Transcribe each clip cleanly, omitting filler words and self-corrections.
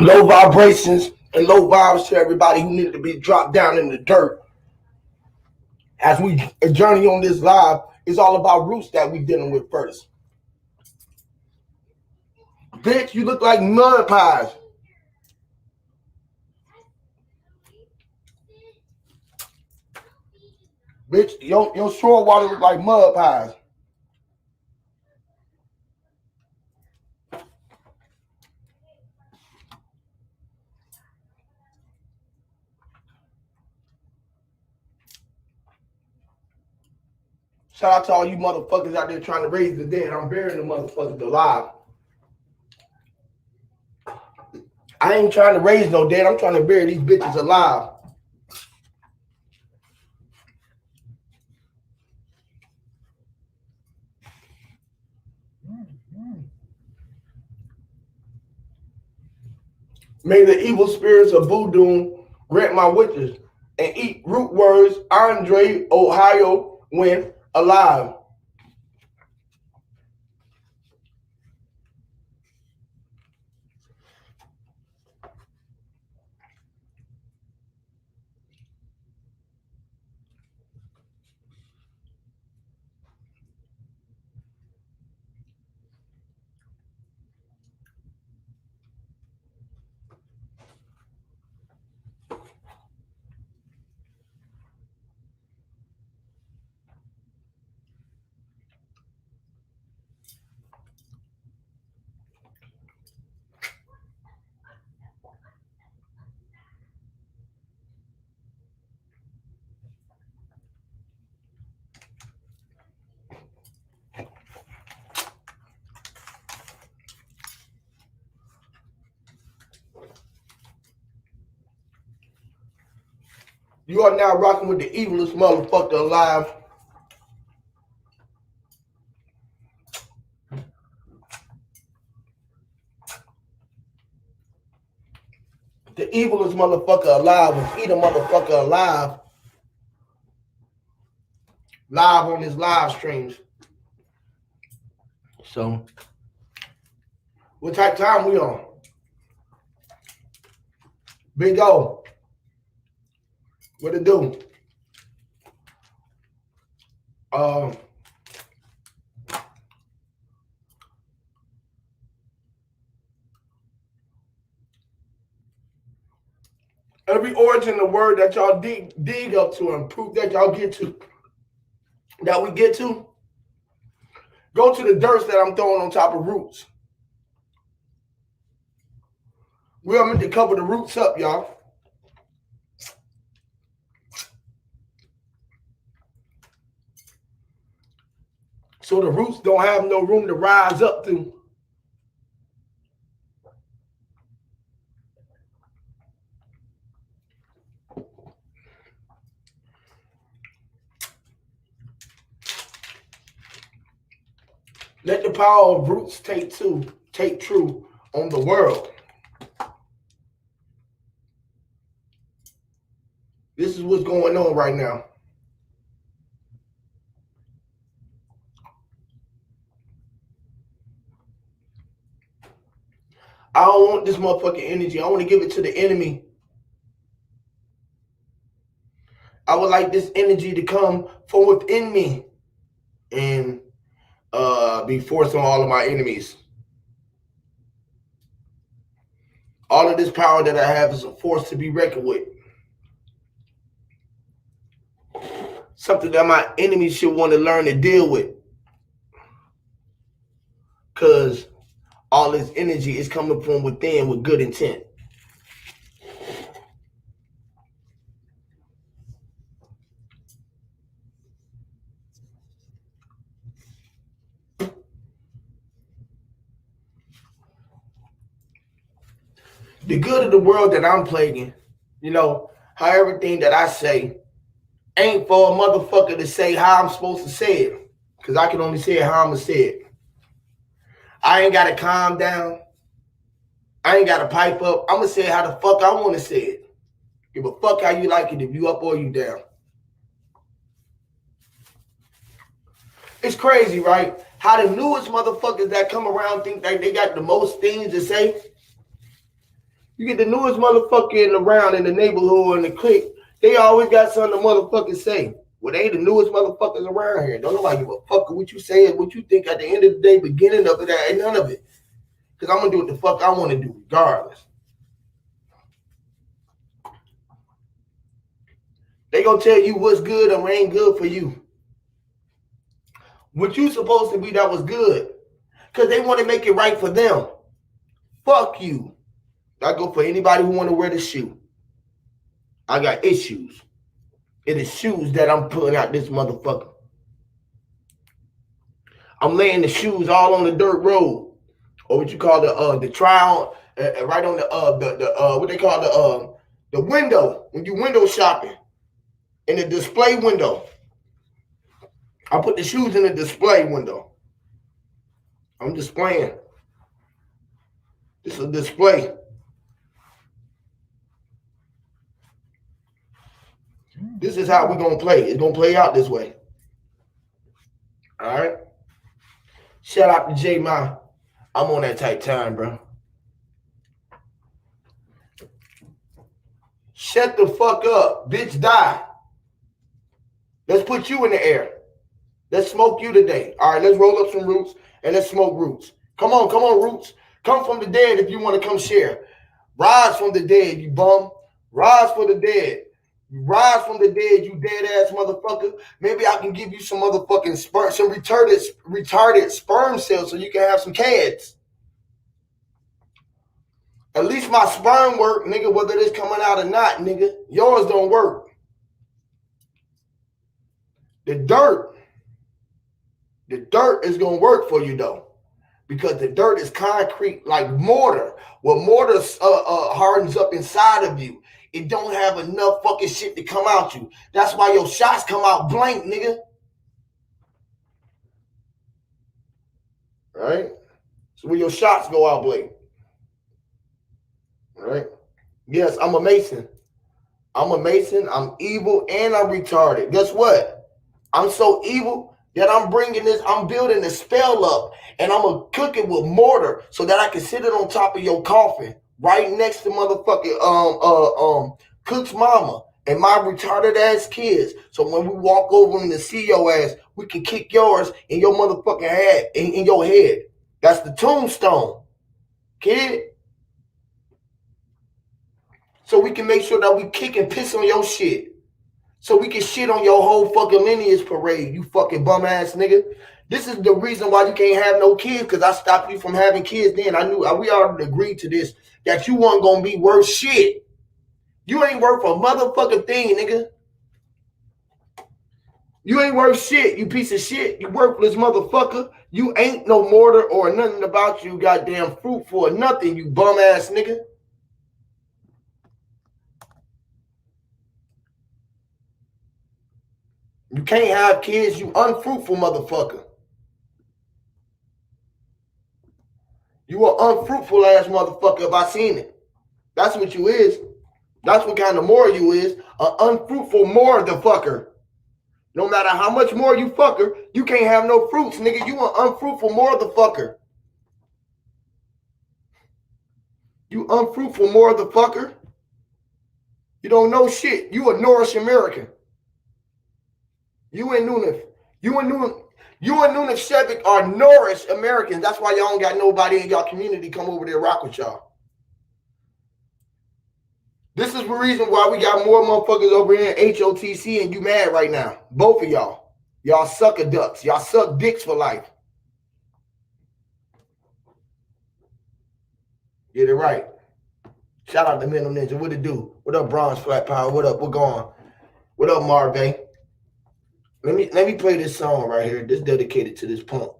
Low vibrations and low vibes to everybody who needed to be dropped down in the dirt. As we journey on this live, it's all about roots that we dealing with first. Bitch, you look like mud pies. Bitch, your shore water look like mud pies. Shout out to all you motherfuckers out there trying to raise the dead. I'm burying the motherfuckers alive. I ain't trying to raise no dead. I'm trying to bury these bitches alive. May the evil spirits of voodoo grant my wishes and eat root words Andre, Ohio, when alive. You are now rocking with the evilest motherfucker alive. The evilest motherfucker alive will eat a motherfucker alive. Live on his live streams. So, what type of time we on? Big O. What it do? Every origin of word that y'all dig up to and proof that y'all get to, that we get to, go to the dirt that I'm throwing on top of roots. We are meant to cover the roots up, y'all. So the roots don't have no room to rise up to. Let the power of roots take true on the world. This is what's going on right now. I don't want this motherfucking energy. I want to give it to the enemy. I would like this energy to come from within me and be forced on all of my enemies. All of this power that I have is a force to be reckoned with. Something that my enemies should want to learn to deal with. Because all this energy is coming from within with good intent. The good of the world that I'm plaguing, you know, how everything that I say ain't for a motherfucker to say how I'm supposed to say it. Because I can only say it how I'm going to say it. I ain't got to calm down. I ain't got to pipe up. I'm going to say it how the fuck I want to say it. Give a fuck how you like it, if you up or you down. It's crazy, right? How the newest motherfuckers that come around think that they got the most things to say. You get the newest motherfucker in around in the neighborhood and the clique, they always got something to motherfucking say. Well, they the newest motherfuckers around here. Don't nobody give a fuck what you say and what you think at the end of the day, beginning of it, ain't none of it. Because I'm going to do what the fuck I want to do regardless. They going to tell you what's good or ain't good for you. What you supposed to be that was good. Because they want to make it right for them. Fuck you. I go for anybody who want to wear the shoe. I got issues. It is shoes that I'm pulling out this motherfucker. I'm laying the shoes all on the dirt road, or what you call the trial, right on the what they call the window when you window shopping in the display window. I put the shoes in the display window. I'm displaying. This is a display. This is how we're gonna play. It's gonna play out this way. All right. Shout out to J Ma. I'm on that tight time, bro. Shut the fuck up, bitch. Die. Let's put you in the air. Let's smoke you today. All right, let's roll up some roots and let's smoke roots. Come on, roots. Come from the dead if you want to come share. Rise from the dead, you bum. Rise for the dead. You rise from the dead, you dead ass motherfucker. Maybe I can give you some motherfucking sperm, some retarded sperm cells so you can have some kids. At least my sperm work, nigga, whether it's coming out or not, nigga. Yours don't work. The dirt is going to work for you, though. Because the dirt is concrete like mortar. Well, mortar hardens up inside of you. It don't have enough fucking shit to come out you. That's why your shots come out blank, nigga. All right? So when your shots go out blank. All right? Yes, I'm a Mason. I'm a Mason. I'm evil and I'm retarded. Guess what? I'm so evil that I'm building the spell up and I'm going to cook it with mortar so that I can sit it on top of your coffin right next to motherfucking Cook's mama and my retarded ass kids. So when we walk over and see your ass, we can kick yours in your motherfucking head, in your head. That's the tombstone, kid. So we can make sure that we kick and piss on your shit. So we can shit on your whole fucking lineage parade, you fucking bum ass nigga. This is the reason why you can't have no kids, because I stopped you from having kids then. I knew we already agreed to this, that you weren't gonna be worth shit. You ain't worth a motherfucking thing, nigga. You ain't worth shit, you piece of shit. You worthless motherfucker. You ain't no mortar or nothing about you goddamn fruitful or nothing, you bum ass nigga. You can't have kids, you unfruitful motherfucker. You an unfruitful ass motherfucker if I seen it. That's what you is. That's what kind of more you is. An unfruitful more the fucker. No matter how much more you fucker, you can't have no fruits, nigga. You an unfruitful more the fucker. You unfruitful more the fucker. You don't know shit. You a Noorish American. You and Noonish Shevik are Noorish Americans. That's why y'all don't got nobody in y'all community come over there and rock with y'all. This is the reason why we got more motherfuckers over here in HOTC and you mad right now. Both of y'all. Y'all sucker ducks. Y'all suck dicks for life. Get it right. Shout out to Mental Ninja. What it do? What up, Bronze Flat Power? What up? What going? What up, Marvin? Let me play this song right here. This dedicated to this punk.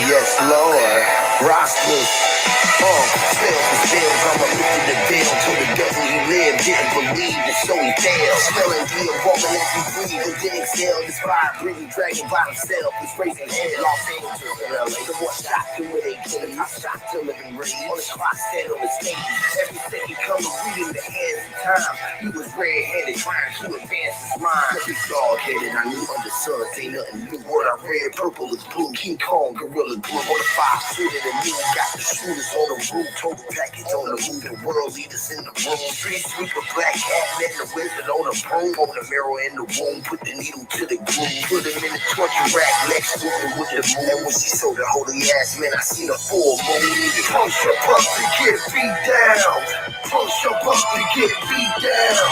Yes, Lord. Rostas. Spells and spells, I'ma lift the veil. Told the devil he lived, didn't believe, and so he failed. Smelling the aroma as he breathed, and then exhale. This fire breathing dragon by himself was raising hell. Los Angeles and LA, the one shot to where they kill him. I shot to living rage. On the clock, stand on the stage. Every second coming, reading the hands of time. He was red-handed, trying to advance his mind. Every dog-headed, I knew under suns ain't nothing new. What I read, purple is blue. King Kong, gorilla glue. On the 5-footed and me, got the shooters on the roof. Total package on the move. The world leaders in the room. Street sweeper, black hat, and the wizard on the broom. On the mirror in the womb, put the needle to the groove. Put him in the torture rack, next to him with the moon. And when she sold the holy ass, man, I seen a full moon. Push your buck to get beat down. Push your buck to get beat down.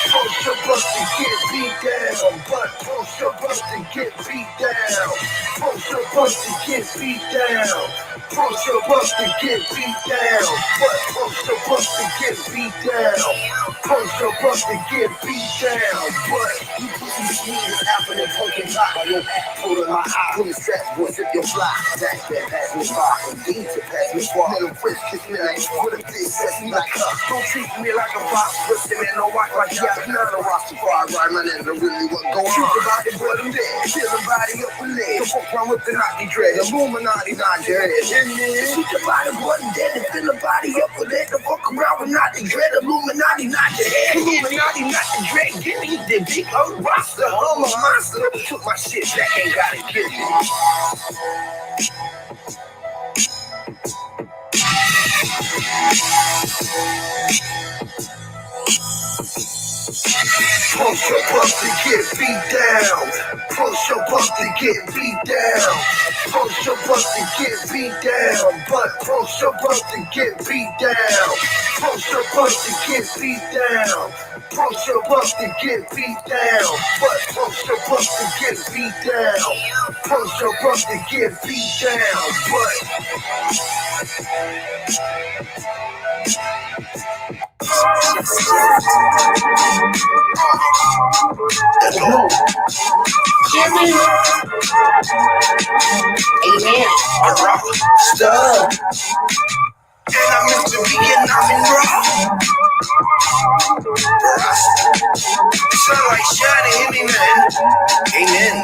Push your buck to get beat down. But push your buck to get beat down. Push your buck to get beat down. Push your buck to get beat down. But push your buck to get beat down. Push your buck to get beat down. But you pussy sneeze, apple and pumpkin rock. On your back, pull in my eye. Pull the strap, boy, sip your fly. That pass me by. Indeed to pass me far. Little French kiss me like with a big sets me like her. Don't treat me like a box. Pussy man, no watch like you. None of roster far right. My nigga really wasn't going on. Shoot the body, but I'm dead. Fill the body up with legs. The fuck around with the Nazi dread. Illuminati, not dread. Shoot the body, but I'm dead. And fill the body up with legs. The fuck around with Nazi dread. Illuminati, not the head. Illuminati, not the dread. Give me the big roster. I'm a monster. Took my shit back, ain't gotta kill me. Push your buck to get beat down. Push your buck to get beat down. Push your buck to get beat down. But push your buck to get beat down. Push your buck to get beat down. Push your buck to get beat down. But push your buck to get beat down. Push your buck to get beat down. But let's go. Jimmy. Amen. I rock stuff. And I'm meant to be and I'm in rock. Sunlight shining, hit me, man. Amen.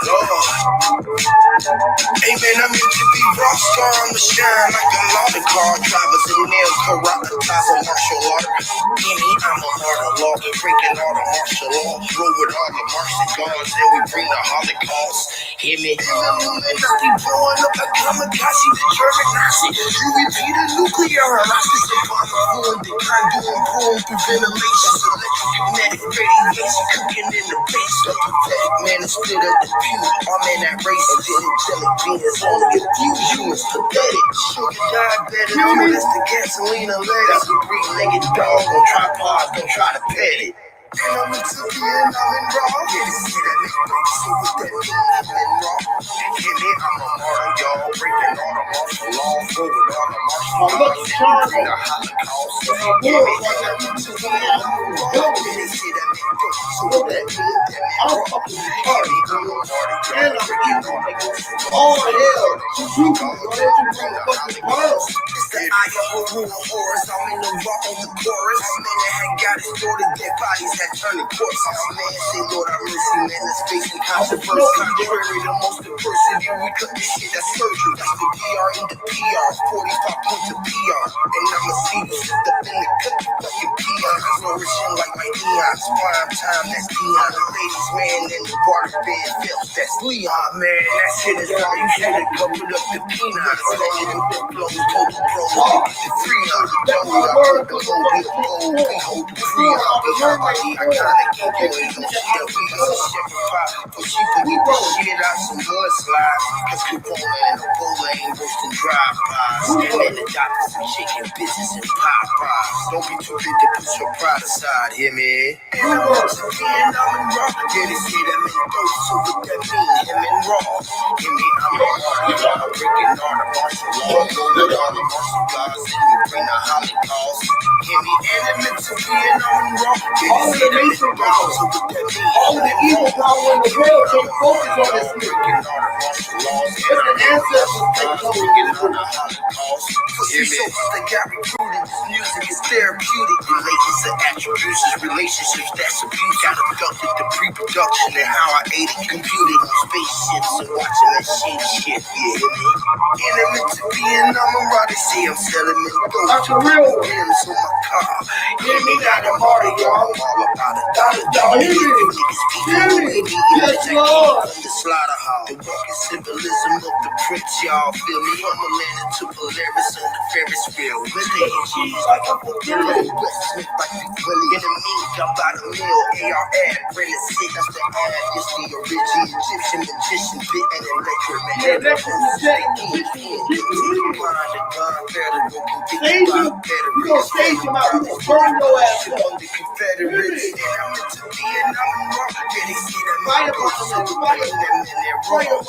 Lord. Amen, I'm meant to be rock star. I'ma shine like a lot of car drivers in nail karate on martial art. Gimme, I'm a martyr law, breaking all the martial law. Roll with all the Martian guards, and we bring the Holocaust. Hear me? Illuminati blowing up a kamikaze, the German Nazi. You repeat a nuclear hostage upon the floor, the conduit boom through ventilation. Electromagnetic radiation cooking in the base. A pathetic man is split up the pew. I'm in that race of angelic beings. Only a few humans pathetic. Sugar diabetic, you that's the gasoline and lead. That's a three-legged dog on tripod, don't try to pet it. And I'm into being, I'm in raw. Yeah, this is that nigga, so with that mean, I'm in raw. Hear me, I'm a martyr, y'all. Breaking all the martial laws, over all the martial laws. Bring the Holocaust. Hear me, I'm into being, I'm in raw. Yeah, this is that nigga, so with that mean, I'm in raw. Hear me, I'm a martyr, y'all. Breaking all the martial laws. Oh, hell. You bring the Holocaust. It's the Idaho horrors. I'm in the raw on the chorus. I'm in the hand, got it sorted, dead bodies. That turn the course. Man, say Lord have mercy, man, that's facing controversy. Contrary to most adversity, we cut this shit, that's surgery. That's the DR in the PR, 45 points of PR. And I'ma see you sit up in the cut, fucking peons. Nourishing like my neons, prime time, that's Dion. The ladies, man, in the water bed, filth, that's Leon. Man, that shit is all you should've covered up the peanuts. Landed in the flows, total pros, the Freon. Don't we up the low, get bold, we hold the Freon. I gotta keep going, no shit, we use a shepherd pie. For sheep, we throw shit out some mudslides. Cause Corona and Ebola ain't roasting drive-bys. And then the doctors be shaking bitches and Popeyes. Don't be too big to put your pride aside, hear me? And I'm once again, I'm in raw. Yeah, they say that man dope, so what that mean? Him in raw. Hear me, I'm a martyr, I'm breaking all the martial laws. Rolling all the martial guys, and we bring the Holocaust. Hear me, and I'm meant to be, and I'm in raw. All the nation power, all the evil power in the world can focus on this nigga. It's an ancestor. for sweet soul that got recruited. This music is therapeutic. Relations to attributions, relationships that's abuse. Got abducted the pre-production and how I ate it. Computed on spaceships and watching that shit. Yeah, intimate to being on my ride. They say I'm selling it. That's a real one. Rims on my car. Hear me got the party, y'all. I'm all about it. Y'all hear me? Hear me? Yes, Lord. The slaughterhouse. The walking symbolism of the prince, y'all feel me? From Atlanta to Polaris on the Ferris wheel. Really, cheese like a fulfilling. West Smith like the Willie. In the mink, I'm about a meal. AR ad, bring it sick. That's the ad. It's the original Egyptian magician. Bit and electric. Yeah, that's what you say. Stage him. You gonna stage him out. You gonna burn your ass up. The Confederates. And I'm into Vietnam and rock. Yeah, they see that Fire man. up, fire up. Fire up.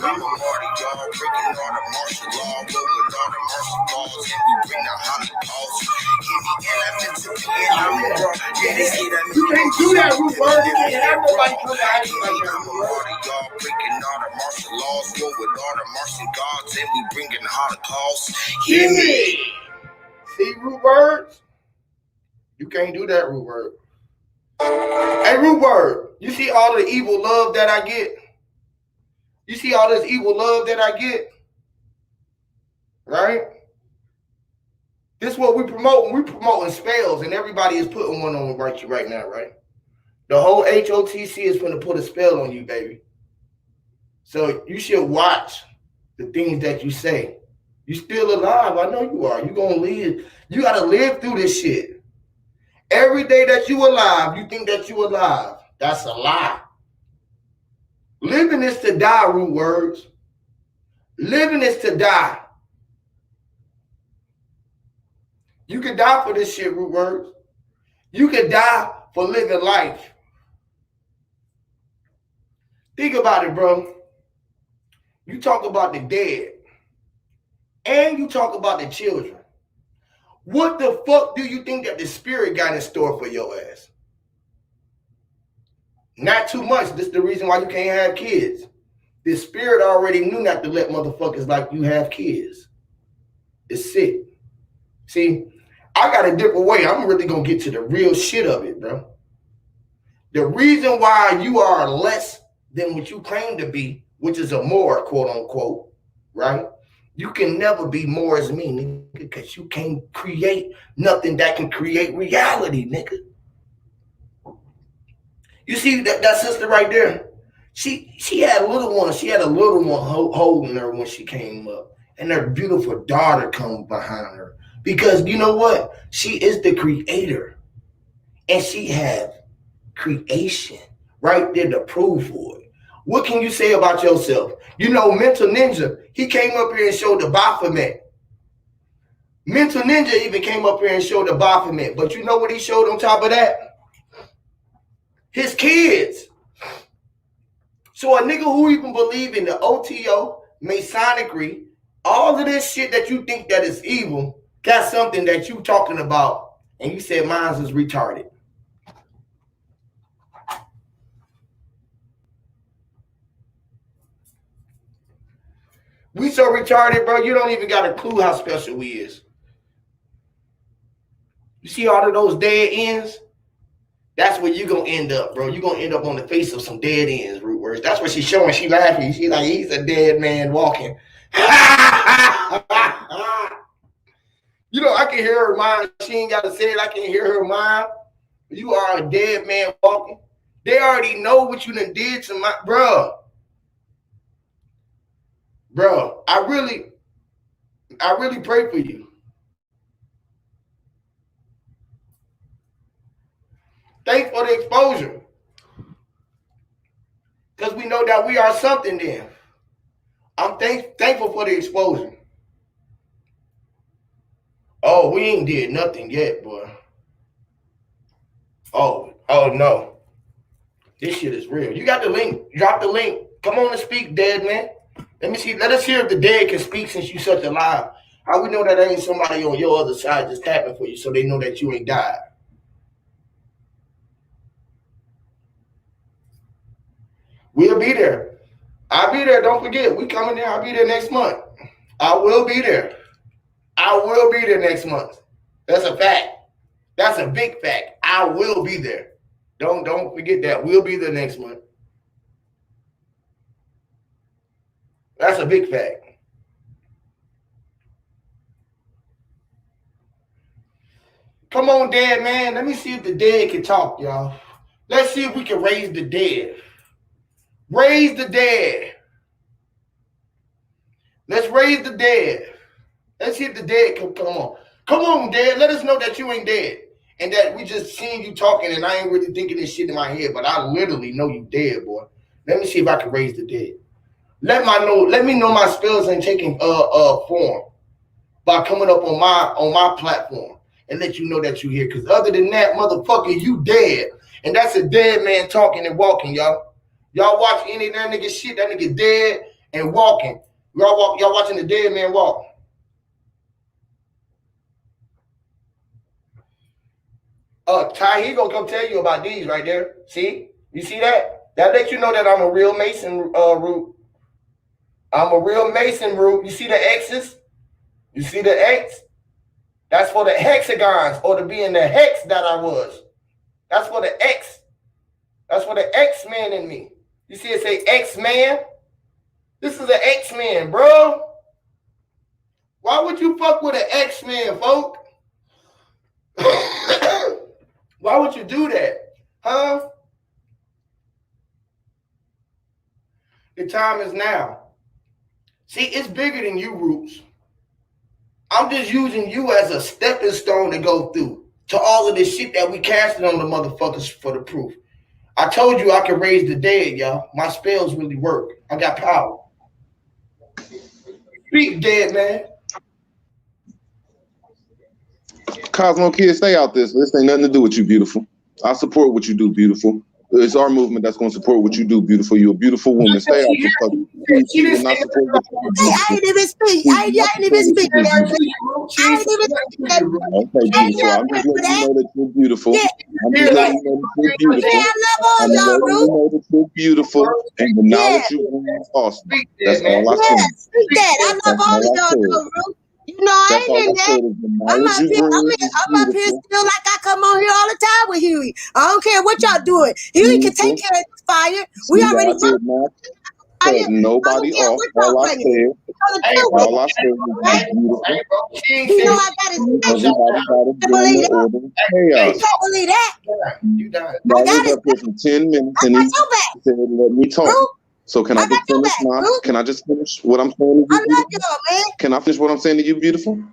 I'm a party dog, breaking all the martial law, rolling all the martial laws, and we bring the Holocaust. Give me elements to Vietnam and rock. Yeah, they see that You can't do that, Rupert. You can't have nobody come out here like I'm a party dog, breaking all the martial laws, rolling all the martial gods, and we bringing the Holocaust. Hear me. See, Rupert? You can't do that, Rupert. Hey, Rupert, you see all the evil love that I get? You see all this evil love that I get? Right? This is what we promote. We're promoting spells, and everybody is putting one on right now, right? The whole HOTC is going to put a spell on you, baby. So you should watch the things that you say. You're still alive. I know you are. You're going to live. You got to live through this shit. Every day that you alive, you think that you alive. That's a lie. Living is to die, root words. Living is to die. You could die for this shit, root words. You could die for living life. Think about it, bro. You talk about the dead. And you talk about the children. What the fuck do you think that the spirit got in store for your ass? Not too much. This is the reason why you can't have kids. The spirit already knew not to let motherfuckers like you have kids. It's sick. See, I got a different way. I'm really going to get to the real shit of it, bro. The reason why you are less than what you claim to be, which is a more, quote unquote, right? You can never be more as me, nigga, because you can't create nothing that can create reality, nigga. You see that sister right there? She had a little one. She had a little one holding her when she came up. And her beautiful daughter come behind her. Because you know what? She is the creator. And she has creation right there to prove for it. What can you say about yourself? You know, Mental Ninja, he came up here and showed the Baphomet. Mental Ninja even came up here and showed the Baphomet. But you know what he showed on top of that? His kids. So a nigga who even believe in the OTO, Masonry, all of this shit that you think that is evil, got something that you talking about, and you said mine is retarded. We so retarded, bro, you don't even got a clue how special we is. You see all of those dead ends? That's where you're going to end up, bro. You're going to end up on the face of some dead ends, root words. That's what she's showing. She laughing. She like, he's a dead man walking. You know, I can hear her mind. She ain't got to say it. I can hear her mind. You are a dead man walking. They already know what you done did to my... Bro, I really pray for you. Thanks for the exposure. Because we know that we are something then. I'm thankful for the exposure. Oh, we ain't did nothing yet, boy. Oh no. This shit is real. You got the link. Drop the link. Come on and speak, dead man. Let me see. Let us hear if the dead can speak since you such alive. How we know that there ain't somebody on your other side just tapping for you so they know that you ain't died? We'll be there. I'll be there. Don't forget. We coming there. I'll be there next month. I will be there. I will be there next month. That's a fact. That's a big fact. I will be there. Don't forget that. We'll be there next month. That's a big fact. Come on, dead man. Let me see if the dead can talk, y'all. Let's see if we can raise the dead. Raise the dead. Let's raise the dead. Let's see if the dead can come on. Come on, dead. Let us know that you ain't dead. And that we just seen you talking and I ain't really thinking this shit in my head, but I literally know you dead, boy. Let me see if I can raise the dead. Let me know my spells ain't taking form by coming up on my platform and let you know that you here. Cause other than that, motherfucker, you dead. And that's a dead man talking and walking, y'all. Y'all watch any of that nigga shit, that nigga dead and walking. Y'all watching the dead man walk. Ty, he gonna come tell you about these right there. See? You see that? That lets you know that I'm a real Mason root. I'm a real Mason root. You see the X's? You see the X? That's for the hexagons or to be in the hex that I was. That's for the X. That's for the X-Man in me. You see it say X-Man? This is an X-Man, bro. Why would you fuck with an X-Man, folk? Why would you do that? Huh? The time is now. See, it's bigger than you, Roots. I'm just using you as a stepping stone to go through to all of this shit that we casted on the motherfuckers for the proof. I told you I could raise the dead, y'all. My spells really work. I got power. Speak, dead man. Cosmo Kid, stay out this. This ain't nothing to do with you, beautiful. I support what you do, beautiful. It's our movement that's going to support what you do, beautiful. You're a beautiful woman. Stay out this fucking. She will not support what you do. I ain't even speak. I ain't even speak. I ain't even speak. Okay, beautiful. I'm just letting you know that you're beautiful. I'm just letting you know that you're beautiful. Yeah, I love all y'all, Ruth. You know that you're beautiful, and the knowledge you bring is awesome. That's all I say. Yeah, speak that. I love all of y'all, Ruth. You know, I ain't in that. I'm up here still like I come on here all the time with Huey. I don't care what y'all doing. Huey can take care of this fire. We already fire. Nobody off. All I said was beautiful. You know I got it. Believe that? You died. I got it. For 10 minutes and he said, let me talk. So can I just finish now? Can I just finish what I'm saying to you? I love you, man. Can I finish what I'm saying to you, beautiful?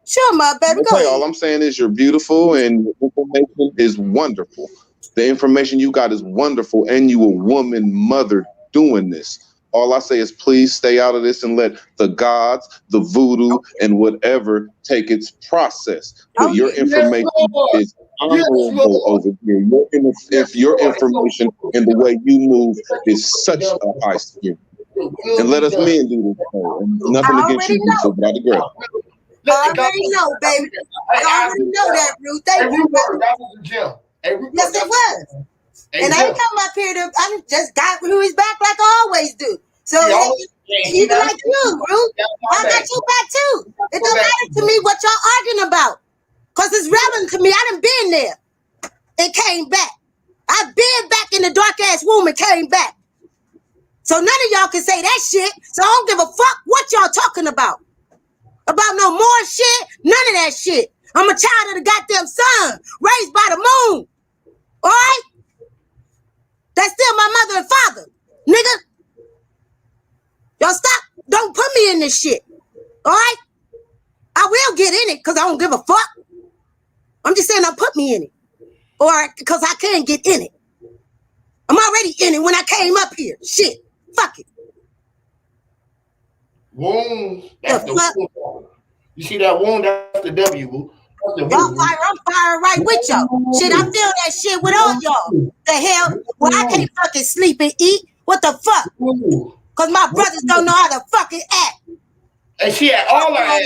Sure, my baby. Okay, all I'm saying is you're beautiful and your information is wonderful. The information you got is wonderful, and you a woman mother doing this. All I say is please stay out of this and let the gods, the voodoo, and whatever take its process. But your information is honorable over here. If your information and the way you move is such a high spirit. And let us men do this. And nothing against you, so but I digress. I already know, baby. I already know that, Ruth. Thank you. That was the gym. Yes, it was. And I ain't come up here to, I just got Huey's back like I always do. So, even like you, Ruth, I got your back too. It don't matter to me what y'all arguing about. Because it's relevant to me. I done been there and came back. I've been back in the dark ass womb and came back. So none of y'all can say that shit. So I don't give a fuck what y'all talking about. About no more shit. None of that shit. I'm a child of the goddamn sun. Raised by the moon. All right? That's still my mother and father. Nigga. Y'all stop. Don't put me in this shit. All right? I will get in it because I don't give a fuck. I'm just saying don't put me in it. Or because I can't get in it. I'm already in it when I came up here. Shit. Fuck it. Wound. That's the wound. You see that wound? That's the W. I'm firing right with y'all. Shit, I feel that shit with all y'all. The hell? Well, I can't fucking sleep and eat. What the fuck? Because my brothers don't know how to fucking act. And she had all her ass.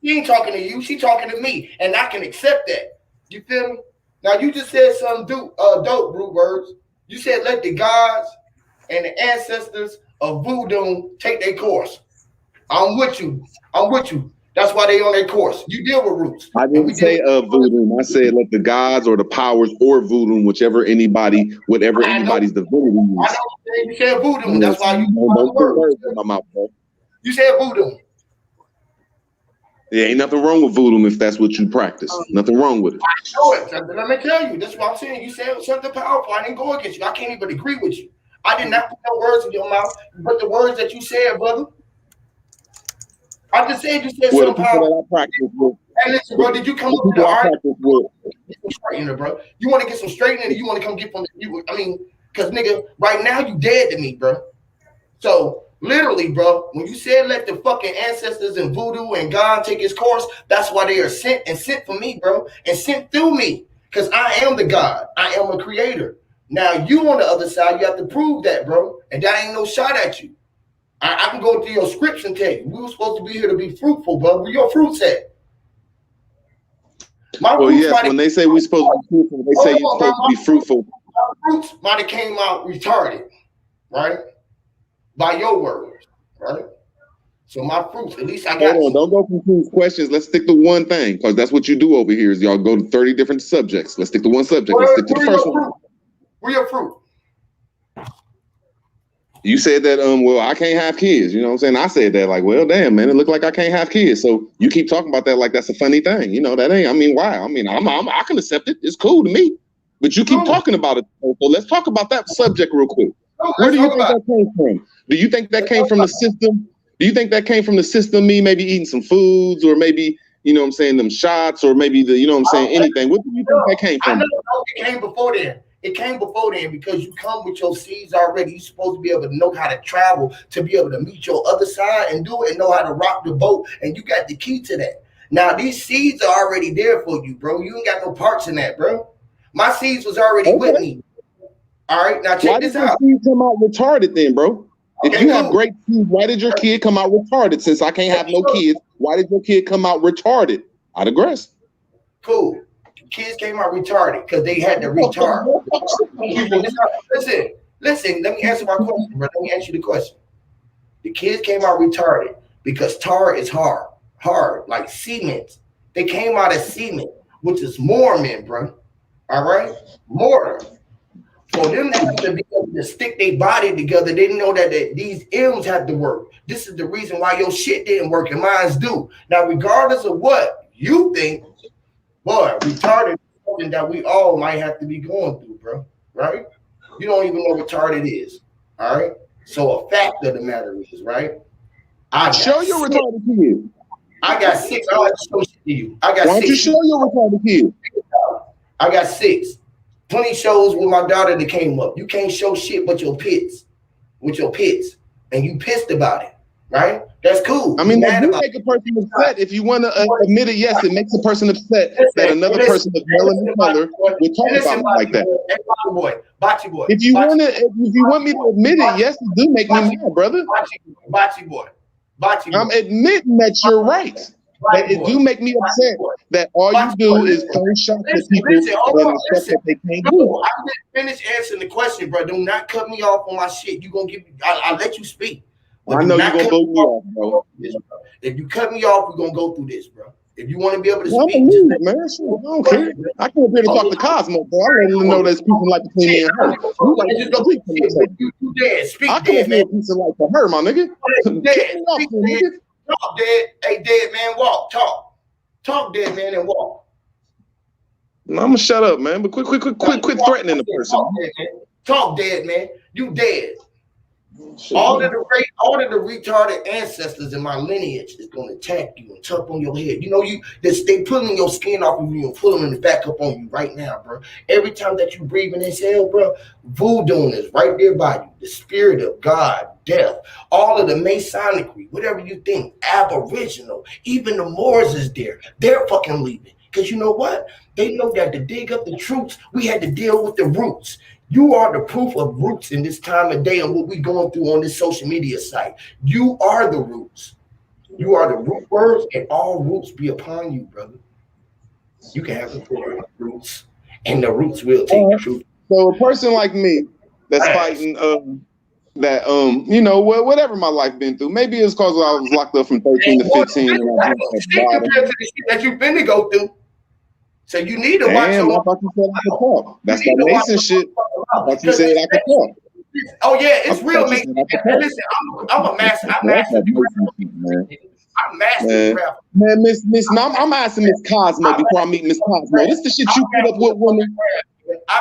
She ain't talking to you. She talking to me. And I can accept that. You feel me? Now, you just said some dope root words. You said let the gods and the ancestors of voodoo take their course. I'm with you. I'm with you. That's why they on their course. You deal with roots. I didn't say voodoo. I said let the gods or the powers or voodoo, whatever anybody's divinity is. I know you said voodoo. That's why you don't put words in my mouth, bro. You said voodoo. There ain't nothing wrong with voodoo if that's what you practice. Nothing wrong with it. I know it. Let me tell you. That's what I'm saying. You said something powerful. I didn't go against you. I can't even agree with you. I did not put no words in your mouth, but the words that you said, brother. I just said you said something powerful. Hey, listen, bro. Did you come up with the argument? Bro. You want to get some straightening, or you want to come get from the? I mean, because nigga, right now you dead to me, bro. So. Literally, bro, when you said let the fucking ancestors and voodoo and God take his course, that's why they are sent for me, bro, and sent through me, because I am the God. I am a creator. Now, you on the other side, you have to prove that, bro, and that ain't no shot at you. I can go through your scripts and tell you, we were supposed to be here to be fruitful, bro. Where your fruits at? When they say we're supposed to be fruitful, they say you're supposed to be fruitful. My fruits might have came out retarded, right? By your words, right? So my fruits, at least I got. Hold on, don't go confuse questions. Let's stick to one thing, because that's what you do over here. Is y'all go to 30 different subjects. Let's stick to one subject. Let's stick to the first one. Where your fruit? You said that well, I can't have kids. You know what I'm saying? I said that like, well, damn, man, it looked like I can't have kids. So you keep talking about that like that's a funny thing. You know, that ain't. I mean, why? I mean, I can accept it. It's cool to me. But you keep talking about it. So let's talk about that subject real quick. Where do you think that came from? Do you think that came from the system? Do you think that came from the system, me maybe eating some foods, or maybe, you know what I'm saying, them shots, or maybe the, you know what I'm saying, anything? What do you think that came from? I know it came before then. It came before then because you come with your seeds already. You're supposed to be able to know how to travel, to be able to meet your other side and do it and know how to rock the boat. And you got the key to that. Now, these seeds are already there for you, bro. You ain't got no parts in that, bro. My seeds was already with me. All right, now check this out. Why did your seed come out retarded then, bro? If you have great seeds, why did your kid come out retarded? Since I can't have no kids, why did your kid come out retarded? I digress. Cool. Kids came out retarded because they had to retard. Listen, let me answer my question, bro. Let me answer the question. The kids came out retarded because tar is hard, like cement. They came out as cement, which is Mormon, bro. All right? Mortar. For them to have to be able to stick their body together, they didn't know that these M's have to work. This is the reason why your shit didn't work and mine's do. Now, regardless of what you think, boy, retarded is something that we all might have to be going through, bro. Right? You don't even know what retarded is. All right? So a fact of the matter is, right? Show your retarded kid. I got 6. I like to show shit to you. I got 6. Why don't you show your retarded kid? I got 6. 20 shows with my daughter that came up. You can't show shit but your pits. With your pits. And you pissed about it. Right? That's cool. I mean, that do make a person upset. If you want to admit it, yes, it makes a person upset that another person of melanin color would talk about it like that. Bocce boy. If you want me to admit it, yes, it do make me mad, brother. Bocce boy. I'm admitting that you're right. That it do make me upset that all you do is throw shots at people that they can't do. I didn't finish answering the question, bro. Do not cut me off on my shit. You gonna give me? I'll let you speak. I know you're gonna blow me off, bro. If you cut me off, we're gonna go through this, bro. If you want to be able to speak, man, I don't care. I come up here to talk to Cosmo, bro. I want to know there's people like between me and her. You like to speak for yourself. You dead. Speak, I come up here a piece of life for her, my nigga. Dead. Talk, dead. Hey, dead man, walk. Talk, dead man, and walk. I'm gonna shut up, man. But quit threatening the person. Talk, dead man. You dead. All of the retarded ancestors in my lineage is gonna attack you and tuck on your head. You know, they pulling your skin off of you and pulling it back up on you right now, bro. Every time that you breathe and exhale, bro, voodoo is right there by you. The spirit of God, death, all of the Masonry, whatever you think, Aboriginal, even the Moors is there. They're fucking leaving. Because you know what? They know that to dig up the truths, we had to deal with the roots. You are the proof of roots in this time of day and what we're going through on this social media site. You are the roots. You are the root words, and all roots be upon you, brother. You can have the roots, and the roots will take the truth. So a person like me that's fighting that you know, whatever my life been through. Maybe it's because I was locked up from 13 to 15. And I compared to the shit that you finna go through. So you need to watch your. I thought you said I could talk. That's that Mason shit. I thought you said I could talk. Oh yeah, it's real, Mason. And listen, I'm a master. I'm master. I'm master rapper. Man, Miss, I'm asking Miss Cosmo before I meet Miss Cosmo. This the shit you put up with women.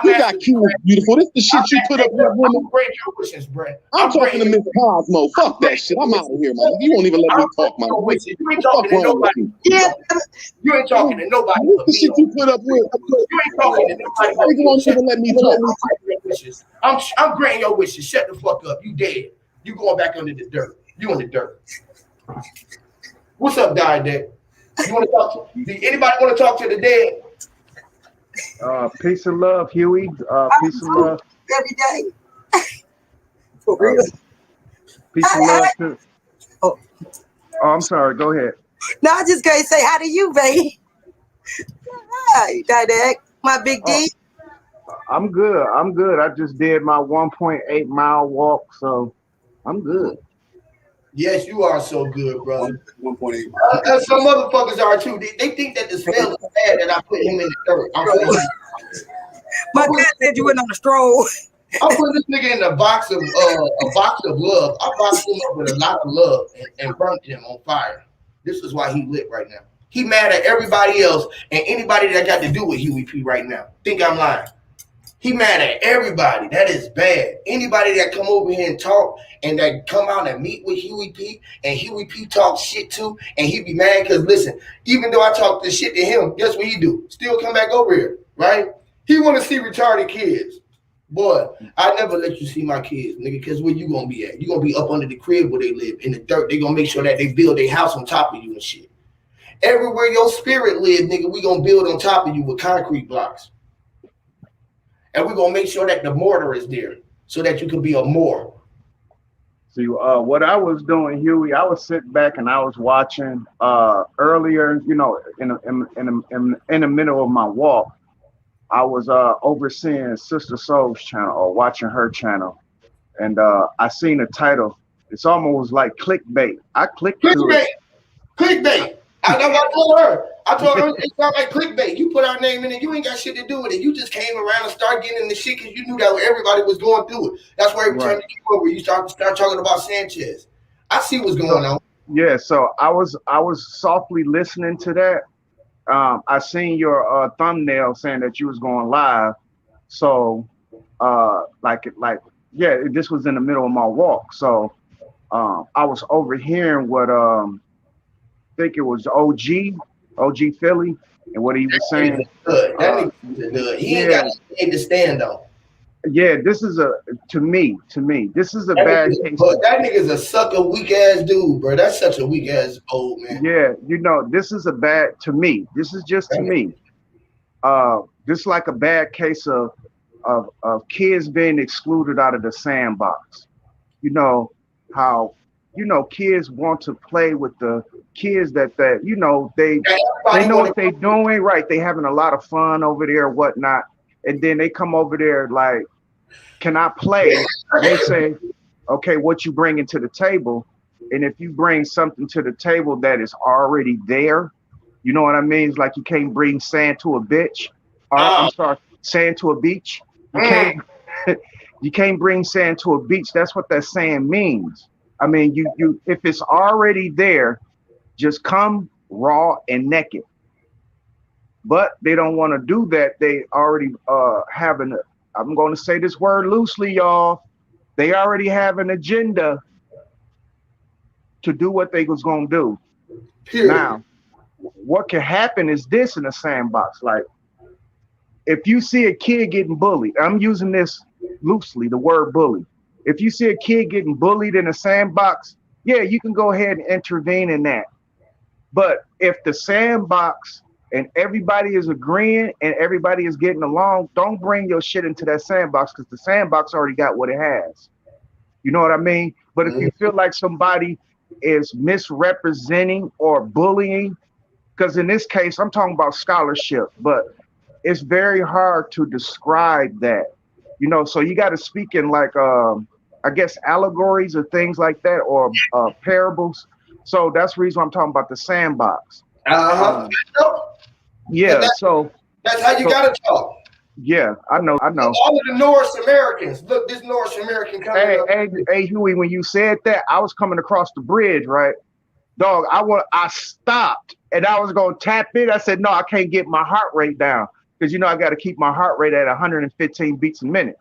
You got kids beautiful. This the shit you put up with women. I'm talking to Miss Cosmo. Fuck that shit. I'm out of here, man. You won't even let me talk, man. You ain't talking to nobody. Yeah, you ain't talking to nobody. This the shit you put up with. You ain't talking to nobody. You won't even let me talk. I'm granting your wishes. Shut the fuck up. You dead. You going back under the dirt. You in the dirt. What's up, guy? Dead? You want to talk? Anybody want to talk to the dead? Peace and love, Huey. Peace and love. Every day. For real. Peace and love too. Oh, I'm sorry. Go ahead. No, I just gonna say hi to you, baby. Hi, Dad. My big D. I'm good. I'm good. I just did my 1.8 mile walk, so I'm good. Yes, you are so good, brother. 1.8. Some motherfuckers are too. They think that the smell is bad that I put him in the dirt. My dad said you went on a stroll. I put this nigga in a box of love. I boxed him up with a lot of love and burnt him on fire. This is why he lit right now. He mad at everybody else and anybody that got to do with Huey P right now. Think I'm lying. He mad at everybody. That is bad. Anybody that come over here and talk and that come out and meet with Huey P and Huey P talk shit too, and he be mad because listen, even though I talk this shit to him, guess what he do? Still come back over here, right? He want to see retarded kids. Boy, I never let you see my kids, nigga, because where you gonna be at? You gonna be up under the crib where they live, in the dirt. They gonna make sure that they build their house on top of you and shit. Everywhere your spirit live, nigga, we gonna build on top of you with concrete blocks. And we're going to make sure that the mortar is there so that you can be a more. See, what I was doing, Huey, I was sitting back and I was watching earlier, you know, in the middle of my walk, I was overseeing Sister Soul's channel or watching her channel. And I seen the title. It's almost like clickbait. I clicked to it. Clickbait. I told her it sounded like clickbait. You put our name in it, you ain't got shit to do with it. You just came around and started getting in the shit because you knew that everybody was going through it. That's why every time you came over, you start talking about Sanchez. I see what's going on. Yeah, so I was softly listening to that. I seen your thumbnail saying that you was going live. So this was in the middle of my walk. So I was overhearing what I think it was OG Philly, and what he was saying. That nigga's good. He ain't got anything to stand on. Yeah, this is to me, this is a bad case. But that nigga's a sucker, weak ass dude, bro. That's such a weak ass old man. Yeah, you know, this is a bad to me. This is just to me. This is like a bad case of kids being excluded out of the sandbox. You know how. You know, kids want to play with the kids that you know, they know what they're doing, right? They having a lot of fun over there, whatnot. And then they come over there like, can I play? They say, okay, what you bringing to the table? And if you bring something to the table that is already there, you know what I mean? It's like you can't bring sand to a bitch. I'm sorry, sand to a beach. You can't bring sand to a beach. That's what that saying means. I mean, you if it's already there, just come raw and naked. But they don't want to do that. They already having I'm going to say this word loosely, y'all. They already have an agenda to do what they was going to do. Period. Now, what can happen is this in a sandbox. Like, if you see a kid getting bullied, I'm using this loosely, the word bully. If you see a kid getting bullied in a sandbox, yeah, you can go ahead and intervene in that. But if the sandbox and everybody is agreeing and everybody is getting along, don't bring your shit into that sandbox because the sandbox already got what it has. You know what I mean? But if you feel like somebody is misrepresenting or bullying, because in this case, I'm talking about scholarship, but it's very hard to describe that. You know, so you got to speak in like I guess, allegories or things like that, or parables. So that's the reason I'm talking about the sandbox. Yeah. So that's how you gotta talk. Yeah, I know. All of the Noorish Americans. Look, this Noorish American coming up. Hey, Huey, when you said that, I was coming across the bridge, right? Dog, I stopped and I was gonna tap in. I said, no, I can't get my heart rate down because I got to keep my heart rate at 115 beats a minute.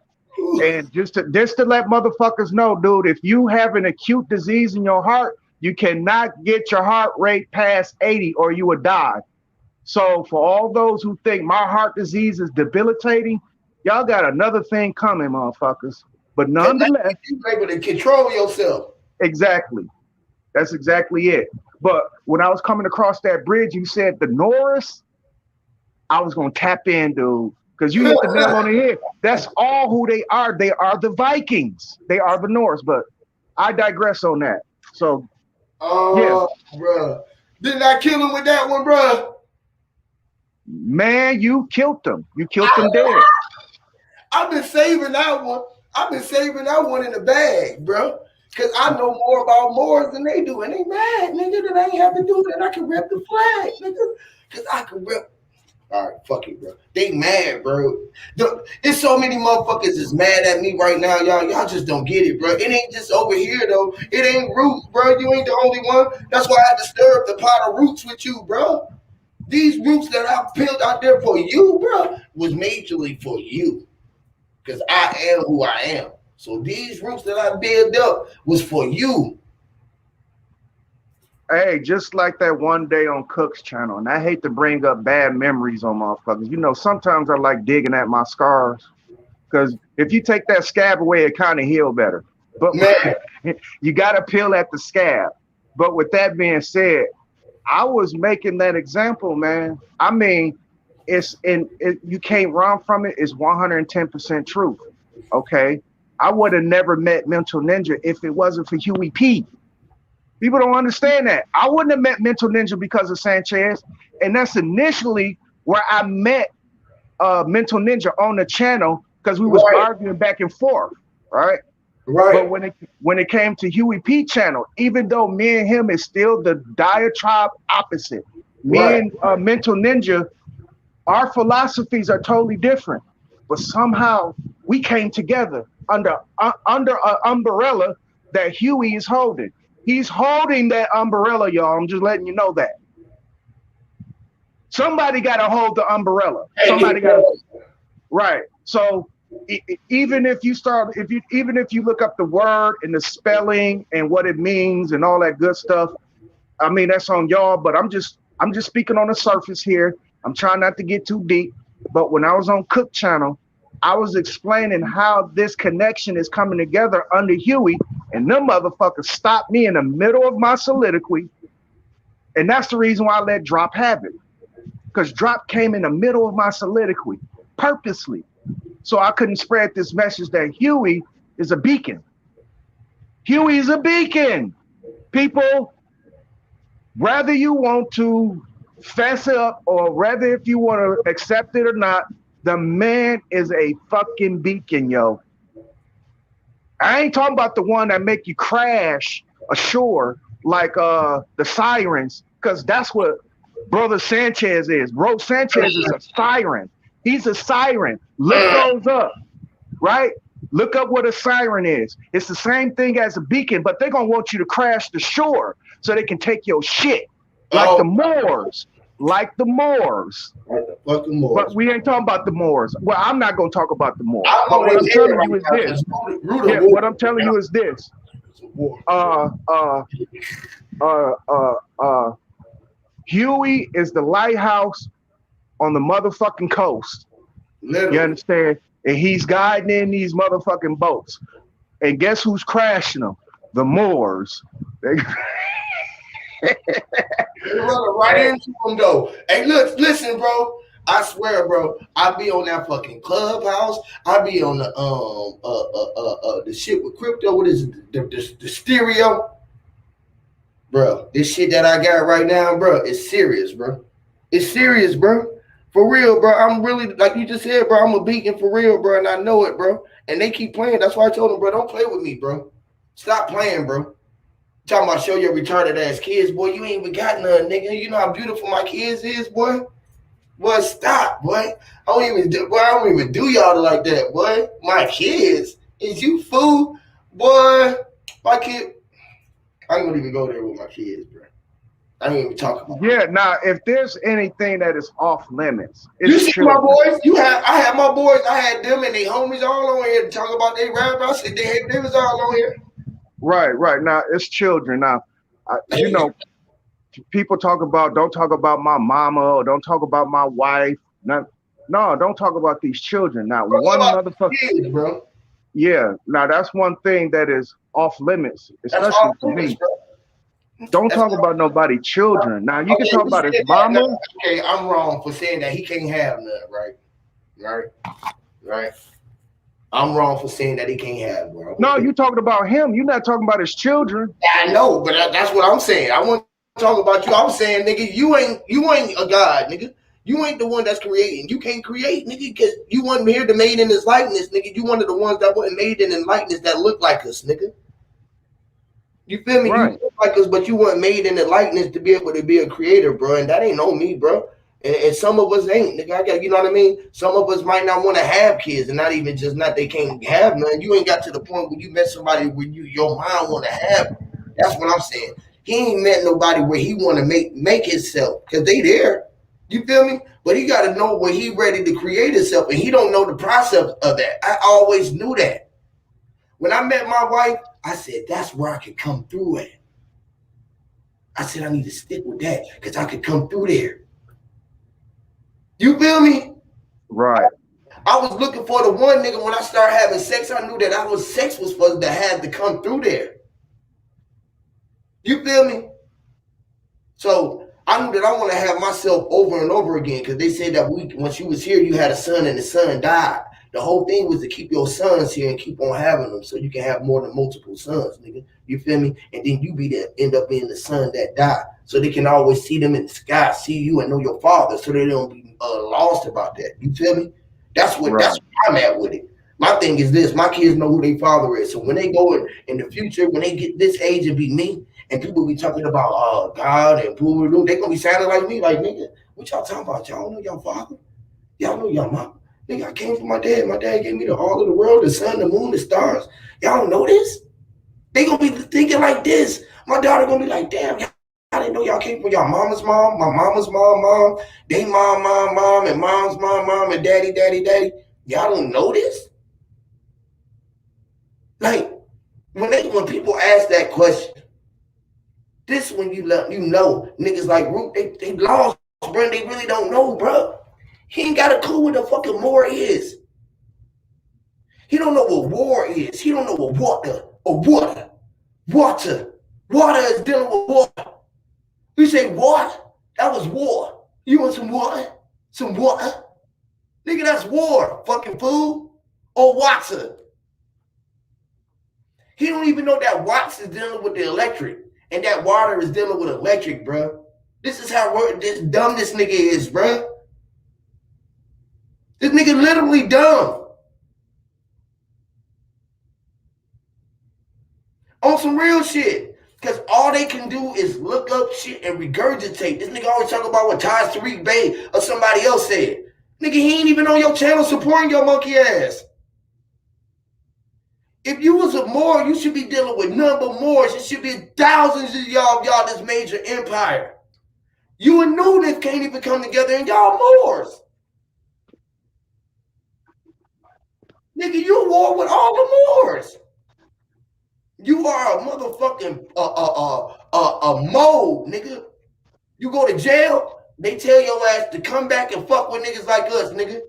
And just to let motherfuckers know, dude, if you have an acute disease in your heart, you cannot get your heart rate past 80 or you will die. So for all those who think my heart disease is debilitating, y'all got another thing coming, motherfuckers. But nonetheless, you're able to control yourself. Exactly. That's exactly it. But when I was coming across that bridge, you said the Noorish, I was going to tap in, dude, because you hit the nail on the head. That's all who they are. They are the Vikings. They are the Norse. But I digress on that. So, bro. Didn't I kill him with that one, bro? Man, you killed them. You killed them dead. I've been saving that one. I've been saving that one in the bag, bro. Because I know more about Moors than they do. And they mad, nigga, that I ain't have to do that. I can rep the flag, nigga. Because I can rep. All right, fuck it, bro. They mad, bro. There's so many motherfuckers is mad at me right now, y'all. Y'all just don't get it, bro. It ain't just over here, though. It ain't roots, bro. You ain't the only one. That's why I had to stir up the pot of roots with you, bro. These roots that I peeled out there for you, bro, was majorly for you. Because I am who I am. So these roots that I built up was for you. Hey, just like that one day on Cook's channel, and I hate to bring up bad memories on motherfuckers. Sometimes I like digging at my scars. Because if you take that scab away, it kind of heal better. But you got to peel at the scab. But with that being said, I was making that example, man. I mean, you can't run from it. It's 110% truth. Okay. I would have never met Mental Ninja if it wasn't for Huey P. People don't understand that. I wouldn't have met Mental Ninja because of Sanchez. And that's initially where I met Mental Ninja on the channel because we was arguing back and forth. Right. But when it came to Huey P channel, even though me and him is still the diatribe opposite, me and Mental Ninja, our philosophies are totally different. But somehow we came together under an umbrella that Huey is holding. He's holding that umbrella, y'all. I'm just letting you know that. Somebody got to hold the umbrella. Somebody got to. Right. So even if you look up the word and the spelling and what it means and all that good stuff, I mean, that's on y'all. But I'm just speaking on the surface here. I'm trying not to get too deep. But when I was on Cook channel, I was explaining how this connection is coming together under Huey, and them motherfuckers stopped me in the middle of my soliloquy. And that's the reason why I let Drop have it. Because Drop came in the middle of my soliloquy purposely. So I couldn't spread this message that Huey is a beacon. Huey is a beacon. People, whether you want to fess up or whether if you want to accept it or not, the man is a fucking beacon, yo. I ain't talking about the one that make you crash ashore like the sirens, because that's what Brother Sanchez is. Bro Sanchez is a siren. He's a siren. Look those up, right? Look up what a siren is. It's the same thing as a beacon, but they're going to want you to crash the shore so they can take your shit. Like the Moors. Like the Moors. But we ain't talking about the Moors. Well, I'm not going to talk about the Moors. But what I'm telling you is this. Yeah, what I'm telling you is this. Huey is the lighthouse on the motherfucking coast. Literally. You understand? And he's guiding in these motherfucking boats. And guess who's crashing them? The Moors. They run right into them though. Hey, look, listen, bro. I swear, bro. I be on that fucking Clubhouse. I be on the shit with crypto. What is it? The stereo, bro. This shit that I got right now, bro, is serious, bro. It's serious, bro. For real, bro. I'm really, like you just said, bro, I'm a beacon for real, bro, and I know it, bro. And they keep playing. That's why I told them, bro, don't play with me, bro. Stop playing, bro. Talking about show your retarded ass kids, boy. You ain't even got none, nigga. You know how beautiful my kids is, boy. Boy, stop, boy. I don't even do y'all like that, boy. My kids. Is you fool? Boy, my kid. I don't even go there with my kids, bro. I ain't even talk about Yeah, now if there's anything that is off limits, you see children. my boys? I had my boys, I had them and they homies all on here to talk about their rap. I said they was all on here. Right. Now it's children. Now, you know, people don't talk about my mama or don't talk about my wife. No, don't talk about these children. Now, one motherfucker. Kids, bro. Yeah, now that's one thing that is off limits, especially for me. Bro. Don't talk about nobody children. Now you can talk about his mama. Okay, I'm wrong for saying that he can't have none, right? I'm wrong for saying that he can't have, bro. No, you talking about him. You're not talking about his children. I know, but that's what I'm saying. I want to talk about you. I'm saying, nigga, you ain't a god, nigga. You ain't the one that's creating. You can't create, nigga, because you wasn't here to made in his likeness, nigga. You one of the ones that wasn't made in his likeness that look like us, nigga. You feel me? Right. You look like us, but you weren't made in the likeness to be able to be a creator, bro. And that ain't on me, bro. And some of us ain't, nigga. I got, you know what I mean? Some of us might not want to have kids, and not even just not they can't have none. You ain't got to the point where you met somebody where your mind want to have. That's what I'm saying. He ain't met nobody where he want to make himself, because they there. You feel me? But he got to know where he ready to create himself, and he don't know the process of that. I always knew that. When I met my wife, I said, that's where I could come through at. I said, I need to stick with that because I could come through there. You feel me? Right. I was looking for the one nigga when I started having sex. I knew that sex was supposed to have to come through there. You feel me? So I knew that I want to have myself over and over again because they said that once you was here, you had a son and the son died. The whole thing was to keep your sons here and keep on having them so you can have more than multiple sons, nigga. You feel me? And then you end up being the son that died. So they can always see them in the sky, see you and know your father so they don't be lost about that. You feel me? That's what I'm at with it. My thing is this, my kids know who their father is. So when they go in the future, when they get this age and be me, and people be talking about God and people, they gonna be sounding like me, like, nigga, what y'all talking about? Y'all know your father? Y'all know your mama? Nigga, I came from my dad. My dad gave me all of the world, the sun, the moon, the stars. Y'all don't know this? They gonna be thinking like this. My daughter gonna be like, damn, I didn't know y'all came from y'all mama's mom, my mama's mom, they mom, and mom's mom, and daddy. Y'all don't know this? Like, when people ask that question, this when you know niggas like Root, they lost, bro. They really don't know, bro. He ain't got a clue what the fucking war is. He don't know what war is. He don't know what water. Water is dealing with water. You say what? That was war. You want some water? Some water? Nigga, that's war, fucking fool. Or water. He don't even know that watts is dealing with the electric. And that water is dealing with electric, bro. This is how dumb this nigga is, bro. This nigga literally dumb. On some real shit. Because all they can do is look up shit and regurgitate. This nigga always talk about what Taj Tariq Bey or somebody else said. Nigga, he ain't even on your channel supporting your monkey ass. If you was a Moor, you should be dealing with none but Moors. It should be thousands of y'all this major empire. You and Noorish can't even come together and y'all Moors. Nigga, you war with all the Moors. You are a motherfucking a mole, nigga. You go to jail, they tell your ass to come back and fuck with niggas like us, nigga.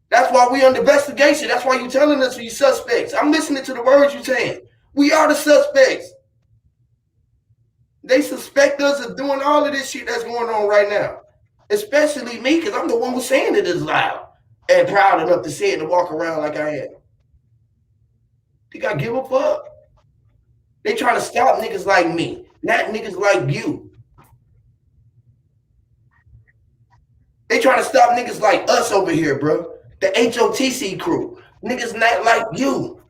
That's why we under investigation. That's why you telling us you suspects. I'm listening to the words you saying. We are the suspects. They suspect us of doing all of this shit that's going on right now. Especially me, because I'm the one who's saying it is loud and proud enough to say it and walk around like I am. Think I give a fuck? They trying to stop niggas like me, not niggas like you. They trying to stop niggas like us over here, bro. The HOTC crew. Niggas not like you.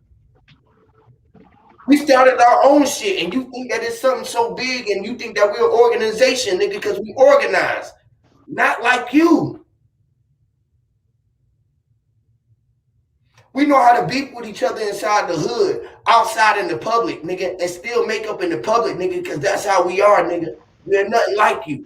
We started our own shit, and you think that it's something so big, and you think that we're an organization, nigga, because we organize. Not like you. We know how to beef with each other inside the hood, outside in the public, nigga, and still make up in the public, nigga, because that's how we are, nigga. We're nothing like you.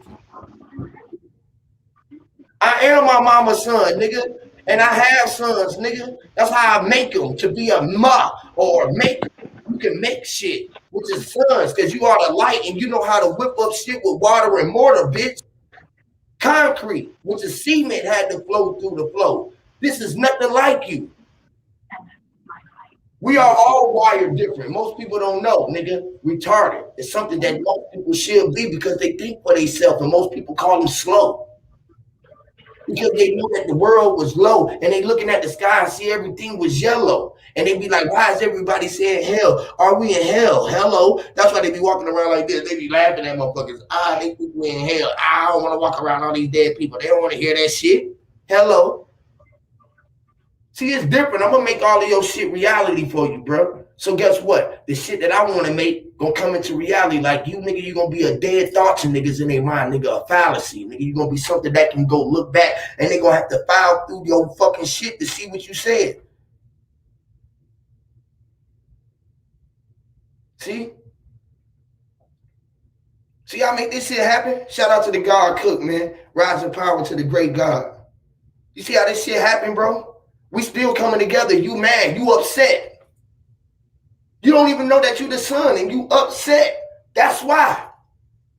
I am my mama's son, nigga, and I have sons, nigga. That's how I make them, to be a ma or a maker. You can make shit with your sons because you are the light and you know how to whip up shit with water and mortar, bitch. Concrete, which is cement, had to flow through the flow. This is nothing like you. We are all wired different. Most people don't know, nigga. Retarded. It's something that most people should be because they think for themselves, and most people call them slow. Because they know that the world was low and they looking at the sky and see everything was yellow. And they be like, why is everybody saying hell? Are we in hell? Hello? That's why they be walking around like this. They be laughing at motherfuckers. They think we in hell. I don't want to walk around all these dead people. They don't want to hear that shit. Hello? See, it's different. I'm going to make all of your shit reality for you, bro. So guess what? The shit that I want to make gonna come into reality. Like you, nigga, you gonna be a dead thought to niggas in their mind, nigga, a fallacy. Nigga, you gonna be something that can go look back and they gonna have to file through your fucking shit to see what you said. See? See how I make this shit happen? Shout out to the God Cook, man. Rise in power to the great God. You see how this shit happen, bro? We still coming together. You mad. You upset. You don't even know that you the son and you upset. That's why.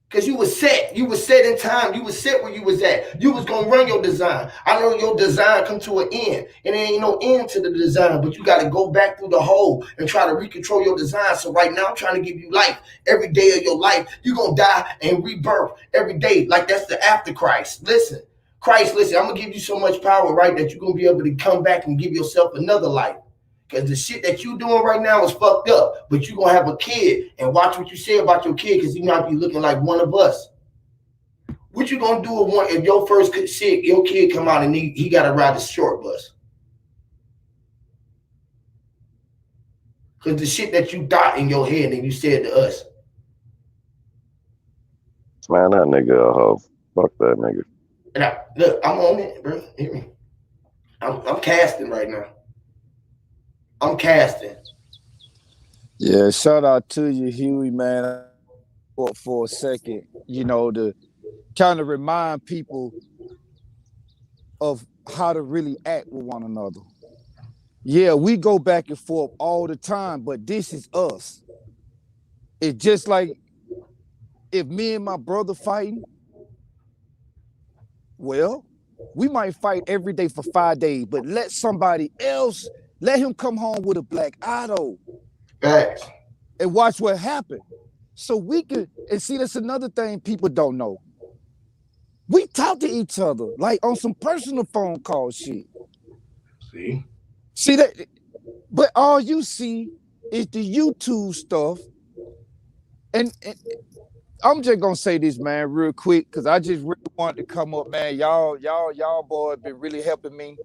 Because you was set. You was set in time. You was set where you was at. You was going to run your design. I know your design come to an end. And there ain't no end to the design. But you got to go back through the hole and try to recontrol your design. So right now I'm trying to give you life. Every day of your life, you're going to die and rebirth every day. Like that's the after Christ. Listen. Christ, listen, I'm going to give you so much power, right, that you're going to be able to come back and give yourself another life. Because the shit that you doing right now is fucked up. But you're going to have a kid and watch what you say about your kid because he might be looking like one of us. What you going to do if your first shit, your kid come out and he got to ride the short bus? Because the shit that you thought in your head and you said to us. Man, that nigga a hoe. Fuck that nigga. And look, I'm on it, bro. Hear me. I'm casting right now. I'm casting. Yeah, shout out to you, Huey, man. For a second, you know, to kind of remind people of how to really act with one another. Yeah, we go back and forth all the time, but this is us. It's just like if me and my brother fighting, well, we might fight every day for 5 days, but let somebody else, let him come home with a black auto. Facts. And watch what happened. So we could, and see, that's another thing people don't know. We talk to each other, like on some personal phone call shit. See that, but all you see is the YouTube stuff. And I'm just gonna say this, man, real quick, because I just really wanted to come up, man. Y'all boys been really helping me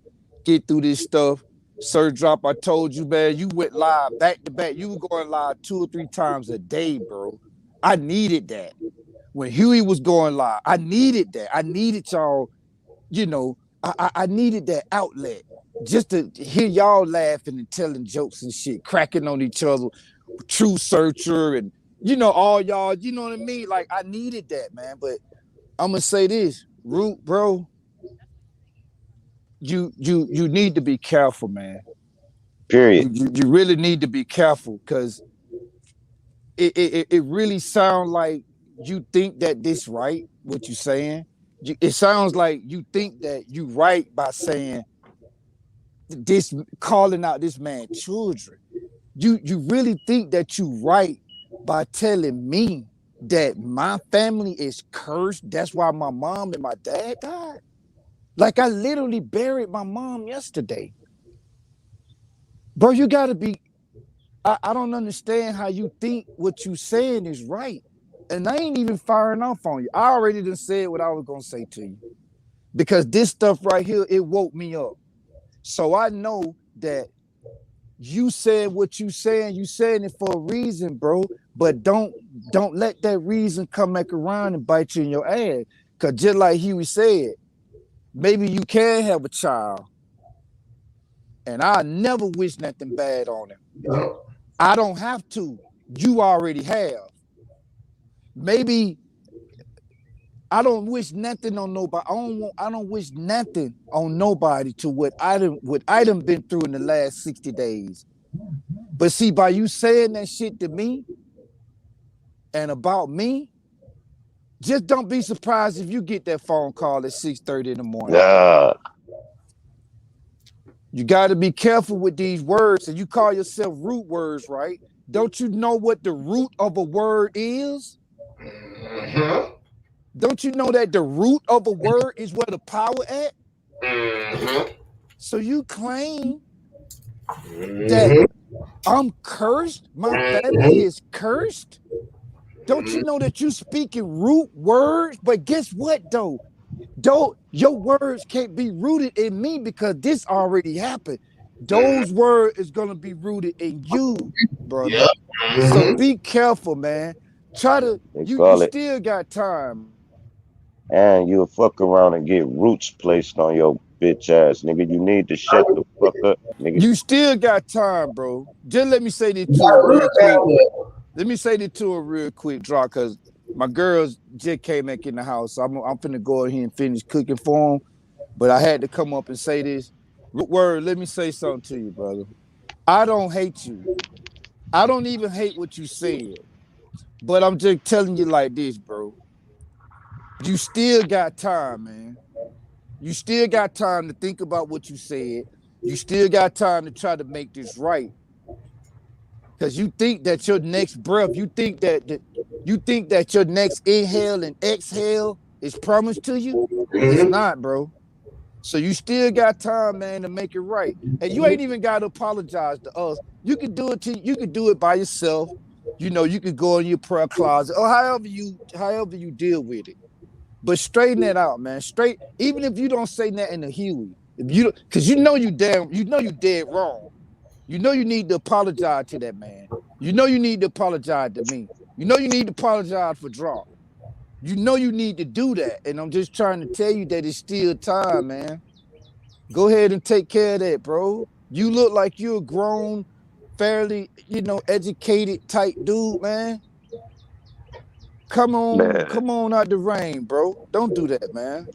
get through this stuff. Sir Drop, I told you, man, you went live back to back. You were going live 2 or 3 times a day, bro. I needed that. When Huey was going live, I needed that. I needed y'all, you know, I needed that outlet just to hear y'all laughing and telling jokes and shit, cracking on each other, True Searcher and, you know, all y'all, you know what I mean? Like, I needed that, man. But I'm going to say this, Root, bro, you need to be careful, man. Period. You really need to be careful because it really sounds like you think that this right, what you're saying. It sounds like you think that you right by saying this, calling out this man children. You really think that you right by telling me that my family is cursed. That's why my mom and my dad died. Like I literally buried my mom yesterday. Bro, you gotta be, I don't understand how you think what you saying is right. And I ain't even firing off on you. I already done said what I was gonna say to you. because this stuff right here, it woke me up. So I know that you said what you saying it for a reason, bro. But don't let that reason come back around and bite you in your ass. Cause just like Huey said, maybe you can have a child. And I never wish nothing bad on him. I don't have to. You already have. Maybe I don't wish nothing on nobody. I don't wish nothing on nobody to what I done been through in the last 60 days. But see, by you saying that shit to me and about me, just don't be surprised if you get that phone call at 6:30 in the morning. You got to be careful with these words, and you call yourself root words, right? Don't you know what the root of a word is? Mm-hmm. Don't you know that the root of a word is where the power at? Mm-hmm. So you claim that I'm cursed? My family is cursed? Don't you know that you speaking root words? But guess what, though? Your words can't be rooted in me because this already happened. Those words is gonna be rooted in you, brother. Yep. So be careful, man. You still got time. And you'll fuck around and get roots placed on your bitch ass, nigga. You need to shut the fuck up, nigga. You still got time, bro. Just let me say this to her real quick. Let me say this to her real quick, Draw, because my girls just came back in the house. So I'm finna go ahead and finish cooking for them. But I had to come up and say this. Word, let me say something to you, brother. I don't hate you. I don't even hate what you said. But I'm just telling you like this, bro. You still got time, man. You still got time to think about what you said. You still got time to try to make this right. Because you think that your next breath, you think that your next inhale and exhale is promised to you. It's not, bro. So you still got time, man, to make it right. And you ain't even got to apologize to us. You can do it by yourself. You know, you could go in your prayer closet or however you deal with it. But straighten that out, man. Even if you don't say nothing to Huey, because you know you dead wrong. You know you need to apologize to that man. You know you need to apologize to me. You know you need to apologize for Draw. You know you need to do that. And I'm just trying to tell you that it's still time, man. Go ahead and take care of that, bro. You look like you're a grown, fairly, educated type dude, man. Come on out the rain, bro. Don't do that, man.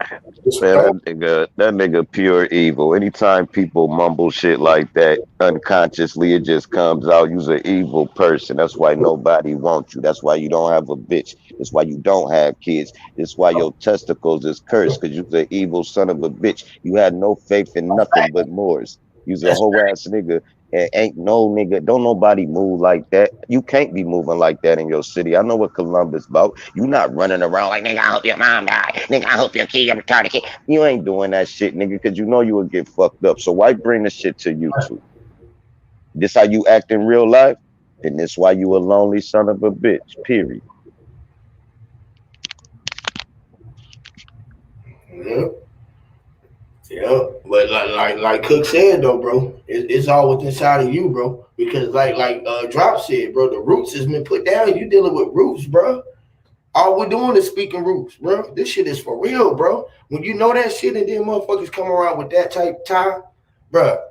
Man, that nigga pure evil. Anytime people mumble shit like that unconsciously, it just comes out. You're an evil person. That's why nobody wants you. That's why you don't have a bitch. That's why you don't have kids. That's why your testicles is cursed, because you're an evil son of a bitch. You had no faith in nothing but Moors. You's a whole ass nigga. And ain't no nigga, don't nobody move like that. You can't be moving like that in your city. I know what Columbus about. You not running around like, nigga, I hope your mom die. Nigga, I hope your kid, your retarded kid. You ain't doing that shit, nigga, because you know you will get fucked up. So why bring the shit to YouTube? This how you act in real life? Then this why you a lonely son of a bitch, period. Yeah, but like Cook said though, bro, it's all what's inside of you, bro. Because like Drop said, bro, the roots has been put down. You dealing with roots, bro. All we're doing is speaking roots, bro. This shit is for real, bro. When you know that shit and then motherfuckers come around with that type time, bro,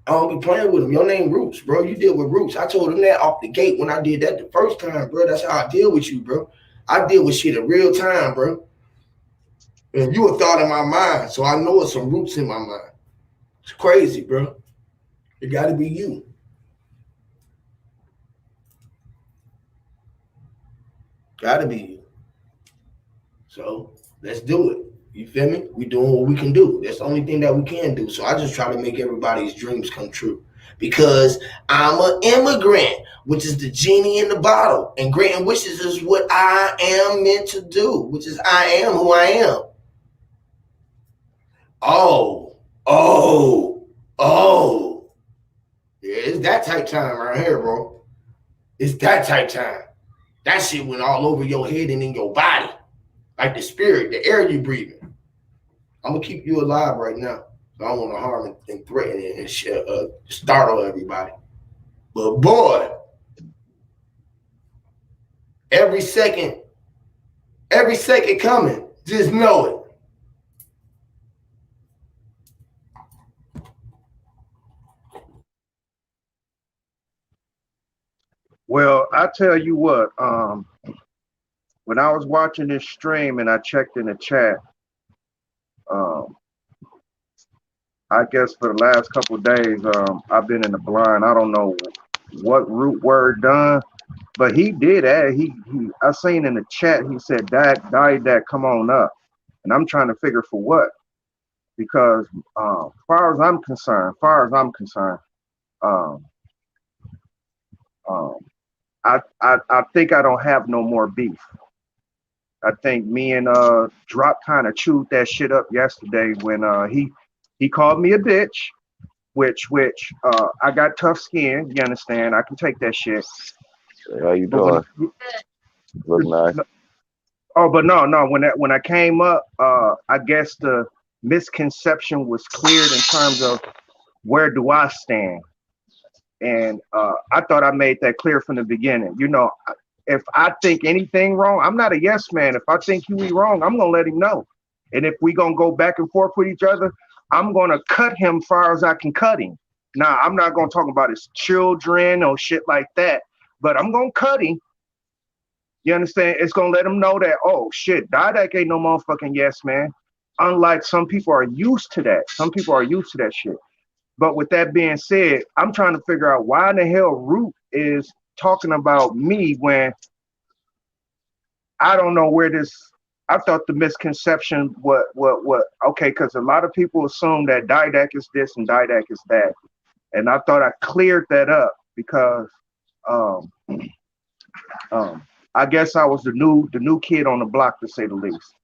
I don't be playing with them. Your name Roots, bro. You deal with Roots. I told them that off the gate when I did that the first time, bro. That's how I deal with you, bro. I deal with shit in real time, bro. And you a thought in my mind, so I know it's some roots in my mind. It's crazy, bro. It got to be you. Got to be you. So let's do it. You feel me? We doing what we can do. That's the only thing that we can do. So I just try to make everybody's dreams come true. Because I'm an immigrant, which is the genie in the bottle. And granting wishes is what I am meant to do, which is I am who I am. Oh. Yeah, it's that type time right here, bro. It's that type time. That shit went all over your head and in your body. Like the spirit, the air you breathing. I'm gonna keep you alive right now. So I don't want to harm and threaten and startle everybody. But boy, every second coming, just know it. Well, I tell you what, when I was watching this stream and I checked in the chat, um, I guess for the last couple of days, I've been in the blind. I don't know what root word done, but he did add. I seen in the chat. He said, "Dad, come on up," and I'm trying to figure for what, because far as I'm concerned, um, um, I think I don't have no more beef. I think me and Drop kind of chewed that shit up yesterday when he called me a bitch, which I got tough skin. You understand? I can take that shit. How you But doing? Look nice. but no. When I came up, I guess the misconception was cleared in terms of where do I stand, and I thought I made that clear from the beginning. You know, if I think anything wrong, I'm not a yes man. If I think he wrong, I'm gonna let him know. And if we gonna go back and forth with each other, I'm gonna cut him far as I can cut him. Now, I'm not gonna talk about his children or shit like that, but I'm gonna cut him. You understand? It's gonna let him know that, oh shit, Didac ain't no motherfucking yes man. Unlike some people are used to that. Some people are used to that shit. But with that being said, I'm trying to figure out why in the hell Root is talking about me when I don't know where this. I thought the misconception what okay, because a lot of people assume that Didac is this and Didac is that, and I thought I cleared that up because I guess I was the new kid on the block, to say the least.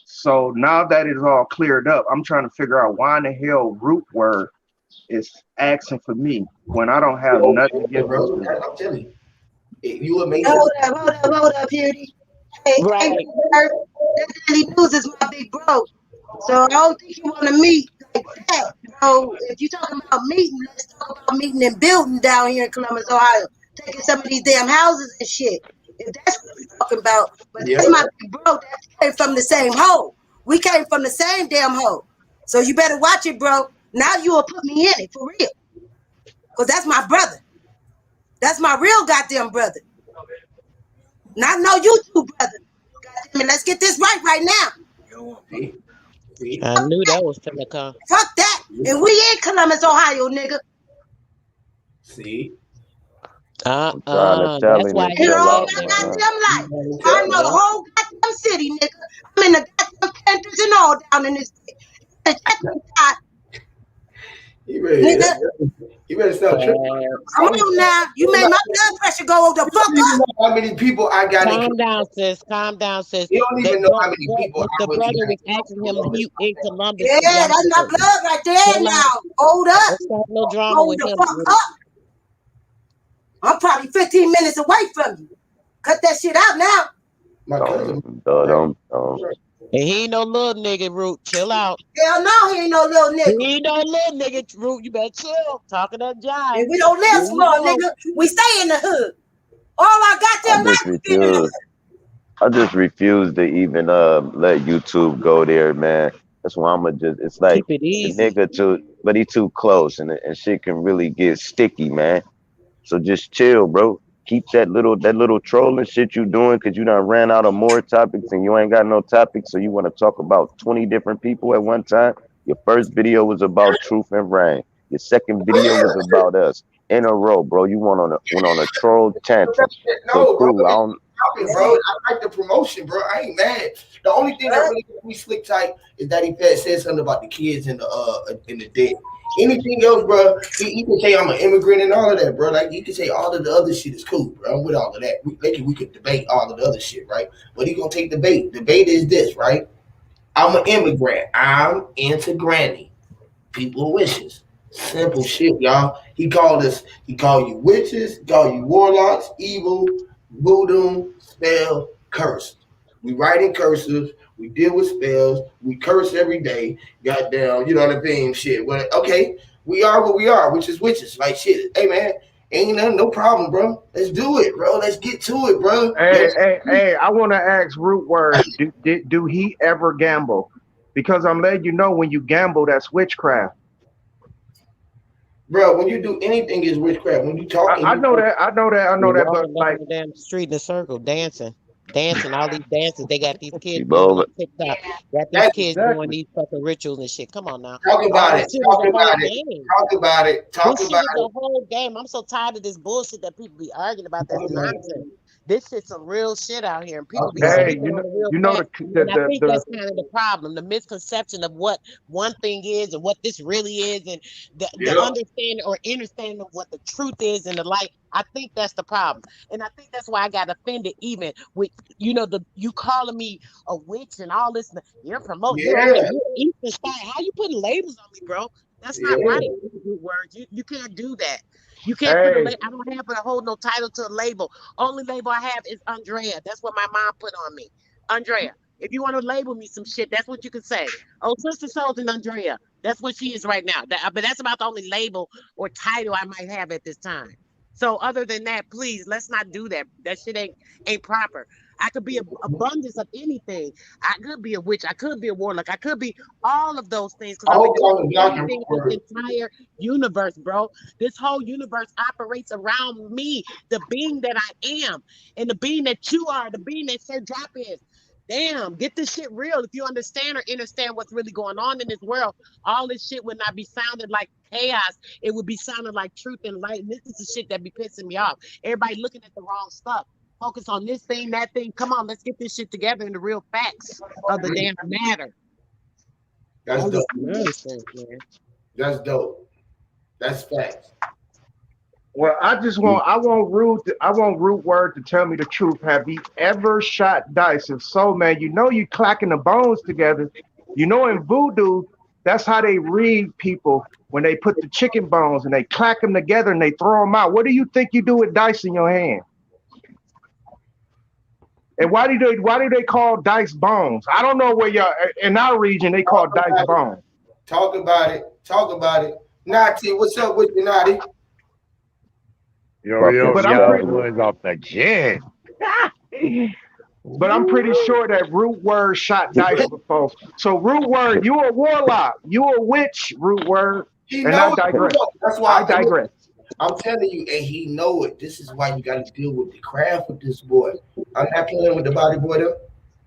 So now that it's all cleared up, I'm trying to figure out why in the hell Root Word is asking for me when I don't have nothing against bro. this. I'm telling you, you amazing. Hold up, Beauty. Hey, Right. that Daily News is my big bro. So I don't think you want to meet like that, bro. If you talking about meeting, let's talk about meeting and building down here in Columbus, Ohio. Taking some of these damn houses and shit. If that's what you're talking about. But that's my big bro. That came from the same hole. We came from the same damn hole. So you better watch it, bro. Now you will put me in it, for real. Because that's my brother. That's my real goddamn brother. Not no YouTube brother. Goddamn it, let's get this right now. I knew that was finna come. Fuck that. And we in Columbus, Ohio, nigga. See? I'm trying to tell That's him why to In he chill all out, said my that. man. goddamn life. I know the Yeah. whole goddamn city, nigga. I'm in the goddamn countries and all down in this bitch. Check me out, nigga. You better stop tripping. Come on now. You made my blood pressure go the You fuck don't even up. know how many people I got in. Calm down, sis. Calm down, sis. You don't even know how many people I The really brother was got. asking him he in Columbus Yeah, to watch that's my it. blood right there Chill now. out. Hold up. Don't start no drama Hold with the him. fuck up. I'm probably 15 minutes away from you. Cut that shit out now. My cousin. Don't. And he ain't no little nigga, Root. Chill out. Hell no, he ain't no little nigga. He ain't no little nigga, Root. You better chill. Talking that jive. And we don't live Here you small, go. nigga. We stay in the hood. All our goddamn life we been in the hood. I just refuse to even let YouTube go there, man. That's why I'm just. It's like Keep it the easy. nigga but he too close, and shit can really get sticky, man. So just chill, bro. Keep that little trolling shit you doing, cause you done ran out of more topics and you ain't got no topics. So you want to talk about 20 different people at one time. Your first video was about truth and rain. Your second video was about us in a row, bro. You went on a troll tantrum. So No, bro. cool. I don't. Bro, I like the promotion, bro. I ain't mad. The only thing that really gets me slick tight is that he said something about the kids in the debt. Anything else, bro? He can say I'm an immigrant and all of that, bro. Like you can say all of the other shit is cool, bro. I'm with all of that. We could debate all of the other shit, right? But he gonna take debate. Debate is this, right? I'm an immigrant. I'm into granny. People wishes. Simple shit, y'all. He called you witches, he called you warlocks, evil, voodoo, spell, curse. We write in cursive. We deal with spells. We curse every day. Goddamn, you know what I mean? Shit. Well, okay, we are what we are, which is witches. Like shit. Hey man, ain't nothing, no problem, bro. Let's do it, bro. Let's get to it, bro. Hey, I want to ask Root Word, do he ever gamble? Because I'm letting you know when you gamble, that's witchcraft. Bro, when you do anything is witchcraft. When you talking, I know that, but Walking like, down the damn street in a circle, dancing, all these dances. They got these kids Keep doing over. on TikTok. Got these that's kids doing these fucking rituals and shit. Come on now, talk all about this it. shit is Talk a whole about it. game. Talk about it. Talk This shit about is it. a whole game. I'm so tired of this bullshit that people be arguing about. Talk That's about it. nonsense. This shit's some real shit out here, and Talk people be about hey, it. speaking on the real you know facts. And I think that's kind of the problem, the misconception of what one thing is and what this really is, and the Yeah. understanding or understanding of what the truth is and the light. I think that's the problem. And I think that's why I got offended even with, you calling me a witch and all this. You're promoting, you're over there, Yeah. you're Eastern Star. How you putting labels on me, bro? That's not Yeah. right. Good words. You can't do that. You can't put a hey, label. I don't have to hold no title to a label. Only label I have is Andrea. That's what my mom put on me. Andrea. If you want to label me some shit, that's what you can say. Oh, Sister Souls and Andrea. That's what she is right now. But that's about the only label or title I might have at this time. So other than that, please let's not do that. That shit ain't proper. I could be a abundance of anything. I could be a witch. I could be a warlock. I could be all of those things because I I'm hope y'all was including blocking anything in Root this entire universe, bro. This whole universe operates around me, the being that I am, and the being that you are, the being that Sir Drop is. Damn, get this shit real. If you understand or understand what's really going on in this world, all this shit would not be sounding like chaos. It would be sounding like truth and light. And this is the shit that be pissing me off. Everybody looking at the wrong stuff. Focus on this thing, that thing. Come on, let's get this shit together in the real facts of the damn matter. That's All this dope. nonsense, man. That's dope. That's facts. well, I want Root Word to tell me the truth. Have he ever shot dice? If so, man, you clacking the bones together. In voodoo, that's how they read people when they put the chicken bones and they clack them together and they throw them out. What do you think you do with dice in your hand? And why do they call dice bones? I don't know where y'all in our region they call Talk dice about it. bones. Talk about it. Talk about it. Nati, what's up with you, Nati? Yo, But I'm y'all pretty was off the jet. but I'm pretty sure that Root Word shot dice before. So Root Word, you a warlock, you a witch, Root Word. He And I knows. digress. That's I why digress. I'm telling you, and he know it. This is why you got to deal with the craft with this boy. I'm not playing with the body boy though.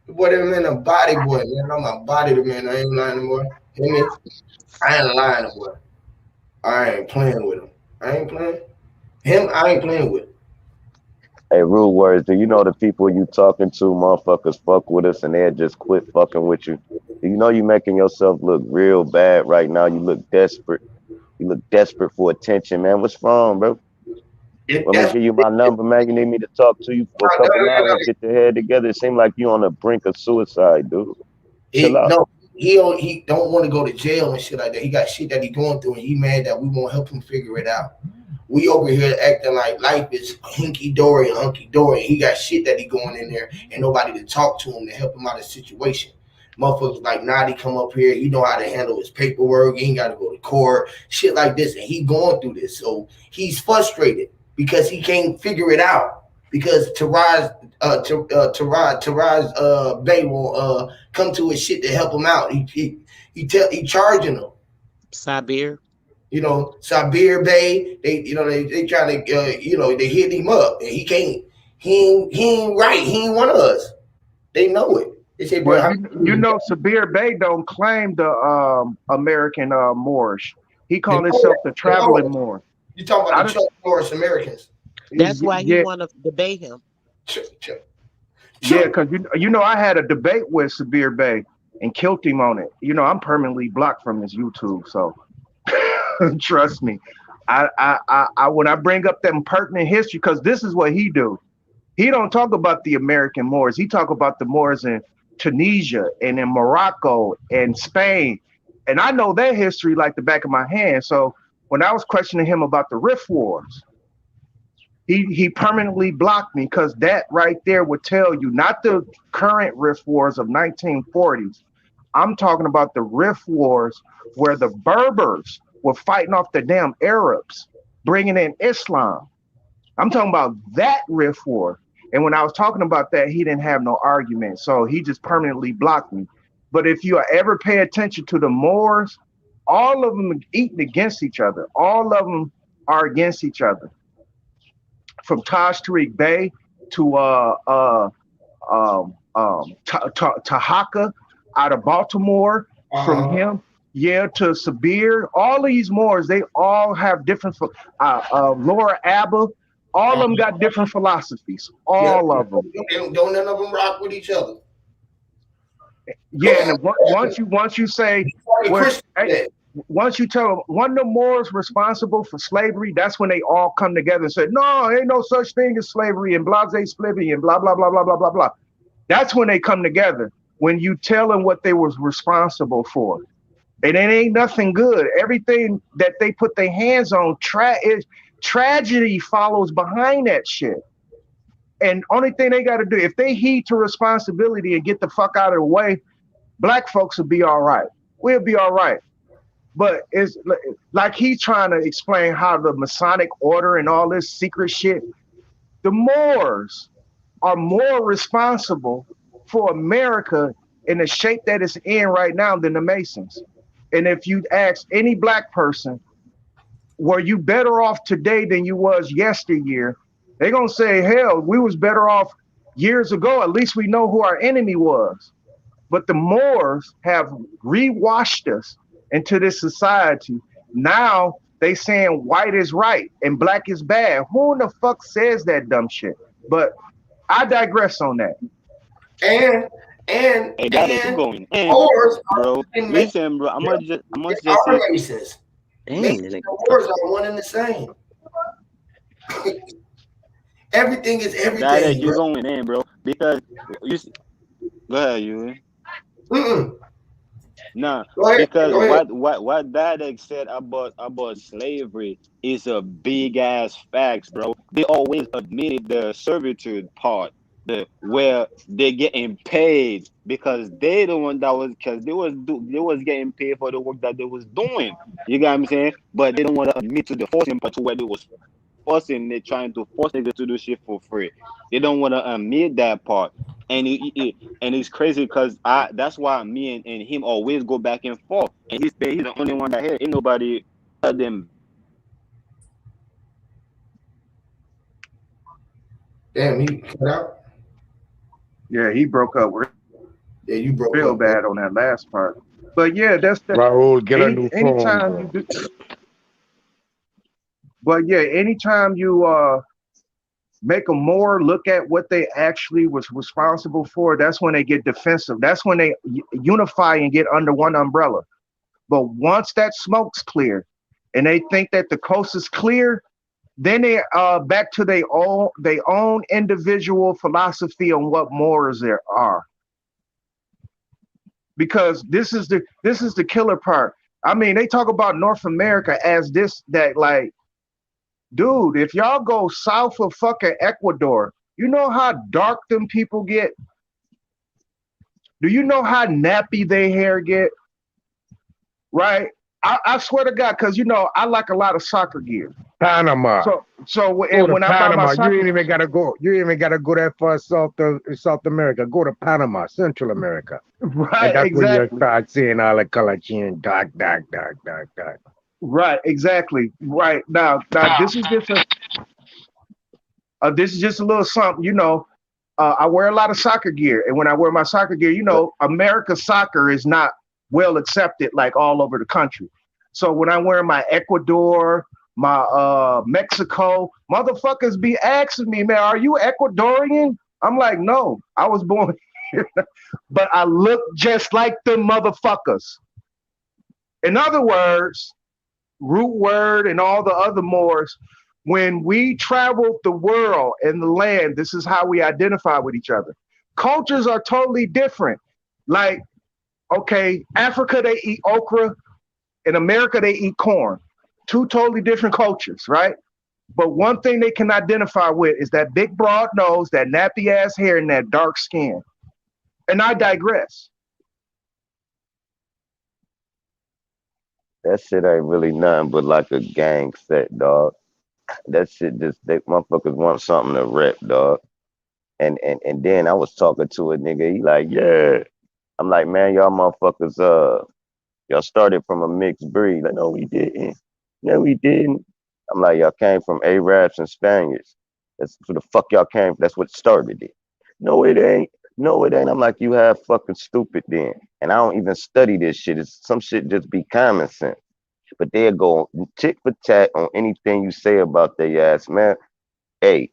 The boy, them man, a body boy, man. I'm a body the man. I ain't lying no more. Hear me? I ain't lying no more. I ain't playing with him. I ain't playing. Him, I ain't playing with. Hey, rude words. Do you know the people you talking to, motherfuckers, fuck with us and they'll just quit fucking with you? Do you know you making yourself look real bad right now? You look desperate. You look desperate for attention, man. What's wrong, bro? If Want me to that's give you my number, man? You need me to talk to you for a couple hours, get your head together. It seems like you on the brink of suicide, dude. Chill he out. no, he don't want to go to jail and shit like that. He got shit that he going through, and he mad that we won't help him figure it out. We over here acting like life is hinky dory and hunky dory. He got shit that he going in there and nobody to talk to him to help him out of the situation. Motherfuckers like Nadi come up here. He know how to handle his paperwork. He ain't got to go to court. Shit like this, and he going through this. So he's frustrated because he can't figure it out. Because Taraz Bay will come to his shit to help him out. He charging him. Sabir. Sabir Bay, they trying to, they hit him up, and he can't. He ain't right. He ain't one of us. They know it. They say, bro, Well, how Sabir Bey don't claim the American Moorish. He they called know himself it. the They know traveling it. Moor. You talking I about the don't, Chuck Norris Americans? That's why he yeah, want to debate him. Chuck, Chuck, yeah, Chuck. because I had a debate with Sabir Bey and killed him on it. I'm permanently blocked from his YouTube, so trust me. I when I bring up them pertinent history, because this is what he do. He don't talk about the American Moors. He talk about the Moors in Tunisia and in Morocco and Spain. And I know their history like the back of my hand. So when I was questioning him about the Rift Wars, He permanently blocked me because that right there would tell you not the current rift wars of 1940s. I'm talking about the rift wars where the Berbers were fighting off the damn Arabs, bringing in Islam. I'm talking about that rift war. And when I was talking about that, he didn't have no argument. So he just permanently blocked me. But if you ever pay attention to the Moors, all of them are eating against each other. All of them are against each other. From Taj Tariq Bey to Tahaka out of Baltimore, from him, yeah, to Sabir. All these Moors, they all have different. Laura Abba, all of them got different philosophies. All of them. Don't none of them rock with each other. Yeah, and once you say, once you tell them one of the Moors responsible for slavery, that's when they all come together and say, no, ain't no such thing as slavery and blase splivy and blah, blah, blah, blah, blah, blah, blah. That's when they come together, when you tell them what they was responsible for. And it ain't nothing good. Everything that they put their hands on, tragedy follows behind that shit. And only thing they got to do, if they heed to responsibility and get the fuck out of the way, black folks will be all right. We'll be all right. But it's like he's trying to explain how the Masonic order and all this secret shit, the Moors are more responsible for America in the shape that it's in right now than the Masons. And if you ask any black person, were you better off today than you was yesteryear? They're going to say, hell, we was better off years ago. At least we know who our enemy was. But the Moors have rewashed us into this society. Now they saying white is right and black is bad. Who in the fuck says that dumb shit? But I digress on that. And keep going. Moors, Bro, listen, bro. I'm gonna just say races. Moors are one and the same. Everything is everything. that you're going in, bro. Because go ahead, you. Nah, because what Dad said about slavery is a big ass facts, bro. They always admitted the servitude part, where they're getting paid because they the one that was, because they was getting paid for the work that they was doing. You got what I'm saying? But they don't want to admit to the forcing part, to where they was forcing, they're trying to force niggas to do shit for free. They don't want to admit that part. And it's crazy because that's why me and him always go back and forth. And he's the only one that here. Ain't nobody other than. Damn, he cut out. Yeah, he broke up. Yeah, you broke real up bad on that last part. But yeah, that's the Raul, get a new phone. Anytime you do, but yeah, anytime you make a Moor look at what they actually was responsible for, that's when they get defensive. That's when they unify and get under one umbrella. But once that smoke's clear and they think that the coast is clear, then they back to their own individual philosophy on what Moors there are. Because this is the killer part. I mean, they talk about North America as this, that, like, dude, if y'all go south of fucking Ecuador, you know how dark them people get? Do you know how nappy their hair get? Right? I swear to God, because, you know, I like a lot of soccer gear. Panama. So when I buy my soccer, you ain't even gotta go that far South America. Go to Panama, Central America. Right, and that's exactly. when you start seeing all the color change, dark. Right, exactly. Right. Now this is just a little something, you know. I wear a lot of soccer gear, and when I wear my soccer gear, you know, America's soccer is not well accepted like all over the country. So when I wear my Ecuador, my Mexico, motherfuckers be asking me, man, are you Ecuadorian? I'm like, no, I was born here, but I look just like them motherfuckers. In other words, Root Word and all the other Moors, when we traveled the world and the land, this is how we identify with each other. Cultures are totally different. Like, okay, Africa, they eat okra. In America, they eat corn. Two totally different cultures, right? But one thing they can identify with is that big broad nose, that nappy ass hair, and that dark skin. And I digress. That shit ain't really nothing but like a gang set, dog. That shit just they motherfuckers want something to rep, dog. And then I was talking to a nigga, he like, yeah. I'm like, man, y'all motherfuckers, y'all started from a mixed breed. Like, no, we didn't. No, we didn't. I'm like, y'all came from Arabs and Spaniards. That's who the fuck y'all came from. That's what started it. No, it ain't. No, it ain't. I'm like, you have fucking stupid then. And I don't even study this shit. It's some shit just be common sense. But they'll go tit for tat on anything you say about their ass, man. Hey,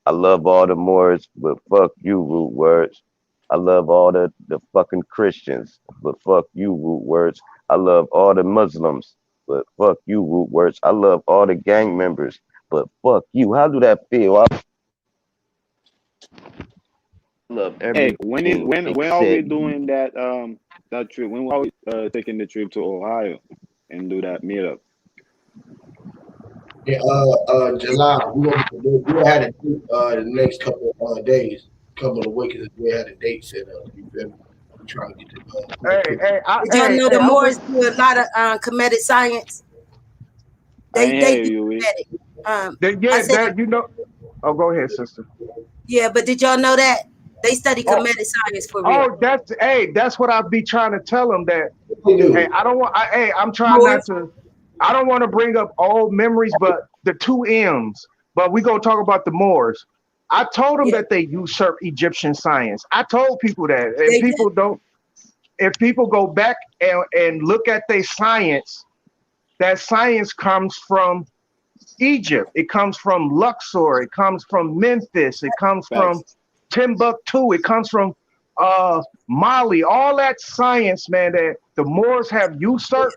I love all the Moors, but fuck you, root words. I love all the fucking Christians, but fuck you, root words. I love all the Muslims, but fuck you, root words. I love all the gang members, but fuck you. How do that feel? I love Hey, when is everything when are we except doing that trip? When are we taking the trip to Ohio and do that meetup? In July, we had a date, the next couple days, couple of weeks. We had a date set up. You feel me? I'm trying to get the Hey, trip. Did y'all know the I'm gonna, Moors do a lot of comedic science? I They ain't do hear you. We comedic. I yeah, said, that you know. Oh, go ahead, sister. yeah, but did y'all know that they study Oh, comedic science for real? that's what I be trying to tell them that. We Hey, do. I don't want. I'm trying not Moors, to. I don't want to bring up old memories, but the two M's. But we gonna talk about the Moors. I told them yeah, that they usurp Egyptian science. I told people that, and they do. people don't. If people go back and look at their science, that science comes from Egypt. It comes from Luxor. It comes from Memphis. It comes from facts. Timbuktu. It comes from Mali. All that science, man, that the Moors have usurped.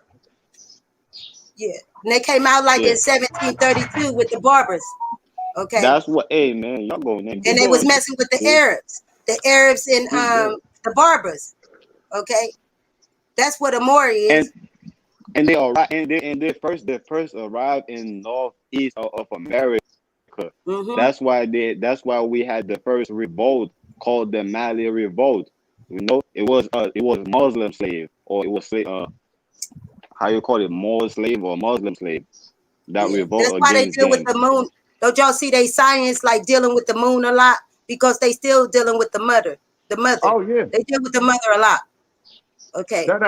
Yeah, and they came out like Yeah, in 1732 with the Barbers. Okay, that's what. Hey, man, y'all going in. Keep and they was going. messing with Keep, The Arabs and keep going. the Barbers. Okay, that's what a Maori And is. and they all right. And they first arrived in northeast of America. Mm-hmm. That's why we had the first revolt called the Mali Revolt. You know, it was Muslim slave, or it was how you call it, Moor slave or Muslim slave, that Yeah, that's revolt why they against deal with them. the moon. Don't y'all see they science like dealing with the moon a lot because they still dealing with the mother. The mother. Oh yeah, They deal with the mother a lot. Okay, that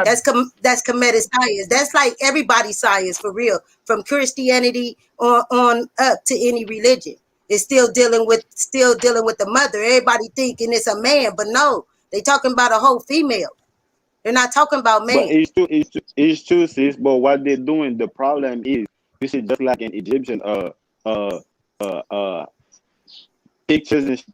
that's comedic science. That's like everybody's science for real, from Christianity on up to any religion. It's still dealing with the mother. Everybody thinking it's a man, but no, they talking about a whole female. They're not talking about But man. it's true, sis. But what they're doing, the problem is, you see, just like in Egyptian uh uh pictures and shit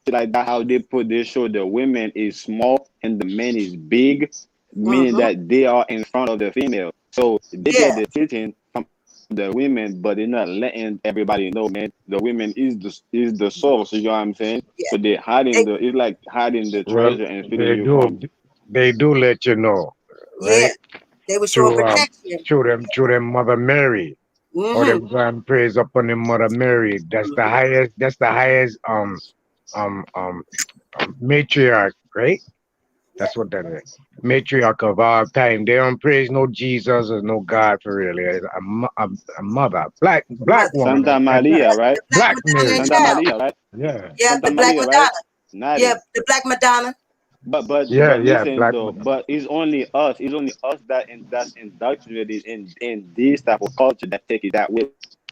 like that, how they show the women is small and the man is big, meaning Mm-hmm. that they are in front of the female. So they Yeah, get the teaching from the women, but they're not letting everybody know, man. The women is the source. You know what I'm saying? yeah. So they're hiding They, it's like hiding the Well, treasure and feeding they you do. crumbs. They do let you know, yeah, right? they were showing Through protection. through them Mother Mary, or Mm-hmm. them grand praise upon the Mother Mary. That's the highest. That's the highest. Um. Um. Matriarch, right? That's what that is. Matriarch of all time. They don't praise no Jesus or no God for really. It's a mother, The black mother, woman, Santa Maria, right? the Black black Madonna and Mary. Santa Child. Maria, right? Yeah, Yeah, Santa the Black Maria, right? Madonna. Not Yeah, it. the Black Madonna. But but yeah, but yeah. listen Black though, woman. but it's only us. It's only us that's indoctrinated in this type of culture that take it that way.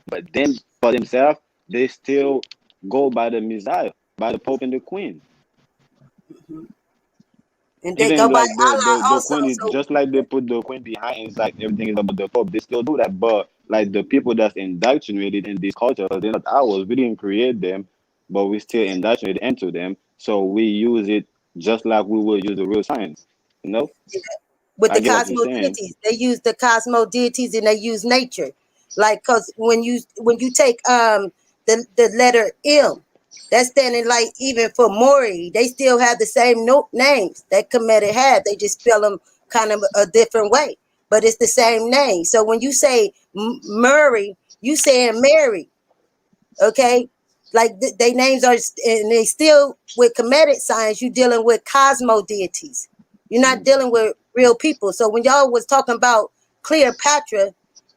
But them for themselves, they still go by the Messiah, by the Pope and the Queen. And they go Even by like the Allah the, the also. Queen is So just like they put the Queen behind. It's like everything is about the Pope. They still do that. But like the people that's indoctrinated in this culture, they're not ours. We didn't create them, but we still indoctrinated into them. So we use it just like we would use the real science. You know, yeah, with I the get what you're cosmo saying. deities, they use the cosmo deities and they use nature. Like, cause when you take the letter M, that's standing like even for Maury, they still have the same names that Kemetic had. They just spell them kind of a different way, but it's the same name. So when you say Murray, You saying married, okay? Like they names are, and they still with Kemetic science. You dealing with cosmo deities. You're not dealing with real people. So when y'all was talking about Cleopatra,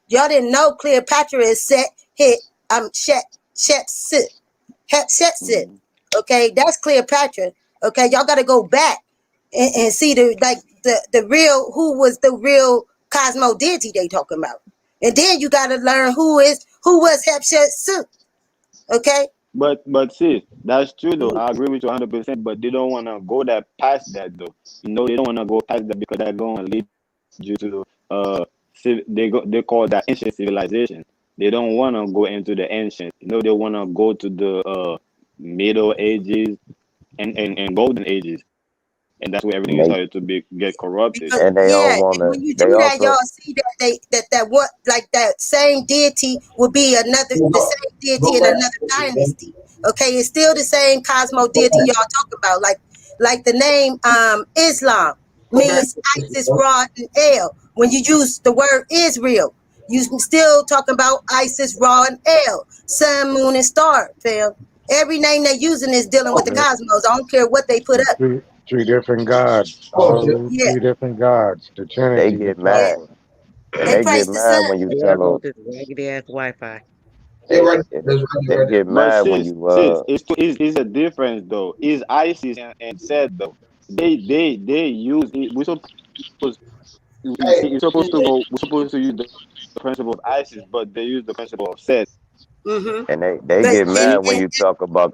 y'all didn't know Cleopatra is set hit. Shet sit. Okay, that's Cleopatra. Okay, y'all got to go back and see the real, who was the real cosmo deity they talking about, and then you got to learn who was Hatshepsut. Okay. But sis, that's true though. I agree with you 100%. But they don't want to go that past that though. They don't want to go past that because that's going to lead you to they call that ancient civilization. They don't want to go into the ancient. They want to go to the Middle Ages and Golden Ages, and that's where everything started to get corrupted. Because, and when you do that, y'all see that that what like that same deity will be the same deity in another dynasty. Okay, it's still the same cosmo deity y'all talk about. Like the name Islam means Isis, Ra, and El. When you use the word Israel, you still talking about Isis, Ra, and El, sun, moon, and star, fam. Every name they're using is dealing with the cosmos. I don't care what they put up. Three different gods. Three different gods. The Trinity. They get mad. And they get mad when you tell them. Raggedy ass Wi-Fi. They get mad when you it's a difference though. Is ISIS and said though. They use it. We're supposed to use the principle of ISIS, but they use the principle of Set. Mm-hmm. And they get mad when you talk about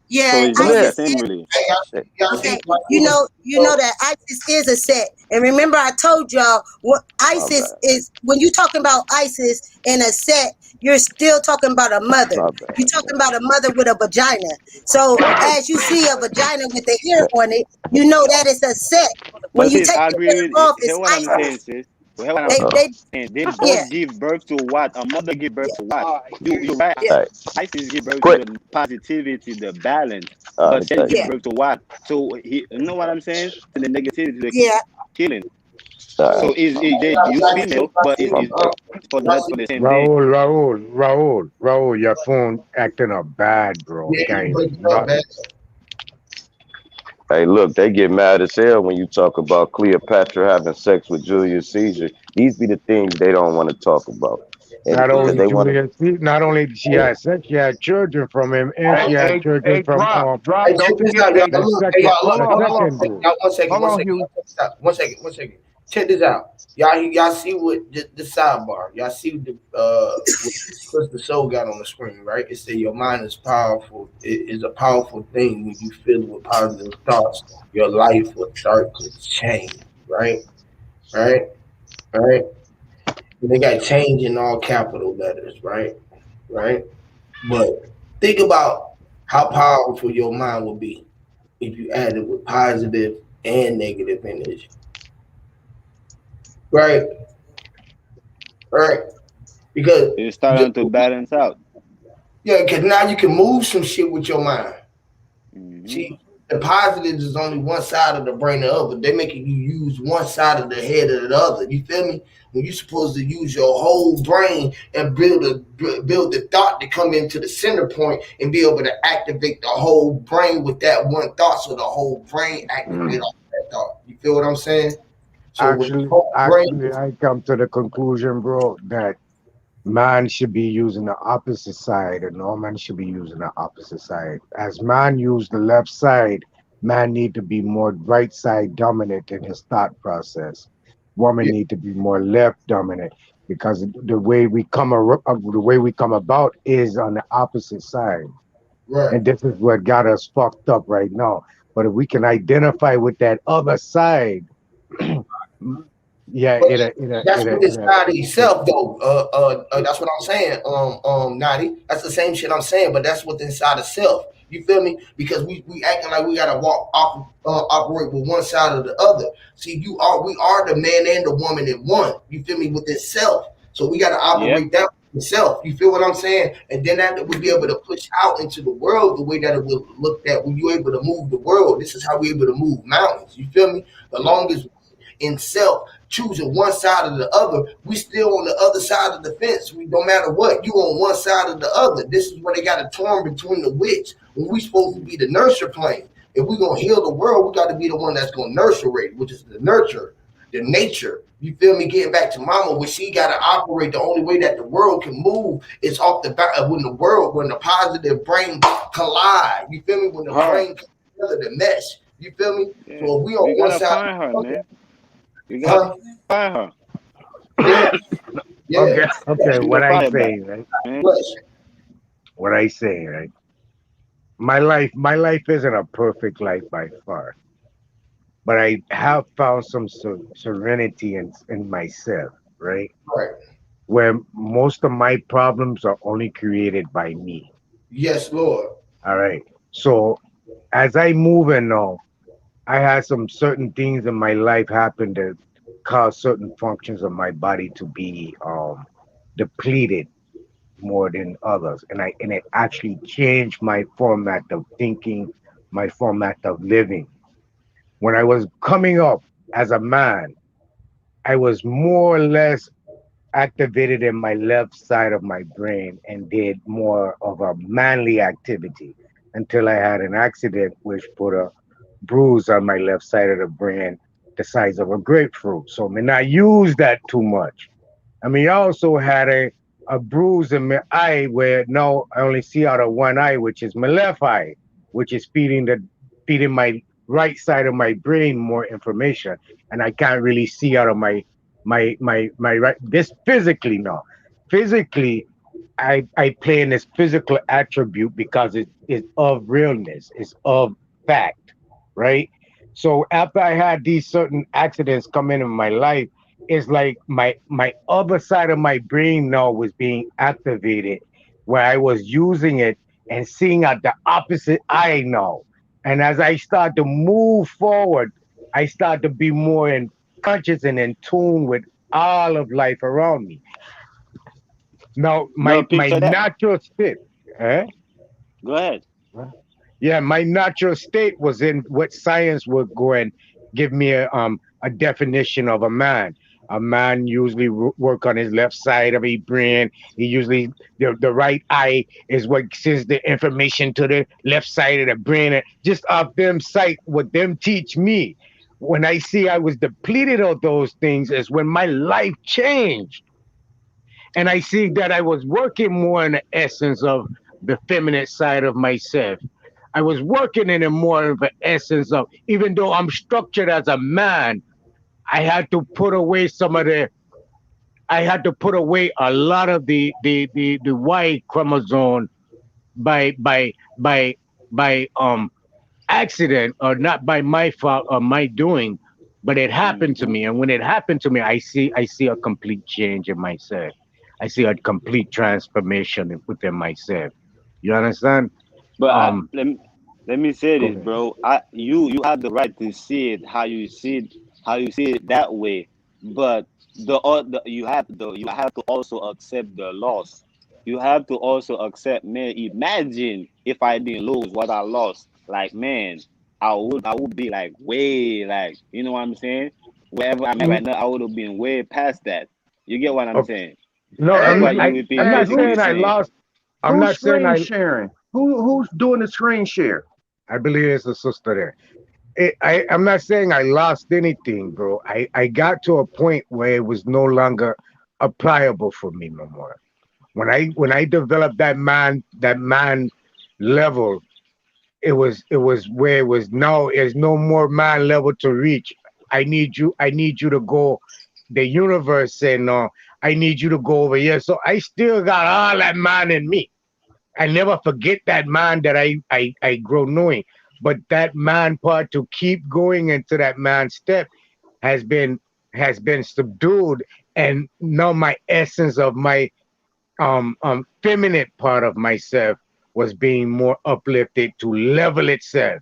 yeah. So it's not the same really. Okay, you know that ISIS is a set, and remember I told y'all what ISIS is. When you talking about ISIS in a set, you're still talking about a mother. You're talking about a mother with a vagina. So as you see a vagina with the hair on it, you know that it's a set. When you take the hair off, it's ISIS. They both give birth to what? A mother give birth to what? You're right. ISIS give birth to the positivity, the balance. But Seth give birth to what? So you know what I'm saying? To the negativity, the killing. So they use female, but it's for the same thing. Raul, your phone acting up bad, bro. Hey, look, they get mad as hell when you talk about Cleopatra having sex with Julius Caesar. These be the things they don't want to talk about. And not only did she have sex, she had children from him, and she had children from Drop. Don't forget One second. Check this out. Y'all see what the sidebar. Y'all see what the soul got on the screen, right? It said your mind is powerful. It is a powerful thing when you fill it with positive thoughts. Your life will start to change, right? And they got change in all capital letters, right? But think about how powerful your mind will be if you add it with positive and negative energy. Right. Because it's starting to balance out. Yeah, because now you can move some shit with your mind. Mm-hmm. See, the positives is only one side of the brain of the other. They're making you use one side of the head of the other. You feel me? When you're supposed to use your whole brain and build the thought to come into the center point and be able to activate the whole brain with that one thought, so the whole brain activate off that thought. You feel what I'm saying? So actually, I come to the conclusion, bro, that man should be using the opposite side, and no man should be using the opposite side. As man use the left side, man need to be more right side dominant in his thought process. Woman need to be more left dominant, because the way we come about is on the opposite side. Right. And this is what got us fucked up right now. But if we can identify with that other side, yeah, that's what this side of yourself though. That's what I'm saying. Nadi. That's the same shit I'm saying, but that's what's inside of self. You feel me? Because we acting like we gotta operate with one side or the other. See, we are the man and the woman in one. You feel me? With itself. So we gotta operate that with itself. You feel what I'm saying? And then after we'll be able to push out into the world the way that it will look at when you're able to move the world. This is how we're able to move mountains. You feel me? The longest in self, choosing one side or the other. We still on the other side of the fence. We no matter what, you on one side or the other. This is where they got a torn between the witch. When we supposed to be the nurture plane. If we're gonna heal the world, we got to be the one that's gonna nurture it, which is the nurture, the nature. You feel me? Getting back to mama, when she got to operate, the only way that the world can move is off the back when the positive brain collide. You feel me? When the brain comes together, the mesh. You feel me? Yeah. So if we on We one gotta side, find her, man. We gotta find her. yeah, yeah. Okay. We What gotta I find her say, back, right? man. What I say, right? My life isn't a perfect life by far, but I have found some serenity in myself, right? Right. Where most of my problems are only created by me. Yes, Lord. All right. So as I move in now, I had some certain things in my life happen that cause certain functions of my body to be depleted more than others, and it actually changed my format of thinking, my format of living. When I was coming up as a man, I was more or less activated in my left side of my brain and did more of a manly activity until I had an accident which put a bruise on my left side of the brain the size of a grapefruit. So I mean, I used that too much. I mean, I also had a bruise in my eye where now I only see out of one eye, which is my left eye, which is feeding my right side of my brain more information, and I can't really see out of my right. This physically now, physically, I play in this physical attribute because it is of realness, it's of fact, right? So after I had these certain accidents come in my life, it's like my other side of my brain now was being activated, where I was using it and seeing at the opposite eye now. And as I start to move forward, I start to be more in conscious and in tune with all of life around me. Now, No, my picture that. natural state, eh? Go ahead. Yeah, my natural state was in what science would go and give me a definition of a man. A man usually work on his left side of his brain. He usually the right eye is what sends the information to the left side of the brain. And just off them sight, what them teach me. When I see I was depleted of those things is when my life changed, and I see that I was working more in the essence of the feminine side of myself. I was working in a more of an essence of, even though I'm structured as a man, I had to put away I had to put away a lot of the Y chromosome by by by by accident, or not by my fault or my doing, but it happened to Hmm. me. And when it happened to me, I see a complete change in myself. I see a complete transformation within myself. You understand? But Um, let me say go this, ahead. bro. You have the right to see it how you see it that way. But the other you have to also accept the loss. You have to also accept, man. Imagine if I didn't lose what I lost. Like, man, I would be like way, like, you know what I'm saying? Wherever I'm at Mm, right now, I would have been way past that. You get what I'm okay. saying? No, That's Hey, why you would be I'm hey, not basically who's saying I saying, lost. I'm who's not saying screen sharing? Who's doing the screen share? I believe it's a sister there. I'm not saying I lost anything, bro. I got to a point where it was no longer applicable for me no more. When I developed that man level, it was where it was now there's no more man level to reach. I need you to go, the universe saying no, I need you to go over here. So I still got all that man in me. I never forget that man that I grow knowing. But that man part, to keep going into that man step, has been has been subdued, and now my essence of my feminine part of myself was being more uplifted to level itself.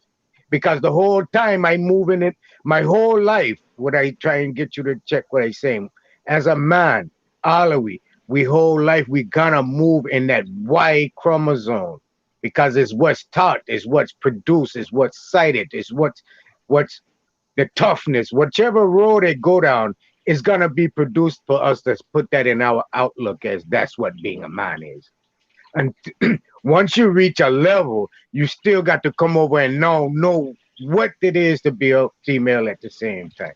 Because the whole time I moving it, my whole life, what I try and get you to check what I say, as a man, all of we whole life we gonna move in that Y chromosome, because it's what's taught, it's what's produced, it's what's cited, it's what's the toughness, whichever road they go down is gonna be produced for us to put that in our outlook as that's what being a man is. And once you reach a level, you still got to come over and know what it is to be a female at the same time,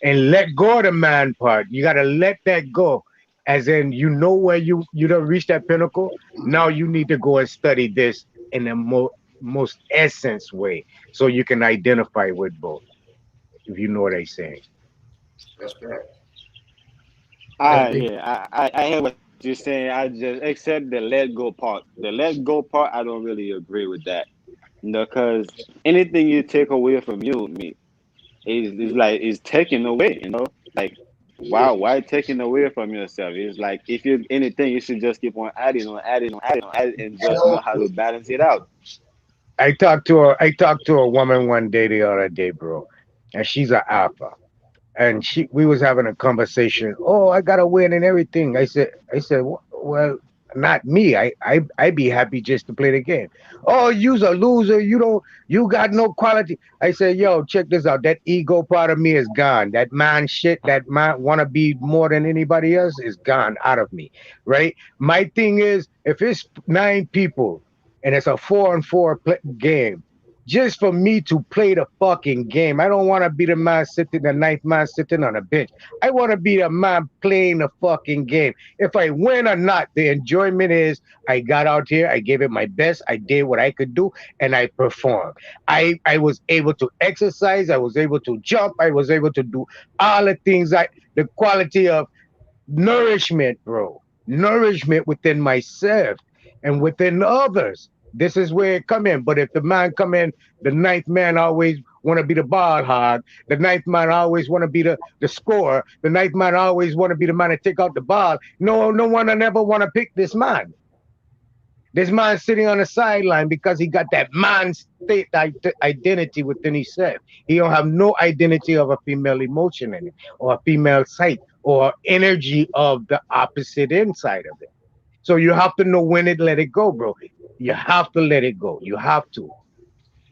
and let go of the man part. You got to let that go, as in where you don't reach that pinnacle. Now you need to go and study this in the most essence way, so you can identify with both. If you know what I'm saying. That's correct. I hear what you're saying. I just accept the let go part. The let go part, I don't really agree with that. Because anything you take away from me is like is taken away. Like why taking away from yourself? It's like if you anything, you should just keep on adding, and just know how to balance it out. I talked to a woman one day the other day, bro, and she's an alpha. And we was having a conversation. Oh, I gotta win and everything. I said, well, not me. I be happy just to play the game. Oh, you's a loser. You got no quality. I said, yo, check this out. That ego part of me is gone. That man shit, that man wanna be more than anybody else is gone out of me. Right? My thing is, if it's 9 people and it's a 4-on-4 game, just for me to play the fucking game. I don't want to be the ninth man sitting on a bench. I want to be the man playing the fucking game. If I win or not, the enjoyment is I got out here, I gave it my best, I did what I could do, and I performed. I was able to exercise, I was able to jump, I was able to do all the things the quality of nourishment, bro. Nourishment within myself and within others. This is where it come in. But if the man come in, the ninth man always want to be the ball hog. The ninth man always want to be the scorer. The ninth man always want to be the man to take out the ball. No one will never want to pick this man. This man sitting on the sideline because he got that man state identity within himself. He don't have no identity of a female emotion in it, or a female sight, or energy of the opposite inside of it. So you have to know when to let it go, bro. You have to let it go. You have to.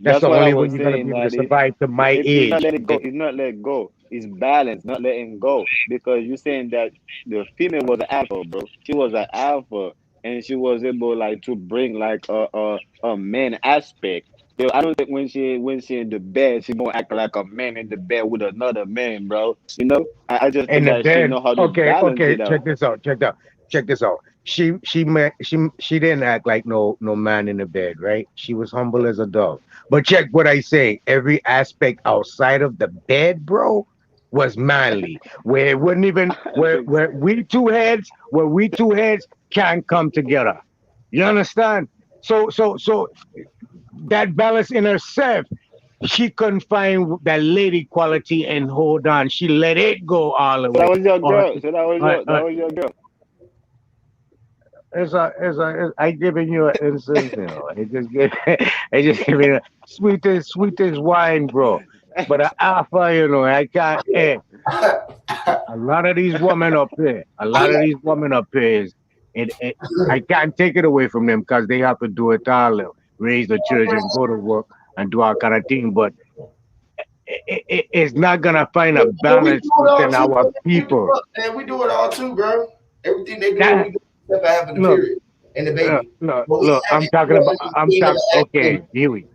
That's That's the what I only way was you're gonna saying. be able to That survive to my it's not age. letting go. It's not letting go. It's balance, not letting go. Because you're saying that the female was an alpha, bro. She was an alpha, and she was able like to bring like a man aspect. I don't think when she in the bed, she gonna act like a man in the bed with another man, bro. I just In think the that she bed. know how to Okay, balance okay. it out. Check this out. Check this out. She didn't act like no man in the bed, right? She was humble as a dove. But check what I say. Every aspect outside of the bed, bro, was manly. Where it wouldn't even I think where we two heads can't come together. You understand? So that balance in herself, she couldn't find that lady quality and hold on. She let it go all the so. That way. was your Or, girl. So that was uh, your uh, that was your girl. I giving you an instance, I just give, I just giving you sweetest wine, bro. But alpha, I can't. A lot of these women up here, I can't take it away from them because they have to do it all, raise the children, go to work, and do all kind of thing. But it's not gonna find a And we do balance it all within too, our bro. people. And we do it all too, bro. Everything they do, That we do except for having a look, period and the baby. But we look. have I'm it talking about. because I'm we never talking. asked Okay, them. Huey.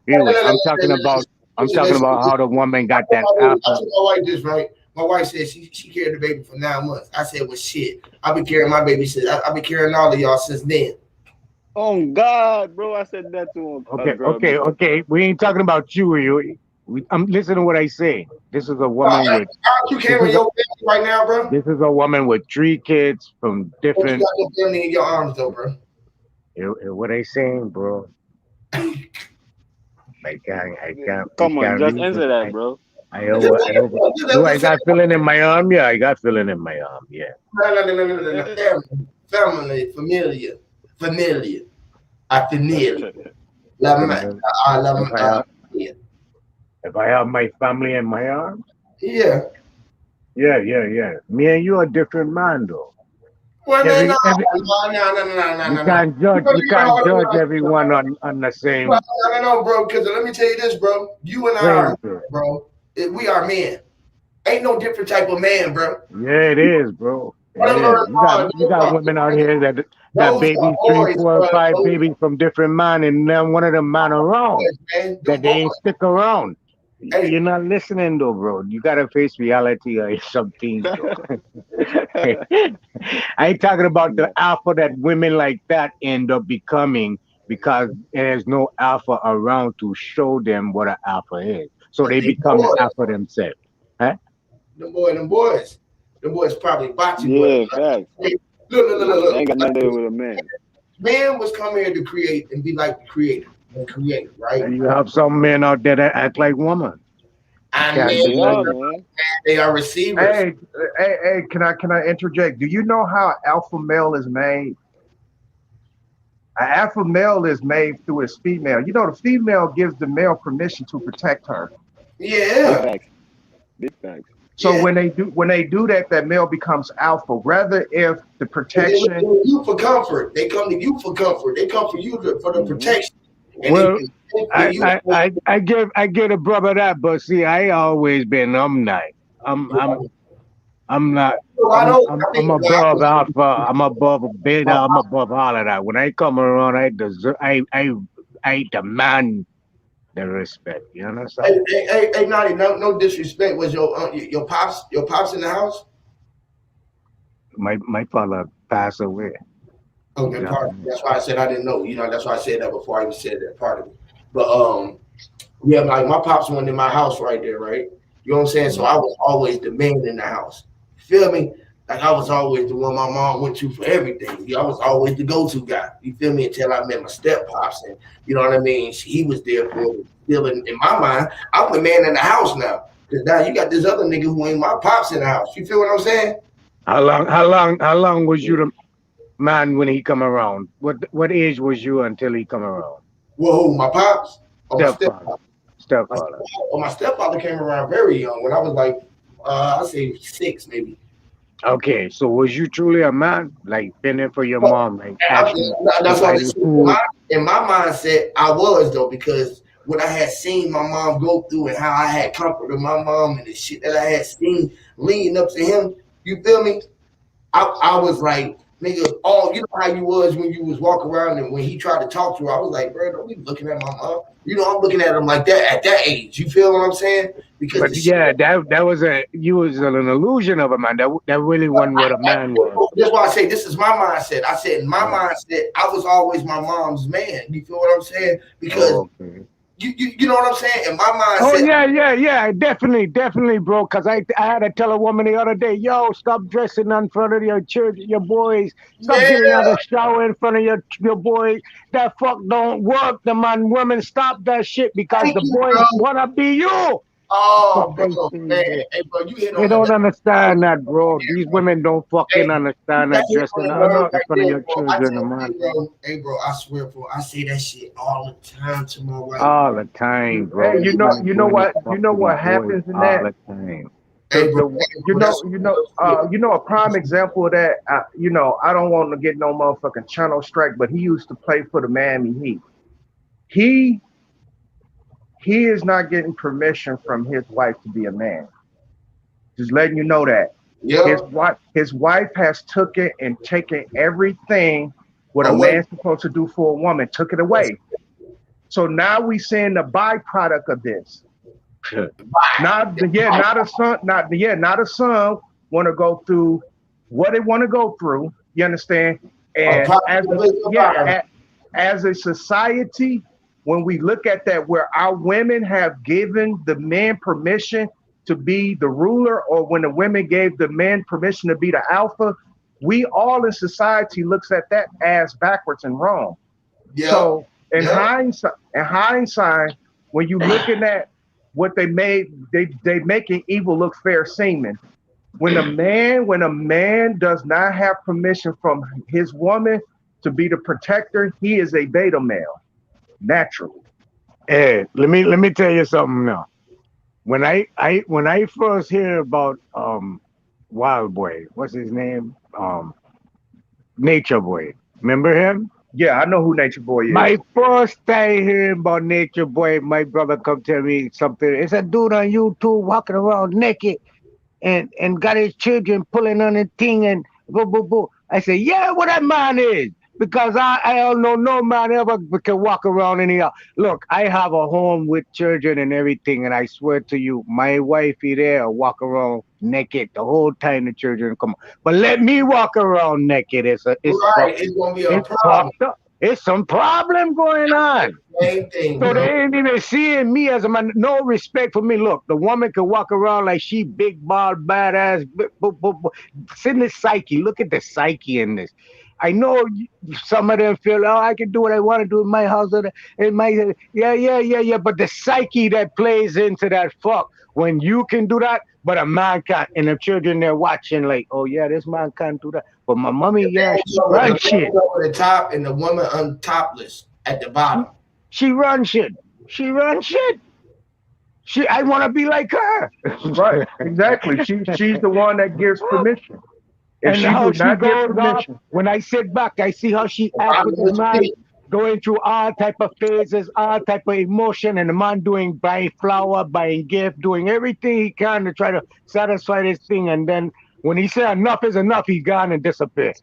I'm talking about how the woman got that I alpha. told my wife this, right? My wife said she carried the baby for 9 months. I said, well, shit. I've been carrying my baby since I've been carrying all of y'all since then. Oh God, bro! I said that to a girl before. Okay. We ain't talking about you, Huey. I'm listening to what I say. This is a woman with. Aren't you This carrying is a your family right now, bro? this is a woman with 3 kids from But you different. got your family in your arms, though, bro. What I saying, bro? We Come on, can't just leave it. answer that, bro. I over. Do I got feeling in my arm? Yeah, I got feeling in my arm. Yeah. No. Family, familiar. I familiar. If I have, Yeah. if I have my family in my arms, Yeah. yeah. Me and you are different man, though. Well, Every every you no. can't judge. You can't judge everyone on the same No, bro. Because let me tell you this, bro. You and I playing are, field. bro. We are men. Ain't no different type of man, bro. Yeah, it is, bro. It is. You got women out here that those are babies, three, boys, four, bro. five babies from different men, and then one of them man around Man, that they ain't stick around. Hey. You're not listening though, bro. You gotta face reality or something. I ain't talking about the alpha that women like that end up becoming because there's no alpha around to show them what an alpha is. So they become the alpha themselves. Huh? Them boys probably botching, but Yeah, facts. look. They ain't got nothing to do with a man. Man was come here to create and be like the creator and create, right? And you have some men out there that act like women. And Can't men, do They are, nothing. man. they are receivers. Hey, can I interject? Do you know how alpha male is made? An alpha male is made through his female. You know, the female gives the male permission to protect her. Big Yeah. facts. Big facts. So Yeah. when they do that, that male becomes alpha. Rather, if the protection, You for comfort. They come to you for comfort. They come for you for the protection. And Well, they I give a brother that, but see, I always been not. I'm not. I'm above alpha. I'm above beta. I'm above all of that. When I come around, I deserve. I demand the respect. You understand? Hey, Naughty, no disrespect. Was your pops in the house? My father passed away. Okay, Yeah. that's why I said I didn't know. You know, that's why I said that before I even said that part of it. But yeah, like my pops went in my house right there, right? You know what I'm saying? So I was always the man in the house. You feel me? Like I was always the one my mom went to for everything. I was always the go-to guy. You feel me? Until I met my step pops, and you know what I mean. He was there for me. Still in my mind, I'm the man in the house now. Cause now you got this other nigga who ain't my pops in the house. You feel what I'm saying? How long was you the man when he come around? What age was you until he come around? Well, who, my pops or my Stepfather. stepfather? Stepfather. My stepfather came around very young when I was like, I say 6 maybe. Okay, so was you truly a man? Like fending for your But mom, like actually that's why providing food? in my mindset, I was though, because what I had seen my mom go through and how I had comforted my mom and the shit that I had seen leading up to him, you feel me? I was like, nigga, you know how you was when you was walking around and when he tried to talk to her, I was like, bro, don't be looking at my mom. You know, I'm looking at him like that at that age. You feel what I'm saying? Because But yeah, that was you was an illusion of a man. That really wasn't what a man was. that's why I say this is my mindset. I said in my mindset, I was always my mom's man. You feel what I'm saying? Because you know what I'm saying? In my Oh mindset. yeah, definitely, bro. Cause I had to tell a woman the other day, yo, stop dressing in front of your church, your boys. Stop getting out of the shower in front of your boys. That fuck don't work. The man, women, stop that shit because Thank the you, boys bro. wanna be you. Oh, bro, man, hey, bro, you hit They on the don't understand that, bro. These women don't hey, fucking understand that that hit on dressing the up nerve in right front of there, your bro. I children, tell man. hey, bro, I swear, bro, I say that shit all the time to my wife. All the time, bro. hey, These women doing this fuck to these what boys happens in all that? the time. Hey, bro, A prime example of that. I don't want to get no motherfucking channel strike, but he used to play for the Miami Heat. He is not getting permission from his wife to be a man. Just letting you know that yeah, his wife has took it and taken everything what a away. man's supposed to do for a woman, took it away. So now we seeing the byproduct of this. Not a son want to go through what they want to go through. You understand? And as a society, when we look at that, where our women have given the men permission to be the ruler, or when the women gave the men permission to be the alpha, we all in society looks at that as backwards and wrong. Yeah. So in hindsight, when you looking at what they made, they making evil look fair seeming. When a man does not have permission from his woman to be the protector, he is a beta male, naturally. Hey, let me tell you something now. When I first hear about Wild Boy, what's his name? Nature Boy. Remember him? Yeah, I know who Nature Boy is. My first time hearing about Nature Boy, my brother come tell me something. It's a dude on YouTube walking around naked and got his children pulling on the thing and boo boo boo. I say, yeah, what that man is. Because I don't know no man ever can walk around anyhow. Look, I have a home with children and everything, and I swear to you, my wifey there walk around naked the whole time the children come. But let me walk around naked. It's Right, it's gonna be a it's problem. fucked up. It's some problem going on. Same thing, So bro. they ain't even seeing me as a man. No respect for me. Look, the woman can walk around like she big, bald, badass. It's in the psyche. Look at the psyche in this. I know some of them feel, oh, I can do what I want to do in my house. In my yeah. But the psyche that plays into that fuck when you can do that, but a man can't. And the children they're watching like, oh yeah, this man can't do that. But my mommy, yeah, she run shit. Over the top and the woman on topless at the bottom. She run shit. She run shit. I want to be like her. Right, exactly. She's the one that gives permission. If And she how do she not give goes off. permission, When I sit back, I see how she acts with the man, going through all type of phases, all type of emotion, and the man buying flower, buying gift, doing everything he can to try to satisfy this thing. And then when he said enough is enough, he gone and disappeared.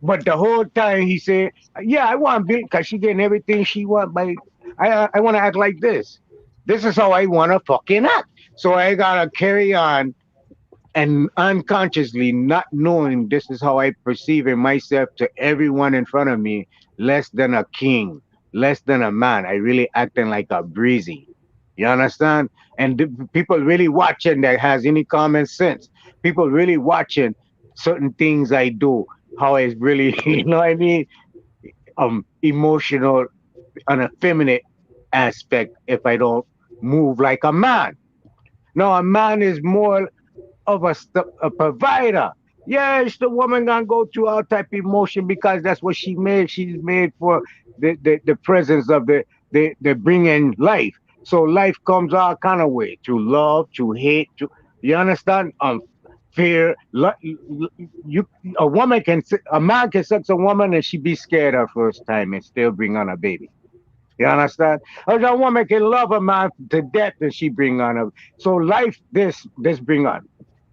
But the whole time he said, yeah, I want to be, because she getting everything she want. I want to act like this. This is how I want to fucking act. So I got to carry on and unconsciously not knowing this is how I perceiving myself to everyone in front of me, less than a king, less than a man. I really acting like a breezy. You understand? And people really watching that has any common sense. People really watching certain things I do, how it's really, you know what I mean? Emotional on a feminine aspect if I don't move like a man. No, a man is more of a provider. Yes, the woman gonna go through all type of emotion because that's what she made. She's made for the presence of the bringing life. So life comes all kind of way through love, through hate. You understand? Fear. A man can sex a woman and she be scared her first time and still bring on a baby. You understand? A woman can love a man to death and she bring on a. So life, this bring on.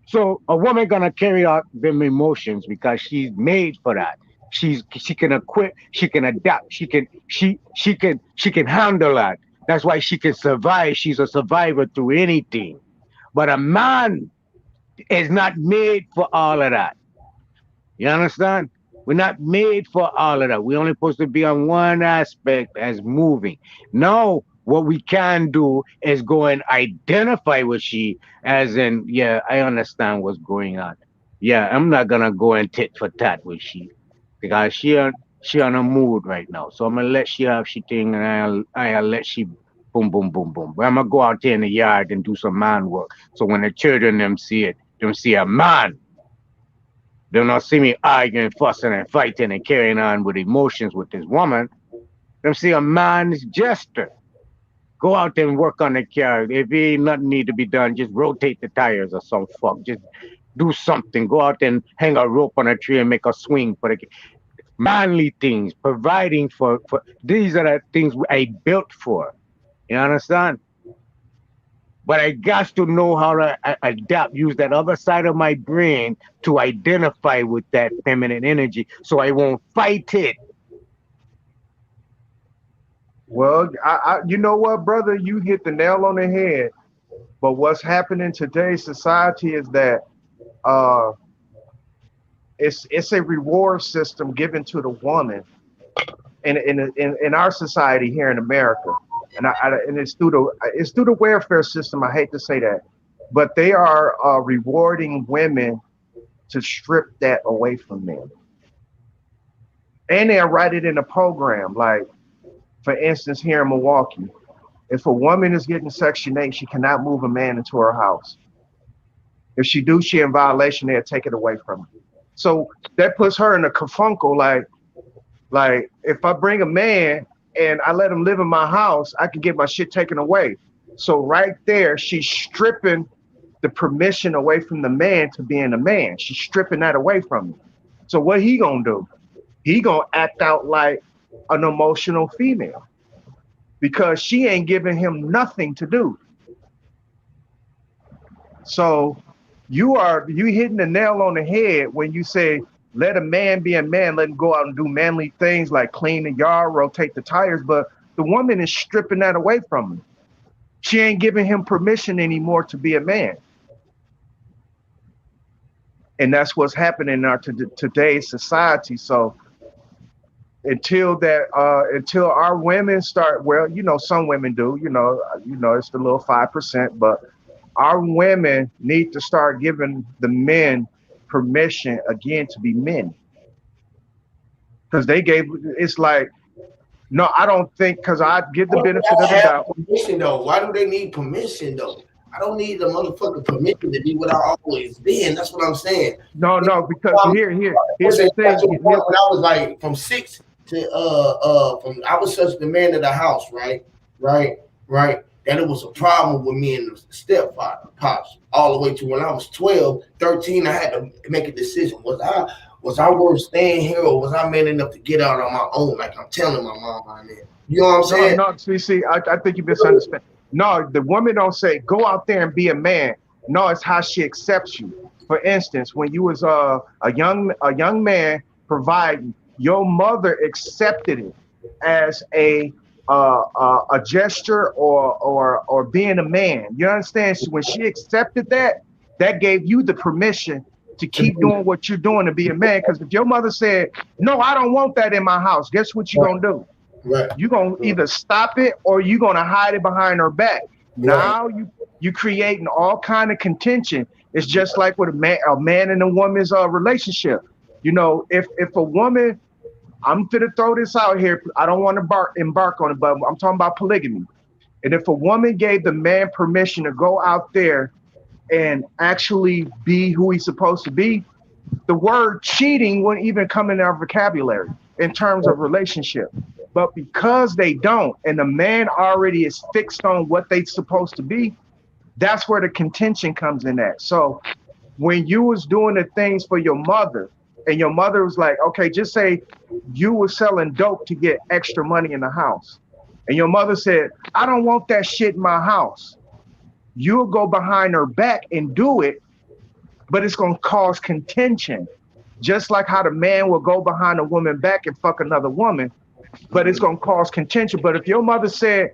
So a woman gonna carry out them emotions because she's made for that. She can equip, she can adapt, she can handle that. That's why she can survive. She's a survivor through anything. But a man is not made for all of that. You understand? We're not made for all of that. We're only supposed to be on one aspect as moving. Now, what we can do is go and identify with she, as in, yeah, I understand what's going on. Yeah, I'm not gonna go and tit for tat with she because she on a mood right now. So I'm gonna let she have she thing, and I'll let she boom boom boom boom. But I'm gonna go out there in the yard and do some man work. So when the children them see it, them see a man. They'll not see me arguing, fussing, and fighting and carrying on with emotions with this woman. They'll see a man's gesture. Go out there and work on the car. If ain't nothing need to be done, just rotate the tires or some fuck. Just do something. Go out there and hang a rope on a tree and make a swing for the manly things. Providing for these are the things I built for. You understand? But I got to know how to adapt, use that other side of my brain to identify with that feminine energy so I won't fight it. well, you know what, brother, you hit the nail on the head. But what's happening in today's society is that it's a reward system given to the woman in our society here in America, and it's through the welfare system. I hate to say that, but they are rewarding women to strip that away from them, and they'll write it in a program. Like, for instance, here in Milwaukee, if a woman is getting Section 8, she cannot move a man into her house. If she do, she in violation. They'll take it away from her. So that puts her in a kerfunkle. Like if I bring a man and I let him live in my house, I can get my shit taken away. So right there, she's stripping the permission away from the man to being a man. She's stripping that away from him. So what he gonna do? he gonna act out like an emotional female because she ain't giving him nothing to do. So you hitting the nail on the head when you say let a man be a man, let him go out and do manly things like clean the yard, rotate the tires, but the woman is stripping that away from him. She ain't giving him permission anymore to be a man. And that's what's happening in our today's society. So until our women start, well, some women do, it's the little 5%, but our women need to start giving the men permission again to be men. Because it's like, no, I don't think, because I give the benefit of the doubt. Permission though? Why do they need permission though? I don't need the motherfucking permission to be what I always been. That's what I'm saying. No, because here's the thing. When I was like from 6 to I was such the man of the house, right, that it was a problem with me and the stepfather, pops, all the way to when I was 12, 13, I had to make a decision. Was I worth staying here, or was I man enough to get out on my own? Like I'm telling my mom on that. You know what I'm saying? No, see, I think you misunderstand. No, the woman don't say go out there and be a man. No, it's how she accepts you. For instance, when you was a young man providing, your mother accepted it as a gesture or being a man. You understand? So when she accepted that gave you the permission to keep doing what you're doing to be a man. Because if your mother said, no, I don't want that in my house, guess what you're gonna do? Right. You're gonna either stop it or you're gonna hide it behind her back. Now you creating all kind of contention. It's just like with a man and a woman's relationship. If a woman, I'm gonna throw this out here. I don't want to embark on it, but I'm talking about polygamy. And if a woman gave the man permission to go out there and actually be who he's supposed to be, the word cheating wouldn't even come in our vocabulary in terms of relationship. But because they don't, and the man already is fixed on what they're supposed to be, that's where the contention comes in at. So when you was doing the things for your mother, and your mother was like, okay, just say you were selling dope to get extra money in the house. And your mother said, I don't want that shit in my house. You'll go behind her back and do it, but it's going to cause contention. Just like how the man will go behind a woman back and fuck another woman, but it's going to cause contention. But if your mother said,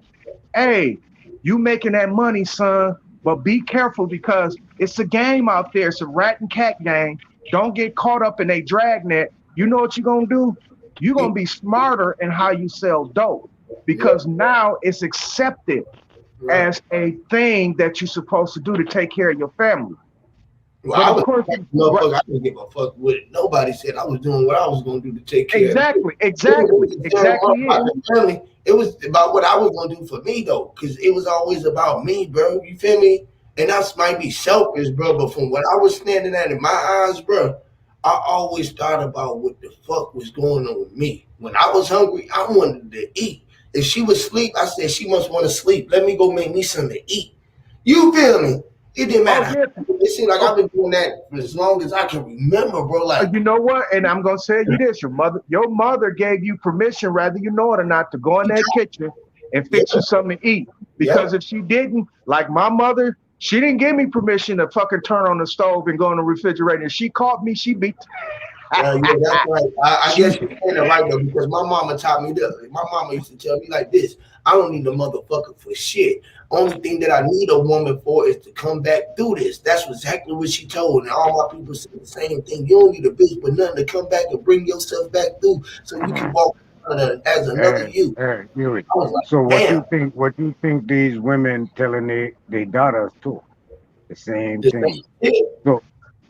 hey, you making that money, son, but be careful because it's a game out there. It's a rat and cat game. Don't get caught up in a dragnet. You know what you're going to do? You're going to be smarter in how you sell dope because now it's accepted as a thing that you're supposed to do to take care of your family. Well, I didn't give a fuck with it. Nobody said I was doing what I was going to do to take care Exactly. It was about what I was going to do for me, though, because it was always about me, bro. You feel me? And that might be selfish, bro, but from what I was standing at in my eyes, bro, I always thought about what the fuck was going on with me. When I was hungry, I wanted to eat. If she was asleep, I said, she must want to sleep. Let me go make me something to eat. You feel me? It didn't matter. It seemed like I've been doing that for as long as I can remember, bro. Like, you know what? And I'm gonna tell you this: your mother gave you permission, whether you know it or not, to go in that kitchen and fix you something to eat. Because if she didn't, like my mother, she didn't give me permission to fucking turn on the stove and go in the refrigerator. If she caught me, she beat. Yeah, that's right. I guess you're saying it right though, because my mama taught me this. My mama used to tell me like this: I don't need a motherfucker for shit. Only thing that I need a woman for is to come back through this. That's exactly what she told. And all my people said the same thing. You don't need a bitch but nothing to come back and bring yourself back through so you can walk as another you. Like, so what you think these women telling their daughters too? The same thing.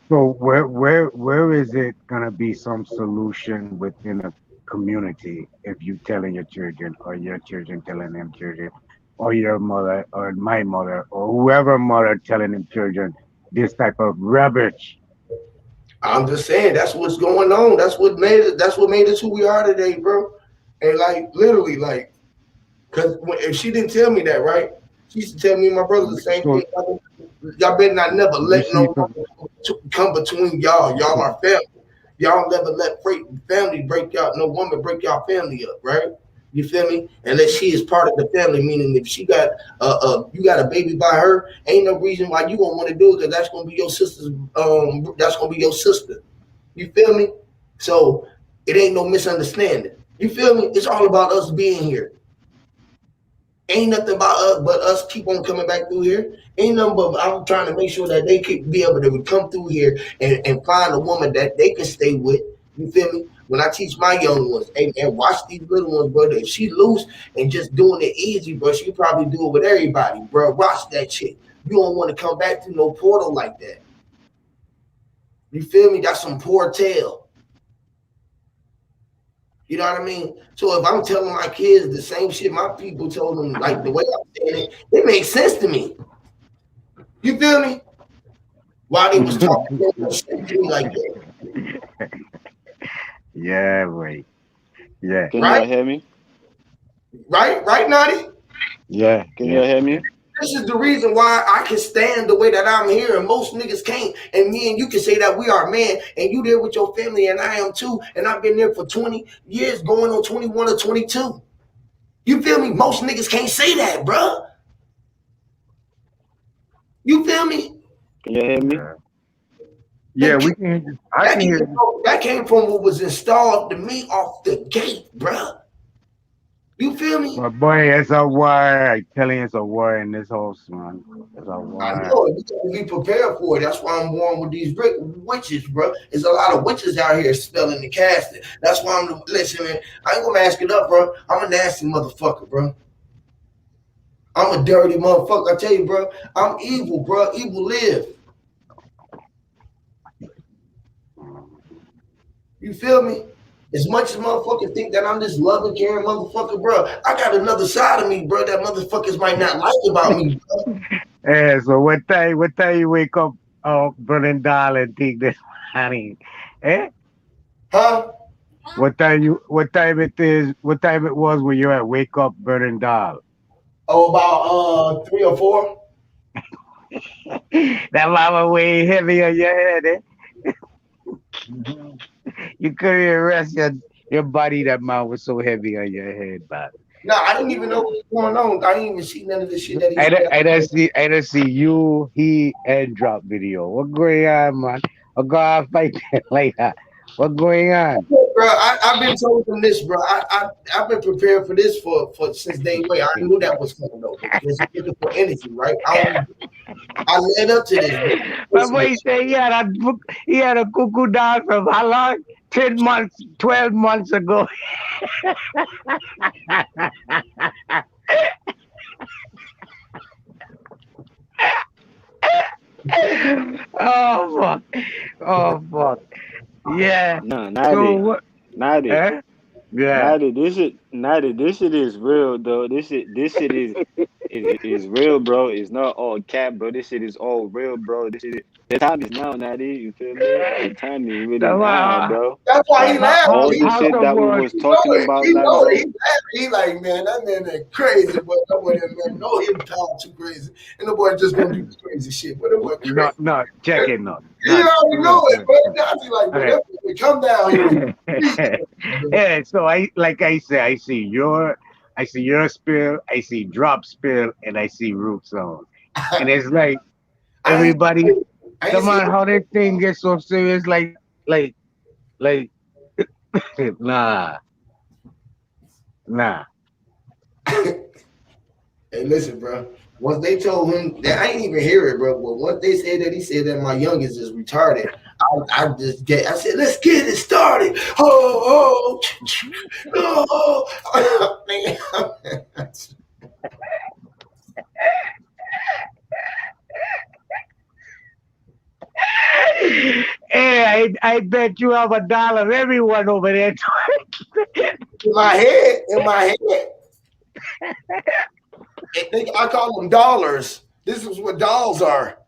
So where is it gonna be some solution within a community if you telling your children or your children telling them children or your mother or my mother or whoever mother telling them children this type of rubbish? I'm just saying that's what's going on. That's what made us who we are today, bro. And like literally, like, because if she didn't tell me that, right? She used to tell me and my brother the same thing. Y'all better not never let no come between y'all. Y'all are family. Y'all never let family break y'all, no woman break y'all family up, right? You feel me? Unless she is part of the family, meaning if she got you got a baby by her, ain't no reason why you gonna want to do it because that's gonna be your sister's that's gonna be your sister. You feel me? So it ain't no misunderstanding. You feel me? It's all about us being here. Ain't nothing about us but us keep on coming back through here. Ain't nothing but I'm trying to make sure that they could be able to come through here and find a woman that they can stay with. You feel me? When I teach my young ones, hey man, watch these little ones, brother. If she loose and just doing it easy, bro, she probably do it with everybody, bro. Watch that shit. You don't want to come back through no portal like that. You feel me? That's some poor tail. You know what I mean? So if I'm telling my kids the same shit my people told them, like the way I'm saying it makes sense to me. You feel me? While they was talking shit to me like that. Yeah, boy. Yeah. Can right? y'all hear me? Right, Naughty? Yeah. Can y'all hear me? This is the reason why I can stand the way that I'm here and most niggas can't. And me and you can say that we are men and you there with your family and I am too. And I've been there for 20 years going on 21 or 22. You feel me? Most niggas can't say that, bro. You feel me? Can you hear me? Yeah, we can. I can hear you. That came from what was installed to me off the gate, bro. You feel me? But boy, it's a war. I tell you, it's a war in this house, man. It's a war. I know it. You gotta be prepared for it. That's why I'm born with these witches, bro. There's a lot of witches out here spelling the casting. That's why I'm listening. I ain't gonna mask it up, bro. I'm a nasty motherfucker, bro. I'm a dirty motherfucker. I tell you, bro. I'm evil, bro. Evil live. You feel me? As much as motherfuckers think that I'm this loving, caring motherfucker, bro, I got another side of me, bro, that motherfuckers might not like about me, bro. Yeah, so what time you wake up, burning doll and think this honey? Eh? Huh? What time it was when you at wake up burning doll? Oh, about 3 or 4. That mama way heavy on your head, eh? You couldn't even rest your body, that man was so heavy on your head, man. No, I didn't even know what was going on. I didn't even see none of the shit that he said. I don't see you, he, and drop video. What going on, man? I go out fight like that. What going on? Bro, I've been told them this, bro. I've been prepared for this for since day one. I knew that was coming though. Because it's looking for energy, right? I led up to this. My boy say he had a cuckoo doll from how long? 10 months, 12 months ago. Oh fuck. Oh fuck. Yeah. No, So what? not it. Eh? Yeah. This shit is real though. This shit is real, bro. It's not all cap, bro. This shit is all real, bro. This shit is, the time is now, Natty. You feel me? The time is really So, now, bro. That's why he laughed. All the how shit come that we was talking about, He like, know bro. it. He laughed. He like, man, that man that crazy, but that boy that man know him pound too crazy. And the boy just gonna do crazy shit. But that boy crazy. no, check it not. You already know it, but that's like, but that boy, come down here. Yeah, so I see your spill, I see drop spill, and I see root zone. And it's like everybody come on, how that thing gets so serious, like nah. Hey, listen, bro. Once they told him that, I ain't even hear it, bro. But once they said that, he said that my youngest is retarded. I said, let's get it started. Oh, man. Hey, I bet you have $1, everyone over there. In my head. I call them dollars. This is what dolls are.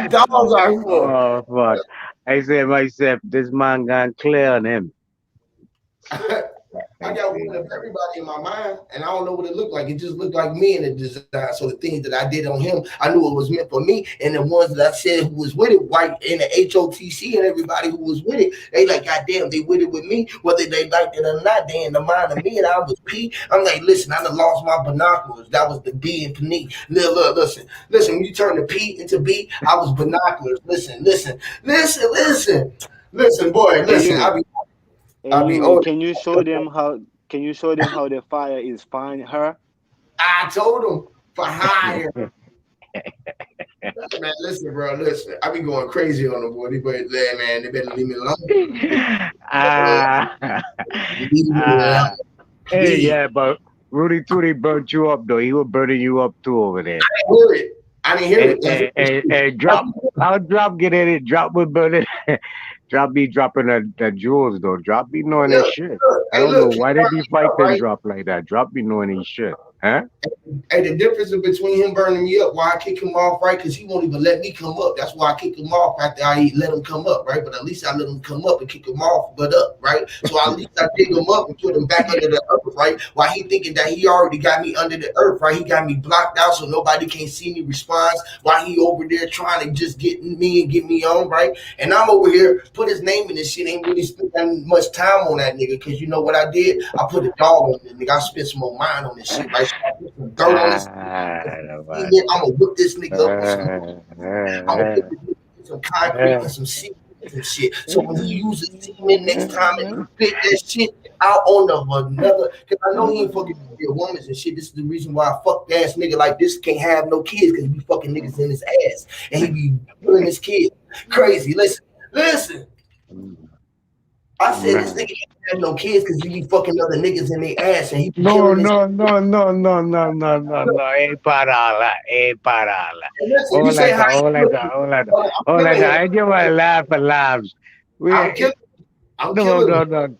Dolls are for. Oh fuck! I said myself, this man gone clear on him. I got one of everybody in my mind, and I don't know what it looked like. It just looked like me in the design. So the things that I did on him, I knew it was meant for me. And the ones that I said who was with it, white and the HOTC and everybody who was with it, they like, goddamn, they with it with me, whether they liked it or not. They in the mind of me, and I was P. I'm like, listen, I done lost my binoculars. That was the B in P. Look, listen. When you turn the P into B, I was binoculars. Listen, boy, listen. Hey you, can you show them how? Can you show them how the fire is find her? I told them for hire. Man, listen, bro. Listen, I be going crazy on them, boy. Man, they better leave me alone. Hey, yeah, but Rudy Tootie burnt you up though. He was burning you up too over there. I didn't hear it. Hey, drop. How drop get in it? Drop with burning. Drop be dropping the jewels though. Drop be knowing that shit. I don't know why they be fighting Drop like that. Drop be knowing his shit. Huh? Hey, the difference between him burning me up, why I kick him off, right? Because he won't even let me come up. That's why I kick him off after I let him come up, right? But at least I let him come up and kick him off, but up, right? So at least I dig him up and put him back under the earth, right? While he thinking that he already got me under the earth, right? He got me blocked out so nobody can see me respond. While he over there trying to just get me and get me on, right? And I'm over here, put his name in this shit, ain't really spent that much time on that nigga, because you know what I did? I put a dog on this nigga. I spent some more mind on this shit, right? So I put some dirt on this nigga. I'm gonna whip this nigga up with I'm gonna whip this nigga with some concrete and some shit. So when he uses semen next time and he spit that shit out on another, because I know he ain't fucking with women and shit. This is the reason why a fuck ass nigga like this can't have no kids, because he be fucking niggas in his ass and he be killing his kids. Crazy. Listen. I said this nigga can't have no kids because he be fucking other niggas in their ass and he be No. killing Ain't para all that. I just want to laugh and laughs. I'm killing.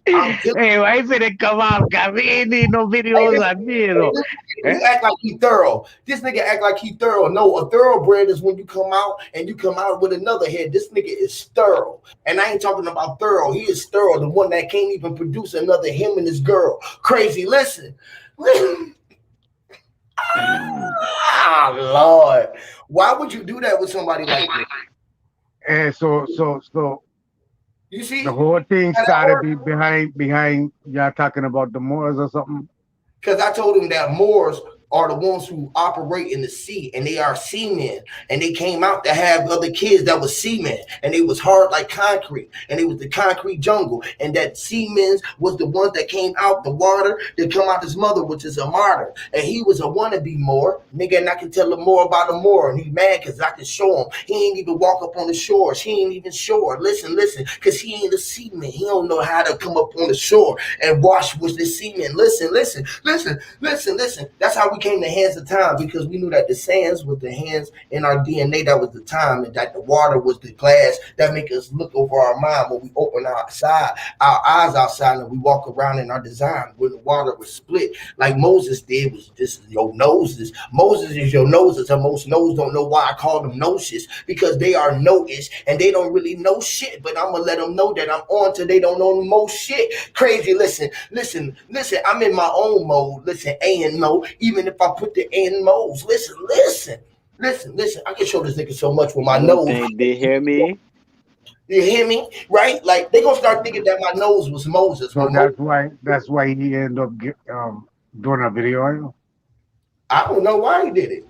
Hey, why is it come off? We ain't need no videos on me, you know. He act like he thorough. This nigga act like he thorough. No, a thoroughbred is when you come out and you come out with another head. This nigga is thorough. And I ain't talking about thorough. He is thorough, the one that can't even produce another him and his girl. Crazy. Listen. Lord. Why would you do that with somebody like this? And so you see, the whole thing started behind y'all talking about the Moors or something. Because I told him that Moors are the ones who operate in the sea, and they are seamen, and they came out to have other kids that was seamen, and they was hard like concrete, and it was the concrete jungle, and that seamen was the ones that came out the water that come out his mother, which is a martyr, and he was a wannabe Moor, nigga, and I can tell him more about a Moor, and he mad because I can show him. He ain't even walk up on the shores. He ain't even shore. Listen, because he ain't a seaman. He don't know how to come up on the shore and wash with the seamen. Listen. That's how we came to Hands of Time, because we knew that the sands was the hands in our DNA. That was the time, and that the water was the glass that make us look over our mind when we open our eyes outside, and we walk around in our design when the water was split like Moses did. Was this your noses? Moses is your noses, and most nose don't know why I call them noses, because they are no-ish and they don't really know shit. But I'm gonna let them know that I'm on till they don't know most shit. Crazy. Listen. I'm in my own mode. Listen, A and no. Even if I put the A in modes. Listen. I can show this nigga so much with my nose. They hear me. You hear me? Right? Like they gonna start thinking that my nose was Moses. So that's why he ended up doing a video on you. I don't know why he did it.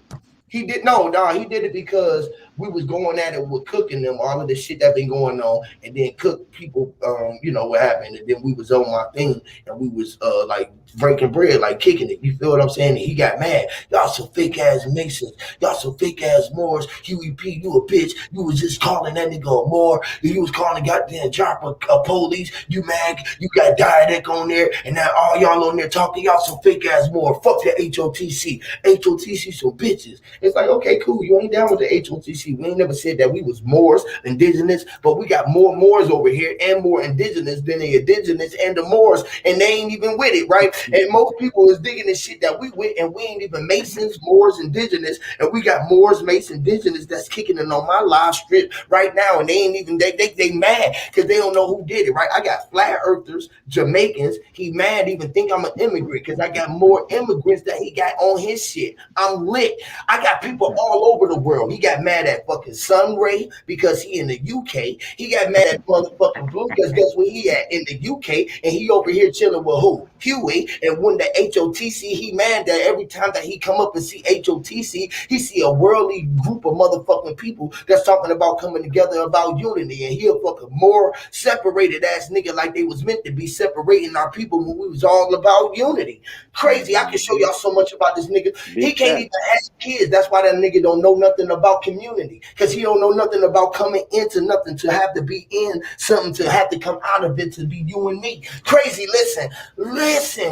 He did he did it because we was going at it with cooking them, all of the shit that been going on, and then Cook people, you know what happened, and then we was on my thing, and we was like breaking bread, like kicking it. You feel what I'm saying? And he got mad. Y'all some fake ass Masons. Y'all some fake ass Moors. Huey P, you a bitch. You was just calling that nigga a Moor. You was calling goddamn drop a police. You mad? You got dialect on there, and now all y'all on there talking. Y'all some fake ass Moor. Fuck the HOTC. HOTC some bitches. It's like, okay, cool. You ain't down with the HOTC. See, we ain't never said that we was Moors, indigenous, but we got more Moors over here and more indigenous than the indigenous and the Moors, and they ain't even with it, right? And most people is digging this shit that we with, and we ain't even Masons, Moors, indigenous, and we got Moors, Masons, indigenous that's kicking it on my live strip right now, and they ain't even they mad because they don't know who did it, right? I got flat earthers, Jamaicans. He mad even think I'm an immigrant because I got more immigrants that he got on his shit. I'm lit. I got people all over the world. He got mad at fucking Sunray because he in the UK. He got mad at motherfucking Blue because guess where he at? In the UK, and he over here chilling with who? Huey. And when the HOTC, he mad that every time that he come up and see HOTC, he see a worldly group of motherfucking people that's talking about coming together about unity, and he a fucking more separated ass nigga like they was meant to be separating our people when we was all about unity. Crazy. I can show y'all so much about this nigga. He can't even have kids. That's why that nigga don't know nothing about community, because he don't know nothing about coming into nothing to have to be in something to have to come out of it to be you and me. Crazy. Listen.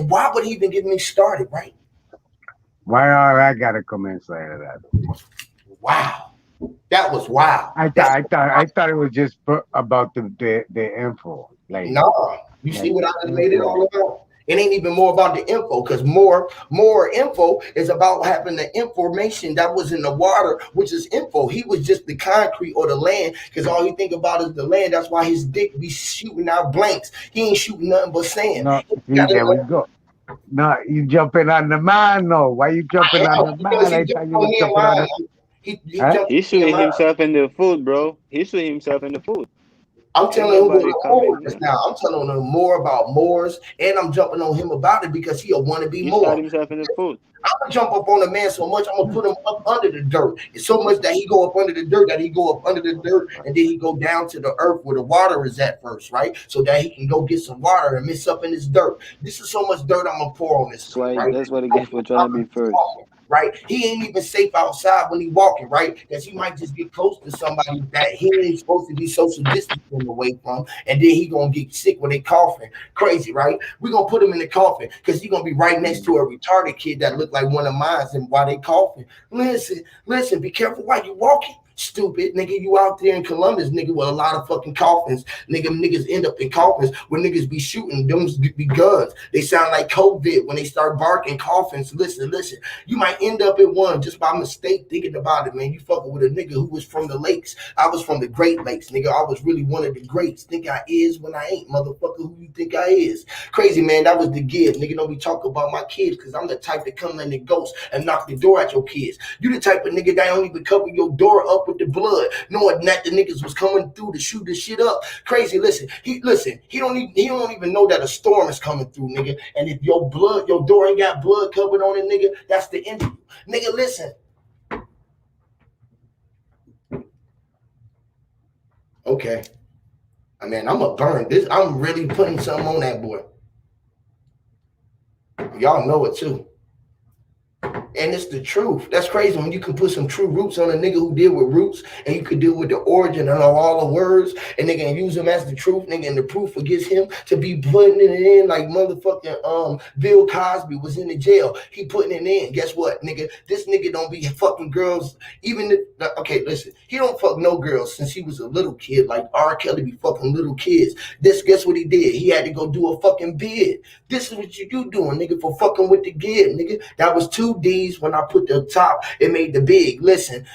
Why would he even get me started, right? Why all I gotta come inside of that? Wow. That was wild. I thought it was just about the info. Like, no, you see what I just made it all about? It ain't even more about the info, because more info is about having the information that was in the water, which is info. He was just the concrete or the land, because all he think about is the land. That's why his dick be shooting out blanks. He ain't shooting nothing but sand. No, there we go. No, you jumping on the man, no. Why you jumping on the man? I thought you were jumping on the He's shooting himself in the foot, bro. He's shooting himself in the foot. I'm telling him more now. I'm telling him more about Moors, and I'm jumping on him about it because he'll want to be more. Shot himself in the foot. I'm gonna jump up on a man so much, I'm gonna put him up under the dirt. It's so much that he go up under the dirt, and then he go down to the earth where the water is at first, right? So that he can go get some water and mix up in this dirt. This is so much dirt I'm gonna pour on this. That's what he gets for trying to be first. Right? He ain't even safe outside when he walking, right? Because he might just get close to somebody that he ain't supposed to be social distancing away from, and then he gonna get sick when they coughing. Crazy, right? We gonna put him in the coffin because he gonna be right next to a retarded kid that look like one of mine, and while they coughing. Listen, be careful while you walking. Stupid nigga, you out there in Columbus, nigga, with a lot of fucking coffins. Niggas end up in coffins where niggas be shooting, them be guns. They sound like COVID when they start barking coffins. Listen. You might end up in one just by mistake thinking about it, man. You fucking with a nigga who was from the lakes. I was from the Great Lakes, nigga. I was really one of the greats. Think I is when I ain't, motherfucker. Who you think I is? Crazy, man. That was the give. Nigga, don't be talking about my kids, because I'm the type that come in the ghost and knock the door at your kids. You the type of nigga that don't even cover your door up with the blood, knowing that the niggas was coming through to shoot this shit up. Crazy. He don't even know that a storm is coming through, nigga. And if your door ain't got blood covered on it, nigga, that's the end of you. Nigga, listen. Okay. I mean, I'm gonna burn this. I'm really putting something on that boy. Y'all know it too. And it's the truth. That's crazy when you can put some true roots on a nigga who deal with roots, and you could deal with the origin and all the words, and they can use them as the truth, nigga, and the proof forgets him to be putting it in like motherfucking Bill Cosby was in the jail. He putting it in. Guess what, nigga? This nigga don't be fucking girls. Okay, listen. He don't fuck no girls since he was a little kid. Like R. Kelly be fucking little kids. Guess what he did? He had to go do a fucking bid. This is what you doing, nigga, for fucking with the gig, nigga. That was 2 D's when I put the top. It made the big. Listen.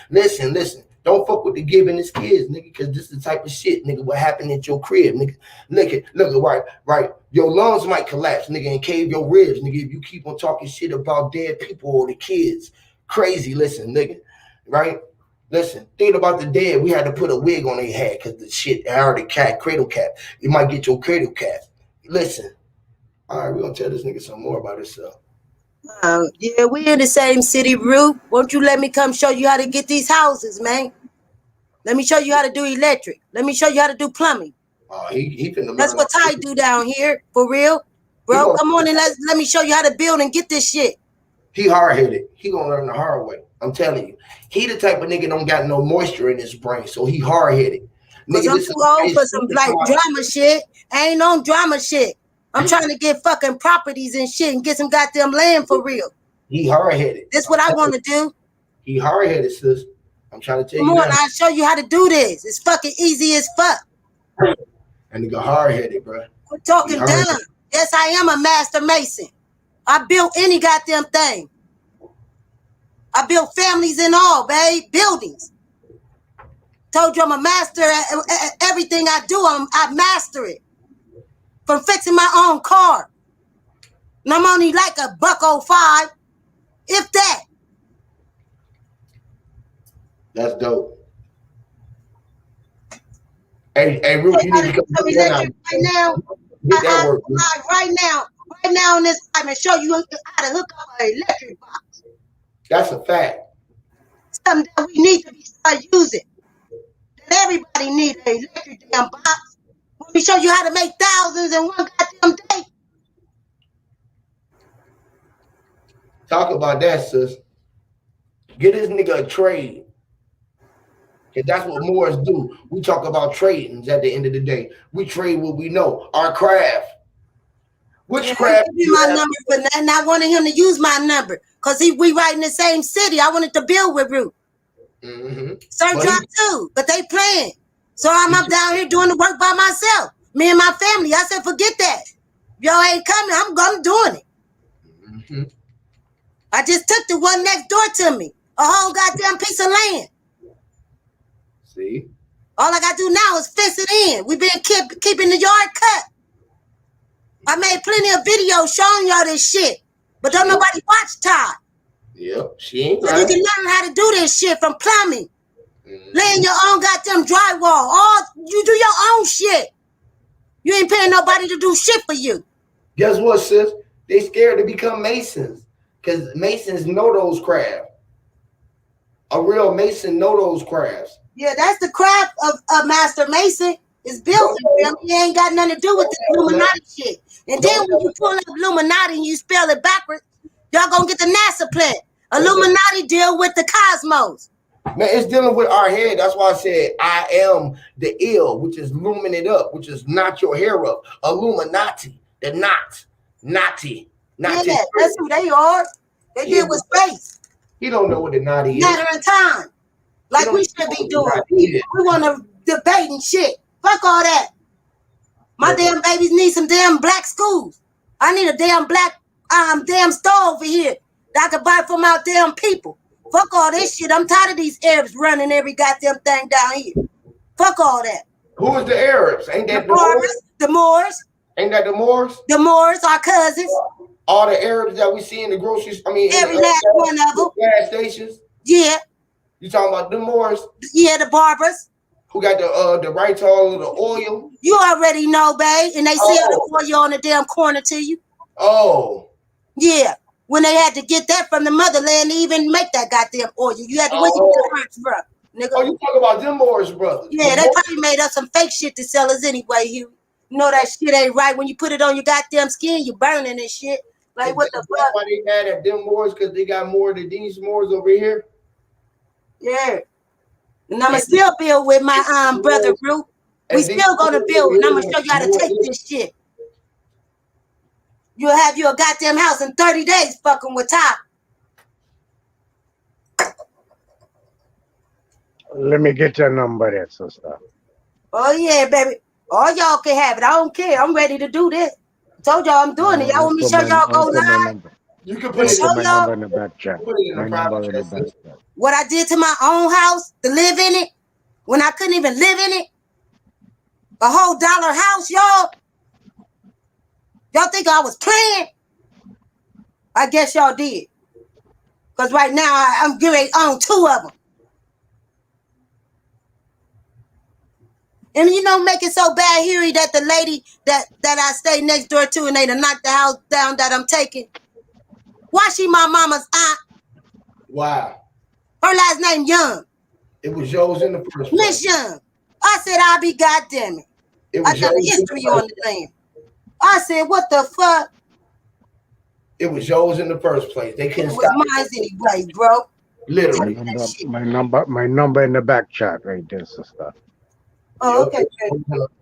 Don't fuck with the giving his kids, nigga, because this is the type of shit, nigga, what happened at your crib, nigga. Look, right. Your lungs might collapse, nigga, and cave your ribs, nigga, if you keep on talking shit about dead people or the kids. Crazy, listen, nigga, right? Listen, thinking about the dead, we had to put a wig on their head because the shit already cradle cap. You might get your cradle cap. Listen. All right, we're going to tell this nigga some more about himself. Yeah, we in the same city, Rube. Won't you let me come show you how to get these houses, man? Let me show you how to do electric. Let me show you how to do plumbing. He finna learn. That's what Ty do down here, for real. Bro, come on and let me show you how to build and get this shit. He hard-headed. He gonna learn the hard way. I'm telling you. He the type of nigga don't got no moisture in his brain, so he hard-headed. Because I'm too old for some like drama shit. I ain't on drama shit. I'm trying to get fucking properties and shit and get some goddamn land for real. He hard-headed. That's what I want to do. He hard-headed, sis. I'm trying to tell Come you on, now. I'll show you how to do this. It's fucking easy as fuck. And nigga hard-headed, bro. Quit talking dumb. Yes, I am a master mason. I built any goddamn thing. I built families and all, babe. Buildings. Told you I'm a master at everything I do. I master it. From fixing my own car. And I'm only like $1.05, if that. That's dope. Hey, Ruth, you need to come right now. Get that work. Right now in this time and show you how to hook up an electric box. That's a fact. Something that we need to start using. That everybody needs an electric damn box. Let me show you how to make thousands in one goddamn day. Talk about that, sis. Get this nigga a trade. Cause that's what Moors do. We talk about tradings at the end of the day. We trade what we know, our craft. Which craft? Give me my number for that, and I wanted him to use my number because we right in the same city. I wanted to build with Root. Sir dropped too, but they playing. So I'm up down here doing the work by myself. Me and my family. I said, forget that. Y'all ain't coming. I'm doing it. I just took the one next door to me. A whole goddamn piece of land. See? All I gotta do now is fence it in. We've been keeping the yard cut. I made plenty of videos showing y'all this shit. But don't nobody watch Todd. Yep, she ain't So right. you can learn how to do this shit from plumbing. Laying your own goddamn drywall. You do your own shit. You ain't paying nobody to do shit for you. Guess what, sis? They scared to become masons. Because masons know those crafts. A real mason know those crafts. Yeah, that's the craft of a master mason. It's built for them. It ain't got nothing to do with the Illuminati shit. And then when you pull up Illuminati and you spell it backwards, y'all gonna get the NASA plan. Illuminati deal with the cosmos. Man, it's dealing with our head. That's why I said I am the ill, which is looming it up, which is not your hair up. Illuminati, the Nazi. Yeah, that's who they are. They deal with space. He don't know what the Nazi is. Matter of time. Like we should be doing. We want to debate and shit. Fuck all that. My damn babies need some damn black schools. I need a damn black damn store over here that I can buy from our damn people. Fuck all this shit. I'm tired of these Arabs running every goddamn thing down here. Fuck all that. Who is the Arabs? Ain't that the Moors? The Moors. Ain't that the Moors? The Moors, our cousins. All the Arabs that we see in the groceries. I mean, every last one of them. Gas stations. Yeah. You talking about the Moors? Yeah, the barbers. Who got the right to all of the oil? You already know, babe. And they sell the oil on the damn corner to you. Oh. Yeah. When they had to get that from the motherland to even make that goddamn oil. You had to wait till the first, bro. Nigga. Oh, you talking about them Moors, brother? Yeah, they probably made up some fake shit to sell us anyway, Hugh. You know that shit ain't right. When you put it on your goddamn skin, you burning and shit. Like, what the fuck? Why they mad at them Moors? Because they got more than these Moors over here? Yeah. And I'ma still build with my brother group. We still gonna build, and I'm gonna show you how to take this shit. You'll have you a goddamn house in 30 days fucking with Top. Let me get your number there, sister. Oh yeah, baby. All y'all can have it. I don't care. I'm ready to do this. I told y'all I'm doing it. Y'all want me to show y'all go live? You can put my number in the back chat. My number in the back chat. What I did to my own house to live in it when I couldn't even live in it. A whole dollar house, y'all. Y'all think I was playing? I guess y'all did. Because right now I'm getting on 2 of them. And you know, make it so bad, Huey, that the lady that I stay next door to and they done knocked the house down that I'm taking. Why she my mama's aunt? Wow. Her last name Young. It was yours in the first place. Miss Young. I said, I'll be goddamn it. I got a history on the land. I said, what the fuck? It was yours in the first place. They couldn't stop it. Mine anyway, bro. Literally. My number in the back chat right there, sister. Oh, okay.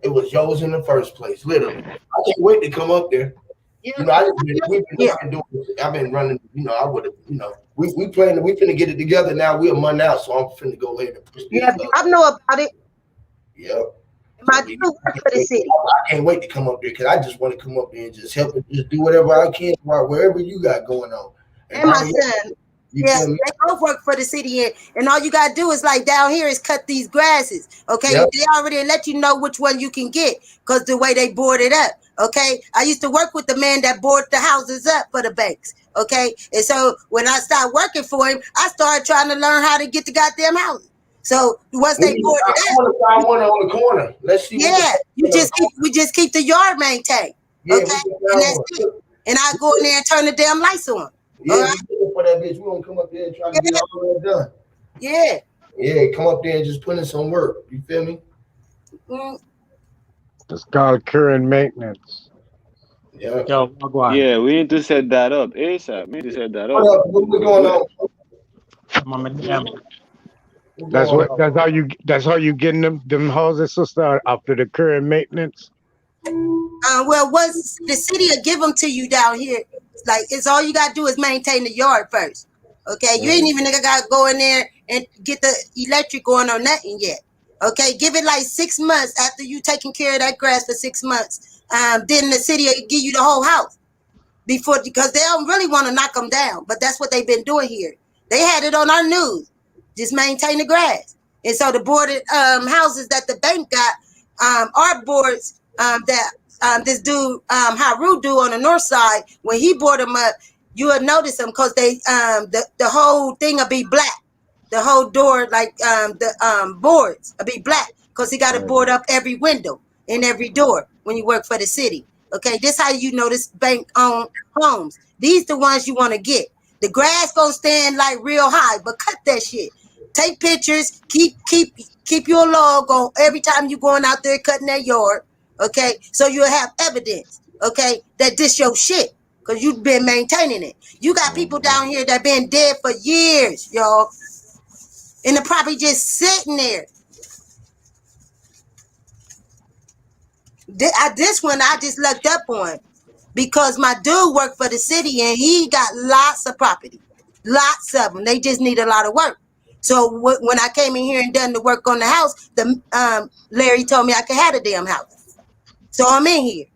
It was yours in the first place. Literally. I can't wait to come up there. Yeah. You know, I've been running. You know, I would have. You know, we finna get it together now. We're a month out, so I'm finna go ahead and push this. Yeah, I know about it. Yep. My dude work for the city. I can't wait to come up there because I just want to come up there and just help and just do whatever I can wherever you got going on. And my son. Yeah, they both work for the city, and all you gotta do is like down here is cut these grasses. Okay, Yep. they already let you know which one you can get because the way they board it up. Okay, I used to work with the man that board the houses up for the banks. Okay, and so when I started working for him, I started trying to learn how to get the goddamn houses. So once they board it up, I want to find one on the corner. Let's see. Yeah, we just keep the yard maintained. Yeah, okay, and that's it. And I go in there and turn the damn lights on. Yeah, we looking for that bitch. We gonna come up there and try to get all that done. Yeah. Yeah, come up there and just put in some work. You feel me? It's called current maintenance. Yeah. Yo, yeah, we need to set that up ASAP. We need to set that up. What's going on? That's how you getting them houses, sister, after the current maintenance. Well, once the city will give them to you down here, like it's all you gotta do is maintain the yard first. Okay, you ain't even gotta go in there and get the electric going or nothing yet. Okay, give it like 6 months after you taking care of that grass for 6 months. Then the city will give you the whole house because they don't really want to knock them down, but that's what they've been doing here. They had it on our news. Just maintain the grass. And so the boarded houses that the bank got are boards that this dude Haru do on the north side. When he board them up, you will notice them because they the whole thing will be black. The whole door, like the boards, will be black because he got to board up every window and every door when you work for the city. Okay, this how you know this bank owned homes. These the ones you want to get. The grass gonna stand like real high, but cut that shit. Take pictures. Keep your log on every time you going out there cutting that yard. Okay, so you'll have evidence. Okay, that this your shit because you've been maintaining it. You got people down here that been dead for years, y'all, and the property just sitting there. This one I just looked up on because my dude worked for the city and he got lots of property, lots of them. They just need a lot of work. So when I came in here and done the work on the house, the Larry told me I could have the damn house. So I'm in here,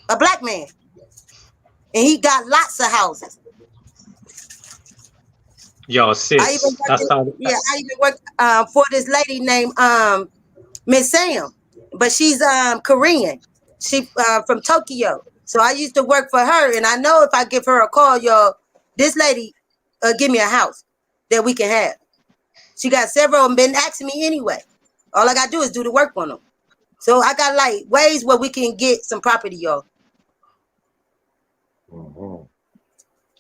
a black man, and he got lots of houses. Yo, sis, I even worked for this lady named Miss Sam, but she's Korean. She from Tokyo. So I used to work for her, and I know if I give her a call, y'all, this lady give me a house that we can have. She got several of them been asking me anyway. All I got to do is do the work on them. So I got like ways where we can get some property, y'all.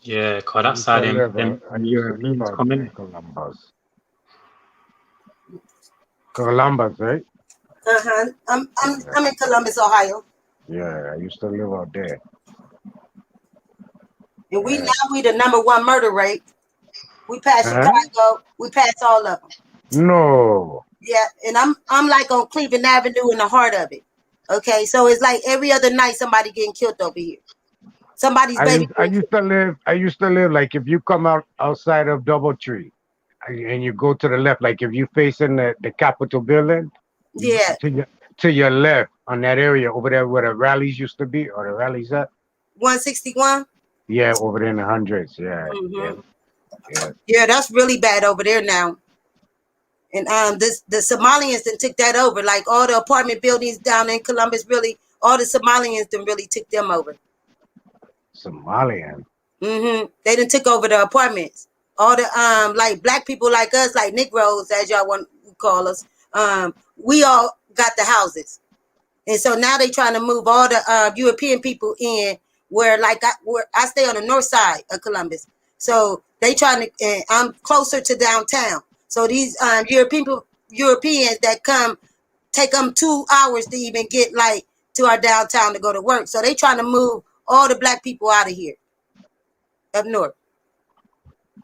Yeah, cause that side them Europeans coming. Columbus, right? I'm in Columbus, Ohio. Yeah, I used to live out there. And we the #1 murder rate. We passed Chicago. We passed all of them. No. Yeah, and I'm like on Cleveland Avenue in the heart of it. Okay, so it's like every other night somebody getting killed over here. Somebody's baby. I used to live like if you come outside of Doubletree and you go to the left, like if you facing the Capitol building, yeah, to your left on that area over there where the rallies used to be, or the rallies at 161. Yeah, over there in the hundreds. Yeah, yeah, that's really bad over there now. And the Somalians then took that over. Like all the apartment buildings down in Columbus, really, all the Somalians then really took them over. Somalian. They done took over the apartments. All the like black people like us, like Negroes, as y'all want to call us. We all got the houses, and so now they trying to move all the European people in. Where I stay on the north side of Columbus, so they trying to. And I'm closer to downtown. So these Europeans that come take them 2 hours to even get like to our downtown to go to work. So they trying to move all the black people out of here up north,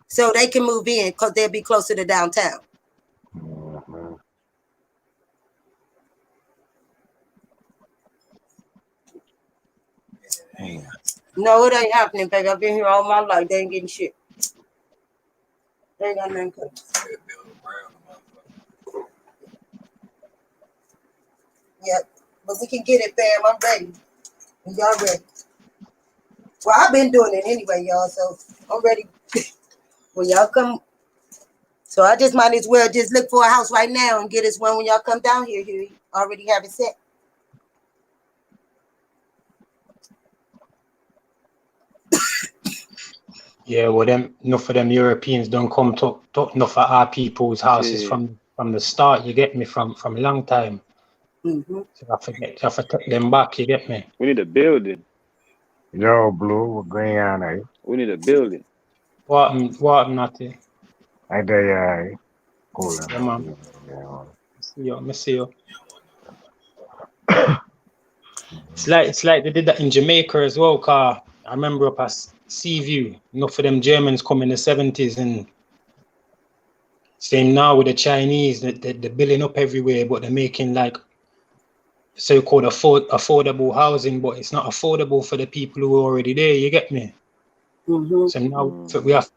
so they can move in because they'll be closer to downtown. No, it ain't happening, baby. I've been here all my life. They ain't getting shit. They ain't got nothing coming. Yep. But we can get it, fam. I'm ready. And y'all ready. Well, I've been doing it anyway, y'all. So I'm ready when y'all come. So I just might as well just look for a house right now and get us one when y'all come down here. Here, already have it set. Yeah, well, enough of them Europeans don't come to enough of our people's houses from the start. You get me from a long time. Mm-hmm. So I have to take them back. You get me? We need a building. Yo, Blue, what's going on, eh? We need a building. What nothing. I there, cool. Yeah, man. See you. It's like they did that in Jamaica as well. Car I remember up at Seaview. Enough of them Germans come in the 70s and same now with the Chinese. They're building up everywhere, but they're making like so-called affordable housing, but it's not affordable for the people who are already there. You get me? Mm-hmm. So now we have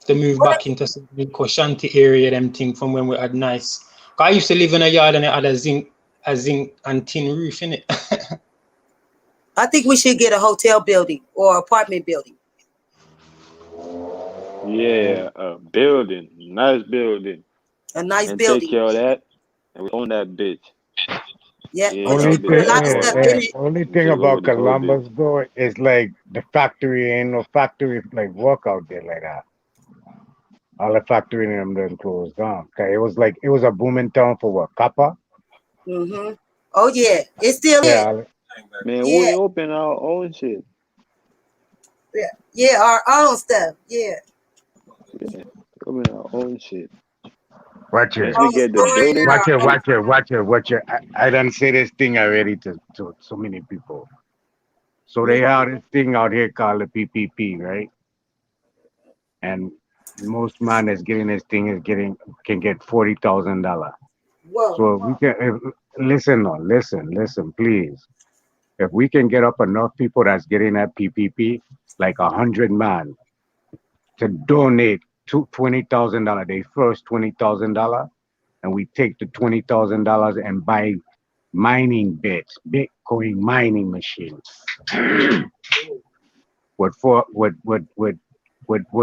to move back into some Shanty area, them thing from when we had nice. I used to live in a yard and it had a zinc and tin roof in it. I think we should get a hotel building or apartment building. Yeah, a building, nice building. A nice and building. take care of that, and we own that bitch. Yeah, Yeah, but that Only you bitch put a thing, lot of all stuff right. in it. only We thing take over about this whole bitch. Columbus though is like the factory ain't no factory like work out there like that. All the factory in them done closed down. Okay, it was a booming town for what? Copper? Mm-hmm. Oh yeah, it still is. Yeah, Man, Yeah, we open our own shit. yeah, our own stuff. Yeah, Yeah, open our own shit. watch Once it. we own get the storage and building, Watch our it, own. watch it, watch it, watch it. I done say this thing already to so many people. So they have this thing out here called the PPP, right? And most man that's getting this thing is getting can get $40,000. Whoa. So if we can listen, no, listen, please. If we can get up enough people that's getting that PPP, like 100 man, to donate to $20,000, they first $20,000, and we take the $20,000 and buy mining bits, Bitcoin mining machines. With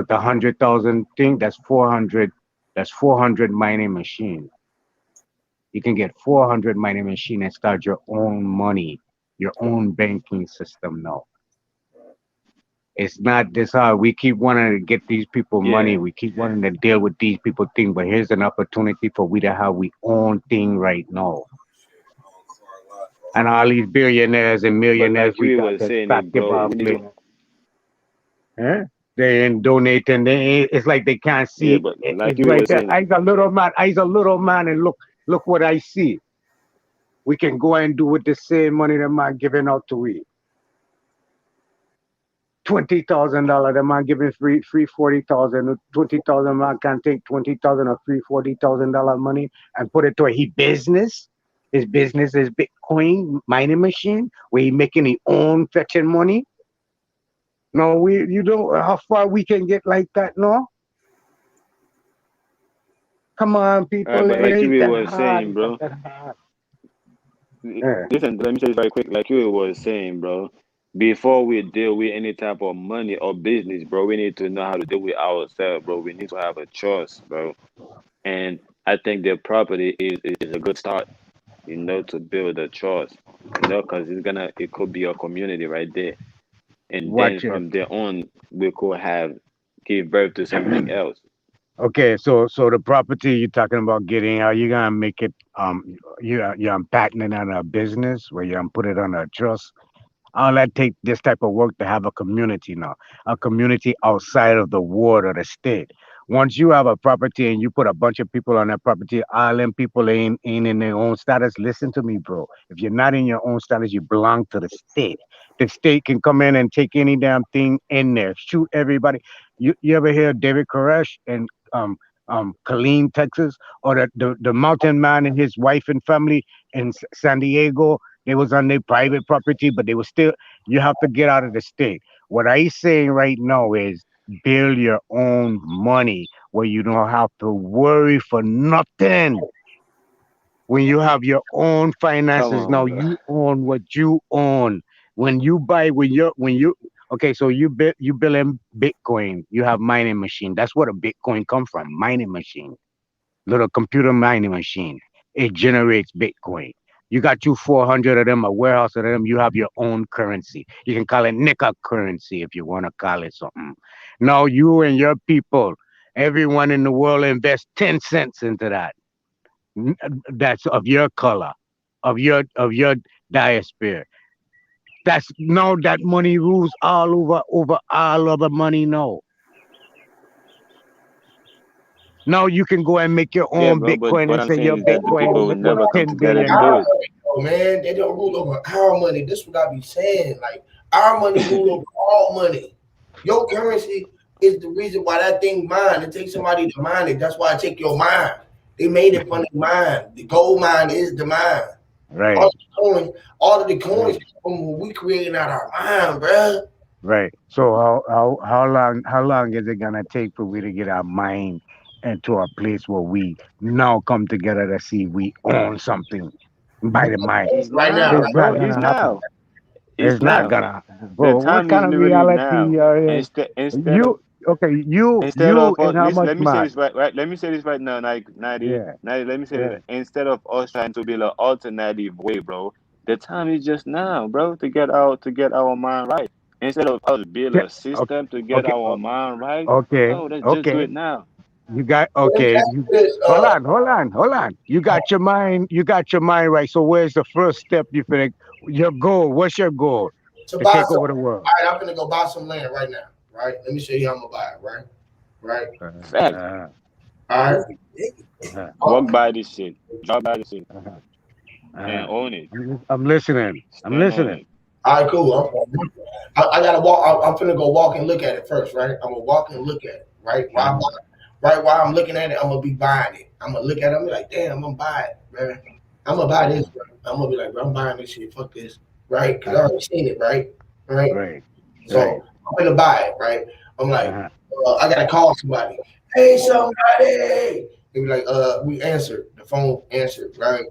the 100,000 thing, that's 400. That's 400 mining machines. You can get 400 mining machine and start your own money, your own banking system now. It's not this hard. We keep wanting to get these people money. yeah. We keep wanting to deal with these people thing. But here's an opportunity for we to have we own thing right now. And all these billionaires and But millionaires like we you got were to saying it, bro, basketball we need to. players. Huh? They ain't donating. They ain't, it's like they can't Yeah, see. but like It's you right were there. saying, I's a little man. I's a little man, and look what I see. We can go and do with the same money the man giving out to we. $20,000. The man giving free 40,000. 20,000 man can take 20,000 or free $40,000 money and put it to his business. His business is Bitcoin mining machine where he making his own fetching money. No, you know how far we can get like that, no? Come on, all right, people, but it like ain't you that were hard. saying, It's not bro. that hard. Yeah. Listen, let me say this very quick. Like you was saying, bro. Before we deal with any type of money or business, bro, we need to know how to deal with ourselves, bro. We need to have a trust, bro. And I think the property is a good start, to build a trust, because it could be a community right there. And then Watch it. from there on, we could give birth to something else. Okay, so the property you're talking about getting, how you gonna make it? You're patenting on a business where you put it on a trust. All that take this type of work to have a community now, a community outside of the ward or the state. Once you have a property and you put a bunch of people on that property, all them people ain't in their own status. Listen to me, bro. If you're not in your own status, you belong to the state. The state can come in and take any damn thing in there, shoot everybody. You ever hear David Koresh and Killeen, Texas, or the mountain man and his wife and family in San Diego? They was on their private property, but they were still. You have to get out of the state. What I'm saying right now is build your own money where you don't have to worry for nothing. When you have your own Come finances, on, now bro. you own what you own. When you buy, when you okay, so you build in Bitcoin, you have mining machine. That's where a Bitcoin come from, mining machine, little computer mining machine. It generates Bitcoin. You got you 400 of them, a warehouse of them. You have your own currency. You can call it nickel currency if you want to call it something. Now you and your people, everyone in the world invest 10 cents into that. That's of your color, of your diaspora. That's now that money rules all over all other money now. Now you can go and make your Yeah, own bro. But Bitcoin what and I'm say saying your is that the Bitcoin people is will worth never come 10 together billion and do Our it. dollars. money, though, man, they don't rule over our money. This is what I be saying. Like our money rule over all money. Your currency is the reason why that thing mine. It takes somebody to mine it. That's why I take your mine. They made it from the mine. The gold mine is the mine. Right, All the coins, all of the coins right, come from what we creating out our mind, bruh. right. So how long is it gonna take for we to get our mind into a place where we now come together to see we own something by the mind? It's Right now, now, It's right bro. not It's gonna happen. now. It's It's not now. gonna happen, The bro. What time is kind of literally now. reality are you? Okay, Instead you of and how listen, much let me say man? this right. Let me say this right now, like 90, Yeah, 90. Let me say yeah. this. Instead of us trying to build an alternative way, bro, the time is just now, bro, to get our mind right. Instead of us build Yeah, a okay, system to get okay, our mind right, okay, bro, let's just do okay. it now. You got But let me okay. ask You you this, hold on. You got your mind. You got your mind right. So where's the first step? You think your goal? What's your goal to to buy take some. over the world? All right, I'm gonna go buy some land right now. Right. Let me show you how I'm gonna buy it. Right. Right. Uh, Fact. uh, All right. uh, Oh, Walk by this shit, drop by this shit, uh, and own it. I'm listening. I'm Stand on listening. it. all right, cool. I gotta walk. I'm finna go walk and look at it first, right? I'm gonna walk and look at it, right? Uh, Right while I'm looking at it, I'm gonna be buying it. I'm gonna look at it. I'm gonna be like, damn, I'm gonna buy it, man. I'm gonna buy this, uh, bro. I'm gonna be like, bro, I'm buying this shit. Fuck this, right? Because I uh, already seen it, right? Right. right. Right. So I'm gonna buy it, right? I'm like, Uh, I gotta call somebody. Hey, somebody. They be like, we answered. The phone answered, right?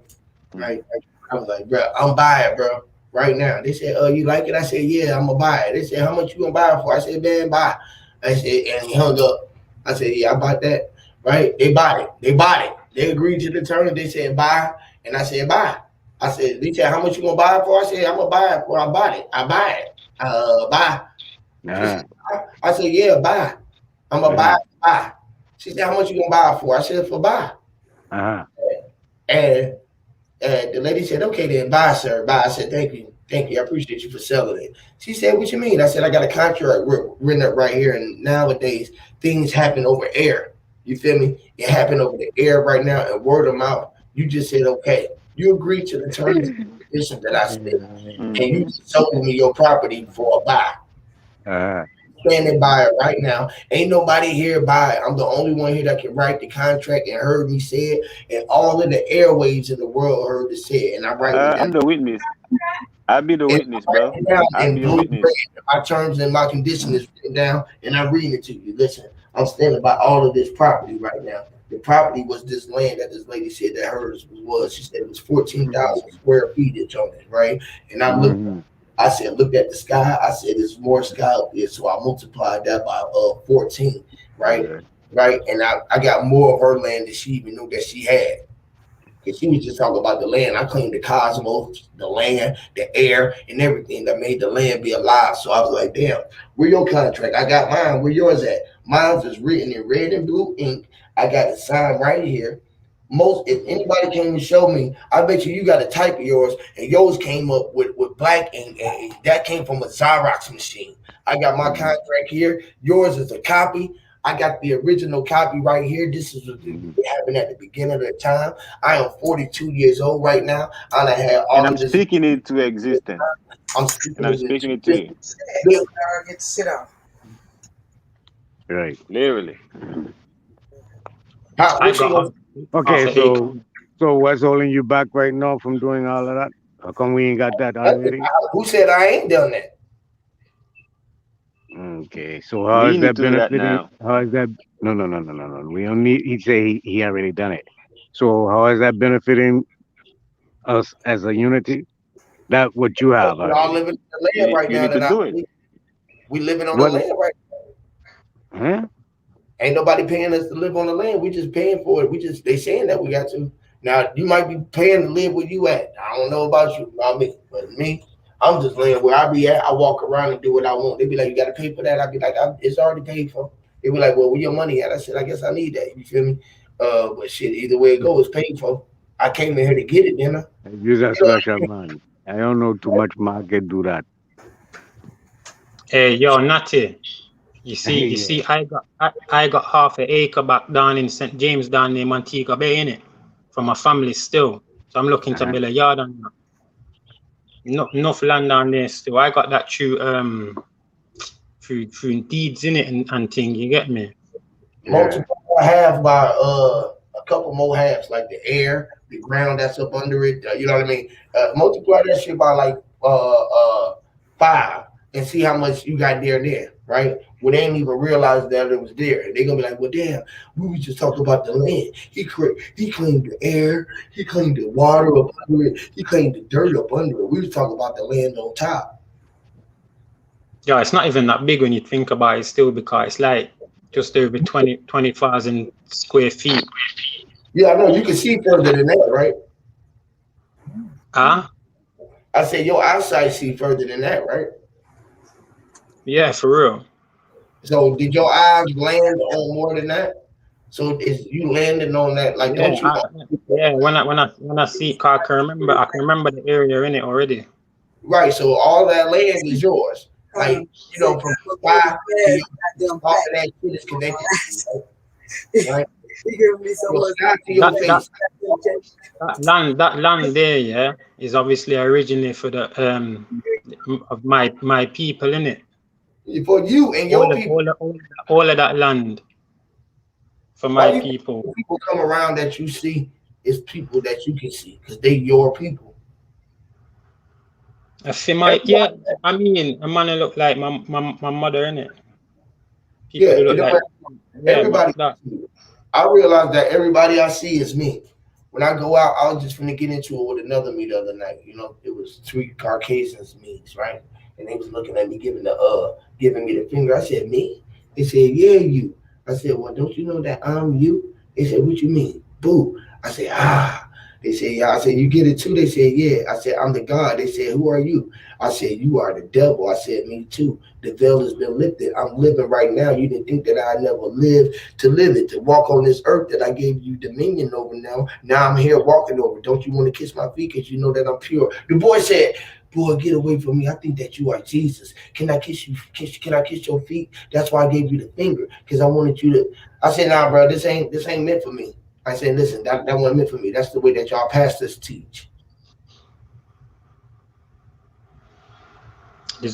Mhm. Right. I was like, bro, I'm buying, bro, right now. They said, you like it? I said, yeah, I'm gonna buy it. They said, how much you gonna buy it for? I said, man, buy. I said, and he hung up. I said, yeah, I bought that. Right? They bought it. They bought it. They agreed to the terms. They said buy, and I said buy. I said, they said, how much you gonna buy it for? I said, I'm gonna buy it for. I bought it. I buy it. Buy. She uh, said, I said, yeah, buy. I'm gonna buy uh, it. Buy. She said, how much you gonna buy it for? I said, for buy. uh, And the lady said, okay, then bye, sir. Bye. I said, thank you. Thank you. I appreciate you for selling it. She said, what you mean? I said, I got a contract written up right here. And nowadays, things happen over air. You feel me? It happened over the air right now and word of mouth. You just said, okay. You agreed to the terms and conditions that I said. And you Mhm. just sold me your property for a buy. uh, Standing by it right now. Ain't nobody here by it. I'm the only one here that can write the contract and heard me say it. And all of the airwaves in the world heard me say it. And I'm writing it down. I'm the witness. I'll be the And witness, I'm bro. writing it down I'll in be a blue red. witness. My terms and my condition is written down. And I'm reading it to you. Listen, I'm standing by all of this property right now. The property was this land that this lady said that hers was. She said it was 14,000 square feet on it, right? And I looked mhm, looked at the sky. I said, there's more sky up there. So I multiplied that by 14, right? yeah, Right. And I got more of her land than she even knew that she had. Because she was just talking about the land. I claimed the cosmos, the land, the air, and everything that made the land be alive. So I was like, damn, where your contract? I got mine. Where yours at? Mine's is written in red and blue ink. I got it signed right here. Most if anybody came to show me, I bet you got a type of yours, and yours came up with black ink, and that came from a Xerox machine. I got my mhm, contract here. Yours is a copy. I got the original copy right here. This is what mhm. happened at the beginning of the time. I am 42 years old right now. I done had And all I'm of this. speaking it to existence. I'm And speaking I'm it speaking into it to this. you. Look, Get to sit down. Right. Literally. how, I what you got gonna? Okay, half an acre. so what's holding you back right now from doing all of that? How come we ain't got that already? Who said I ain't done that? Okay, so how We is need that to do that benefiting? now. How is that? No. We don't need. He say he already done it. So how is that benefiting us as a unity? That what you have We all already. living in the land right You now. need to That do it. we living on the What? land right. Huh? Ain't nobody paying us to live on the land. We just paying for it. They saying that we got to. Now you might be paying to live where you at. I don't know about you, not me, but me, I'm just laying where I be at. I walk around and do what I want. They be like, you got to pay for that. I be like, it's already paid for. They be like, well, where your money at? I said, I guess I need that. You feel me? But shit, either way it goes, it's paid for. I came in here to get it, didn't I? You're a You know, special man. I don't know too much market do that. Hey, yo, Natty. You Yeah. see, I got half an acre back down in St. James down near Montego Bay, innit? From my family still. So I'm looking to build a yard on that. No, enough land down there still. I got that through deeds in it and thing, you get me? Yeah. multiple half by a couple more halves, like the air, the ground that's up under it. You know what I mean? Multiply that shit by like 5 and see how much you got there, right? Well, they ain't even realize that it was there. They're gonna be like, well, damn, we was just talking about the land. He claimed the air, he claimed the water up under it, he claimed the dirt up under it. We was talking about the land on top. Yeah, it's not even that big when you think about it still, because it's like just over 20,000 square feet. Yeah, I know you can see further than that, right? Huh? I said your eyesight see further than that, right? Yeah, for real. So did your eyes land on more than that? So is you landing on that? Like, Yeah, don't you? when I see it, 'cause I can remember the area in it already. Right. So all that land is yours. Like, you know, from sky to your, all of that shit is connected. Right. From sky to your face. That land there, yeah, is obviously originally for the of my people, innit? For you and your people. All of that land for Why my you people. people come around that you see is people that you can see because they your people. I see my yeah. I mean, a man who look like my mother, innit? People who Yeah, look like everybody. that. I realize that everybody I see is me. When I go out, I was just gonna get into it with another me the other night. You know, it was 3 Caucasians meets, right? And they was looking at me, giving me the finger. I said, me? They said, yeah, you. I said, well, don't you know that I'm you? They said, what you mean? Boo. I said, ah. They said, yeah. I said, you get it too? They said, yeah. I said, I'm the God. They said, who are you? I said, you are the devil. I said, me too. The veil has been lifted. I'm living right now. You didn't think that I never lived to live it, to walk on this earth that I gave you dominion over now. Now I'm here walking over. Don't you want to kiss my feet because you know that I'm pure? The boy said, boy, get away from me. I think that you are Jesus. Can I kiss you? Can I kiss your feet? That's why I gave you the finger, because I wanted you to. I said, nah, bro, this ain't meant for me. I said, listen, that wasn't meant for me. That's the way that y'all pastors teach.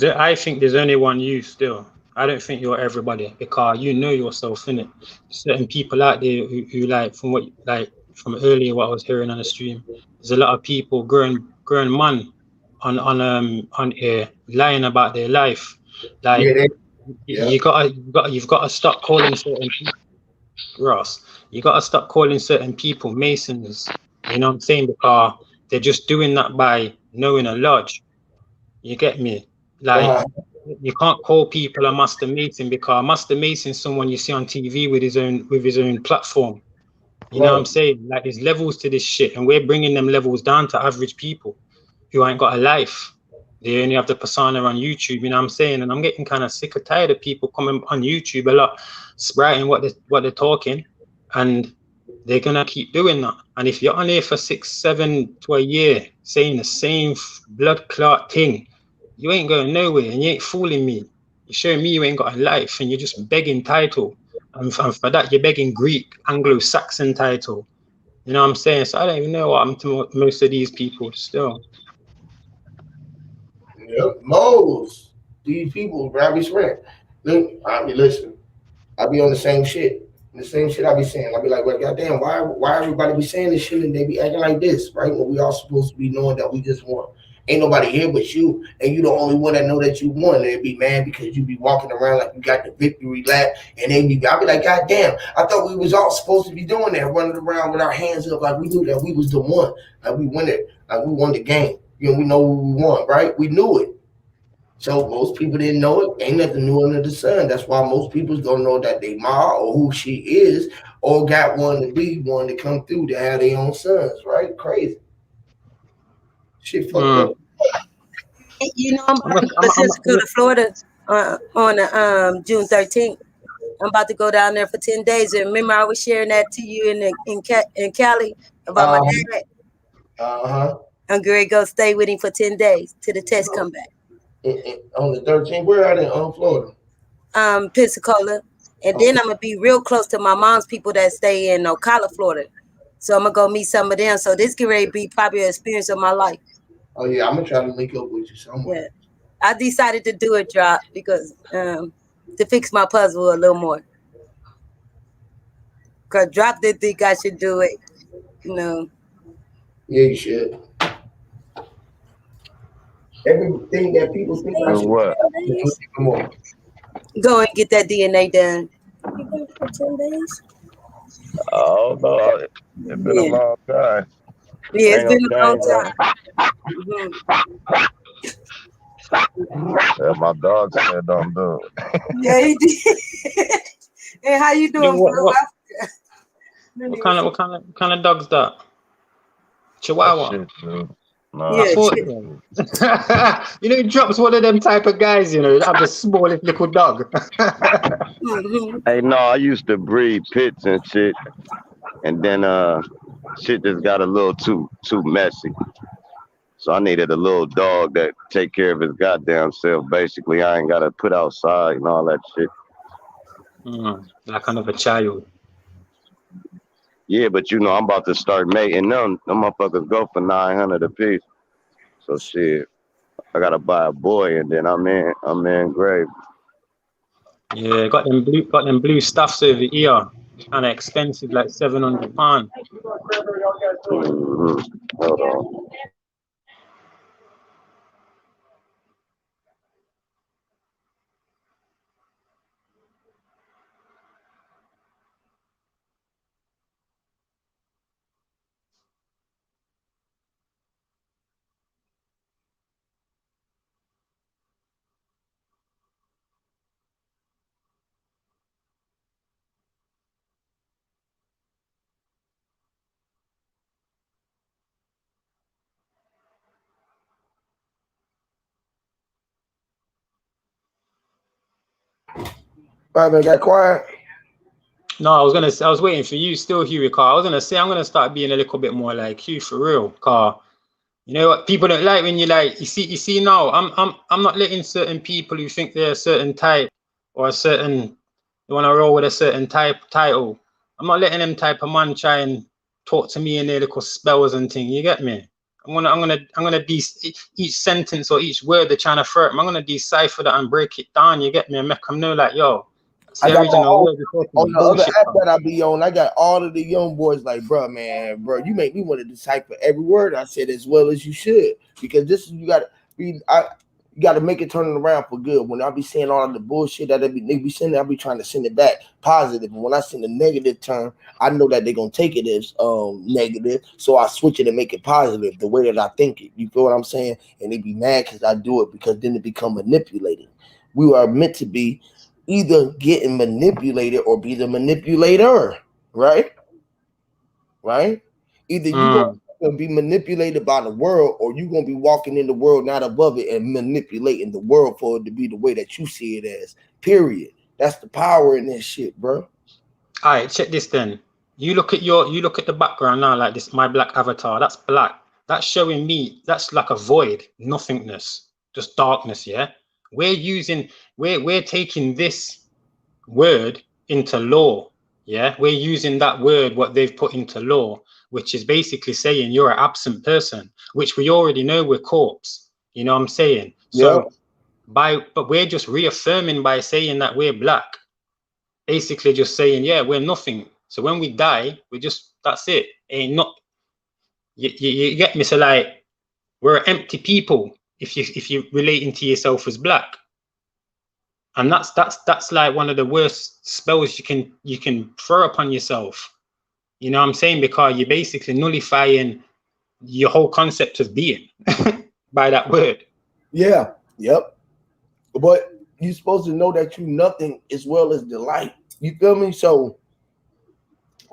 I think there's only one you still. I don't think you're everybody, because you know yourself, innit? Certain people out there who like from earlier what I was hearing on the stream, there's a lot of people grown man on air lying about their life. Like you've got to stop calling certain people, Ross. You got to stop calling certain people Masons. You know what I'm saying? Because they're just doing that by knowing a lodge. You get me? Like, you can't call people a Master Mason, because Master Mason is someone you see on TV with his own platform. You know what I'm saying? Like, there's levels to this shit, and we're bringing them levels down to average people who ain't got a life. They only have the persona on YouTube. You know what I'm saying? And I'm getting kind of sick or tired of people coming on YouTube a lot, spriting what they're talking, and they're gonna keep doing that. And if you're on here for 6, 7 to a year saying the same blood clot thing, you ain't going nowhere, and you ain't fooling me. You're showing me you ain't got a life, and you're just begging title. And for that, you're begging Greek, Anglo-Saxon title. You know what I'm saying? So I don't even know what happened to most of these people still. Yep, most these people, Robbie Sprint. Look, I mean, listen, I be on the same shit. The same shit I be saying. I be like, well, goddamn, why everybody be saying this shit and they be acting like this, right? When we all supposed to be knowing that we just want Ain't nobody here but you, and you the only one that know that you won. They'd be mad because you be walking around like you got the victory lap, and I'll be like, God damn, I thought we was all supposed to be doing that, running around with our hands up like we knew that we was the one, like we won it, like we won the game. You know, we know we won, right? We knew it. So most people didn't know it. Ain't nothing new under the sun. That's why most people don't know that they ma or who she is, or got one to be one to come through to have their own sons, right? Crazy. Shit fucked up. You know, I'm about to go to Florida on June 13th. I'm about to go down there for 10 days. And remember, I was sharing that to you in Cali about my dad. I'm going to go stay with him for 10 days till the test come back. On the 13th, where are they? On Florida? Pensacola. And then I'm going to be real close to my mom's people that stay in Ocala, Florida. So I'm going to go meet some of them. So this can really be probably an experience of my life. Oh, yeah. I'm going to try to link up with you somewhere. Yeah. I decided to do a drop because to fix my puzzle a little more. Because drop didn't think I should do it. No. Yeah, you should. Everything that people think I should what? Go and get that DNA done. You going for 10 days? Oh no, it's been a long time. Yeah, it's been a long time. Yeah, my dog said don't do it. Yeah, he did. Hey, how you doing, what kind of dog's that? Chihuahua. Shit, dude. No, I thought, you know, he drops one of them type of guys, you know, have the smallest little dog. Hey, no, I used to breed pits and shit, and then shit just got a little too messy. So I needed a little dog that take care of his goddamn self. Basically, I ain't gotta put outside and all that shit. Like kind of a child. Yeah, but you know, I'm about to start mating them. Them motherfuckers go for $900 a piece. So shit, I gotta buy a boy, and then I'm in grave. Yeah, got them blue stuffs over here. Kind of expensive, like £700. Hold on. Bobby got quiet. No, I was waiting for you still, Huey, car. I was gonna say I'm gonna start being a little bit more like you for real, car. You know what? People don't like when you like. You see now. I'm not letting certain people who think they're a certain type or a certain they want to roll with a certain title. I'm not letting them type of man try and talk to me in their little spells and thing. You get me? I'm gonna each sentence or each word they're trying to throw. I'm gonna decipher that and break it down. You get me? And make them know like, yo, that's the original word. On the other app that I be on, I got all of the young boys like, bro, you make me want to decipher every word I said as well as you should, because this is you gotta make it turn it around for good. When I be saying all of the bullshit that they be sending, I be trying to send it back positive. And when I send a negative term, I know that they're gonna take it as negative, so I switch it and make it positive the way that I think it. You feel what I'm saying? And they be mad because I do it, because then it become manipulated. We are meant to be either getting manipulated or be the manipulator, right? Either you're going to be manipulated by the world, or you're going to be walking in the world not above it and manipulating the world for it to be the way that you see it as, period. That's the power in this shit, bro. All right, check this then. You look at the background now, like this, my black avatar, that's black. That's showing me, that's like a void, nothingness, just darkness, yeah? We're taking this word into law, yeah? We're using that word, what they've put into law, which is basically saying you're an absent person, which we already know we're corpse, you know what I'm saying? So but we're just reaffirming by saying that we're black, basically just saying, yeah, we're nothing. So when we die, that's it. Ain't not, you get me? So like, we're empty people if you're relating to yourself as black. And that's like one of the worst spells you can throw upon yourself. You know what I'm saying? Because you're basically nullifying your whole concept of being by that word. Yeah. Yep. But you're supposed to know that you nothing as well as the light. You feel me? So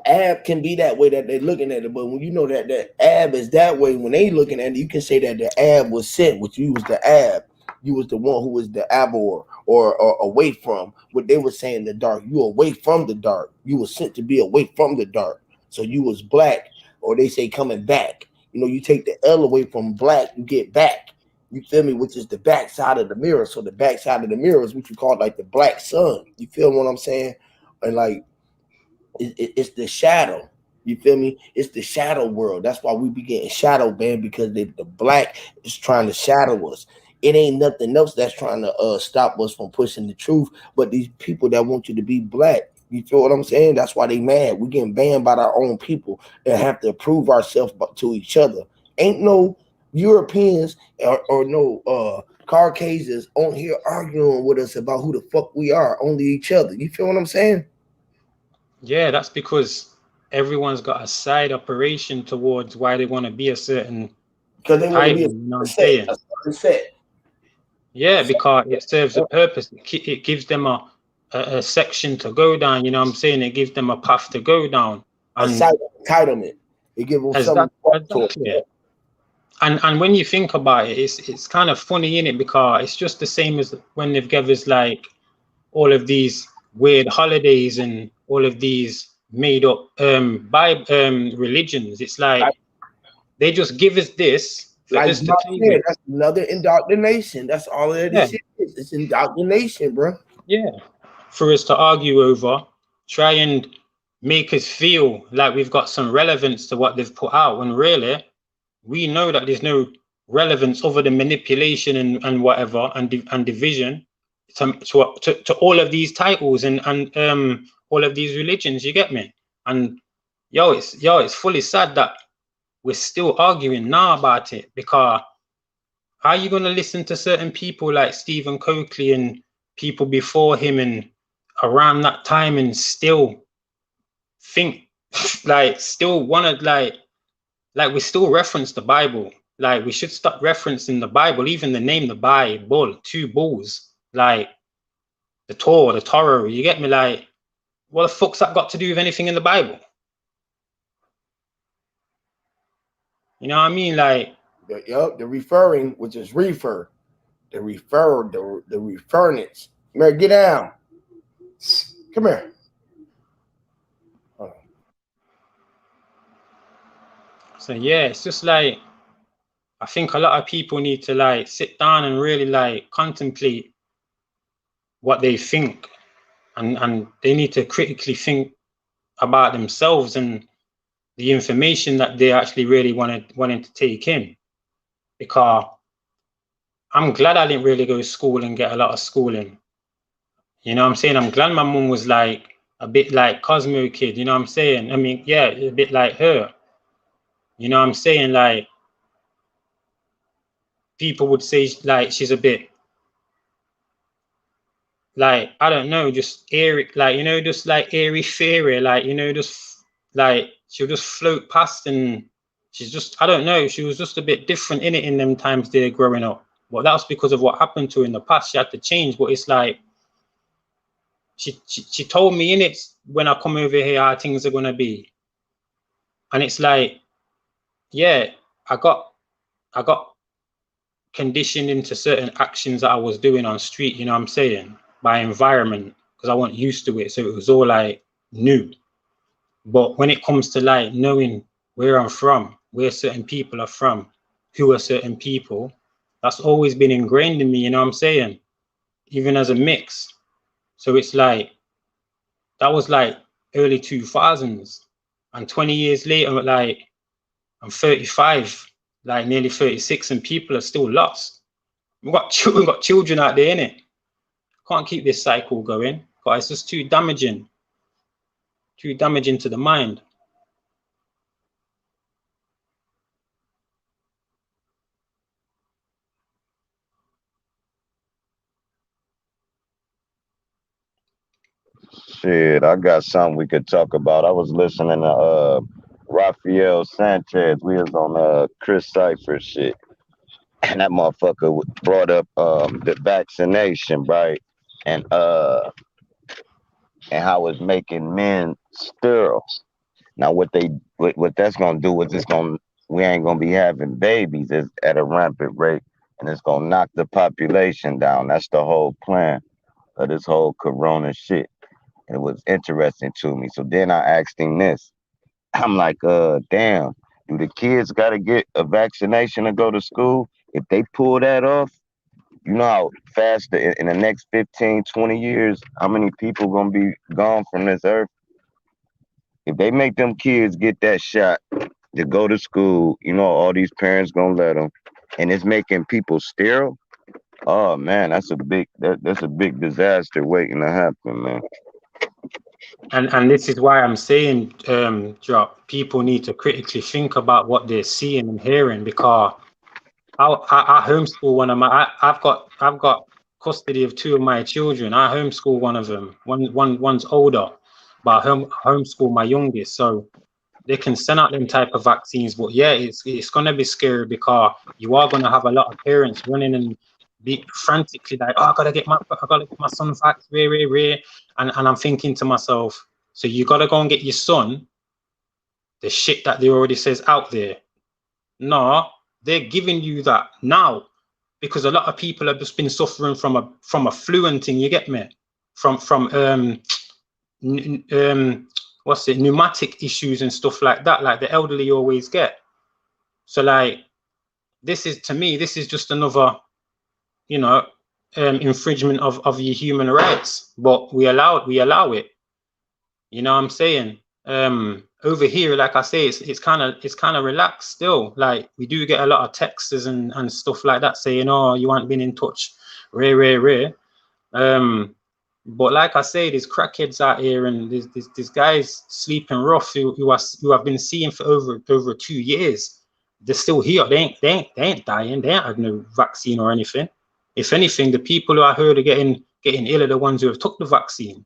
ab can be that way that they're looking at it, but when you know that ab is that way, when they looking at it, you can say that the ab was sent, which you was the ab. You was the one who was the abor or away from what they were saying the dark. You away from the dark. You were sent to be away from the dark. So you was black, or they say coming back. You know, you take the L away from black, you get back. You feel me? Which is the back side of the mirror. So the back side of the mirror is what you call like the black sun. You feel what I'm saying? And like it's the shadow. You feel me? It's the shadow world. That's why we be getting shadow banned, because the black is trying to shadow us. It ain't nothing else that's trying to stop us from pushing the truth, but these people that want you to be black. You feel what I'm saying? That's why they mad. We getting banned by our own people and have to prove ourselves to each other. Ain't no Europeans or no Caucasians on here arguing with us about who the fuck we are. Only each other. You feel what I'm saying? Yeah, that's because everyone's got a side operation towards why they want to be a certain Because they want to be title, you know what I'm saying? That's what they said. Yeah, because it serves a purpose. It gives them a section to go down, you know what I'm saying? It gives them a path to go down. A side entitlement. It gives them something exactly. And when you think about it, it's kind of funny, innit? Because it's just the same as when they've given us like all of these weird holidays and all of these made up religions. It's like they just give us this for like us to play with. That's another indoctrination. That's all it is. It's indoctrination, bro. Yeah, for us to argue over, try and make us feel like we've got some relevance to what they've put out, when really we know that there's no relevance other than manipulation and whatever and division to all of these titles and all of these religions. You get me? And it's fully sad that we're still arguing now about it, because how are you going to listen to certain people like Stephen Coakley and people before him and around that time and still think like still want to like we still reference the Bible? Like we should stop referencing the Bible, even the name the Bible, two bulls, like the Torah, you get me? Like, what the fuck's that got to do with anything in the Bible? You know what I mean? Like, the referring, which is refer, the reference. Man, get down. Come here. So yeah, it's just like, I think a lot of people need to like sit down and really like contemplate what they think, and they need to critically think about themselves and the information that they actually really wanted to take in. Because I'm glad I didn't really go to school and get a lot of schooling. You know what I'm saying? I'm glad my mum was like a bit like Cosmo Kid, you know what I'm saying? I mean, yeah, a bit like her. You know what I'm saying? Like, people would say like she's a bit like, I don't know, just airy, like, you know, just like airy fairy, like, you know, just like she'll just float past, and she's just, I don't know, she was just a bit different in it in them times they're growing up. Well, that was because of what happened to her in the past. She had to change, but it's like she told me in it when I come over here how things are gonna be. And it's like, yeah, I got conditioned into certain actions that I was doing on street, you know what I'm saying, by environment, because I wasn't used to it, so it was all like new. But when it comes to like knowing where I'm from, where certain people are from, who are certain people, that's always been ingrained in me, you know what I'm saying, even as a mix. So it's like, that was like early 2000s, and 20 years later, like I'm 35, like nearly 36, and people are still lost. We've got children out there, innit? Can't keep this cycle going, but it's just too damaging to the mind. Shit, I got something we could talk about. I was listening to Rafael Sanchez. We was on Chris Cypher shit, and that motherfucker brought up the vaccination, right? And how it's making men sterile. Now what that's gonna do is we ain't gonna be having babies at a rampant rate, and it's gonna knock the population down. That's the whole plan of this whole corona shit. And it was interesting to me. So then I asked him this. I'm like, damn, do the kids gotta get a vaccination to go to school? If they pull that off, you know how fast in the next 15, 20 years, how many people gonna be gone from this earth? If they make them kids get that shot to go to school, you know, all these parents gonna let them, and it's making people sterile. Oh man, that's a big disaster waiting to happen, man. And this is why I'm saying, Drop, people need to critically think about what they're seeing and hearing, because I homeschool one of my. I've got custody of two of my children. I homeschool one of them. One's older, but I homeschool my youngest. So they can send out them type of vaccines. But yeah, it's gonna be scary, because you are gonna have a lot of parents running and be frantically like, oh, I gotta get my son vaccinated, and I'm thinking to myself, so you gotta go and get your son the shit that they already says out there. No, they're giving you that now, because a lot of people have just been suffering from a flu and thing. You get me? From what's it? Pneumatic issues and stuff like that, like the elderly always get. So like, this is, to me, this is just another, you know, infringement of your human rights. But we allow it. You know what I'm saying? Over here, like I say, it's kind of relaxed still. Like, we do get a lot of texts and stuff like that saying, oh, you haven't been in touch, rare. But like I say, there's crackheads out here, and there's guys sleeping rough who I've been seeing for over 2 years. They're still here. They ain't dying. They ain't had no vaccine or anything. If anything, the people who I heard are getting ill are the ones who have took the vaccine.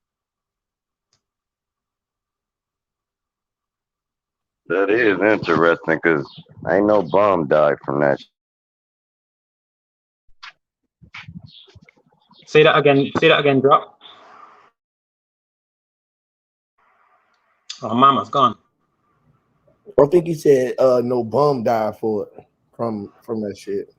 That is interesting, because ain't no bum died from that. Say that again, Drop. Oh, mama's gone. I think he said no bum died for it from that shit.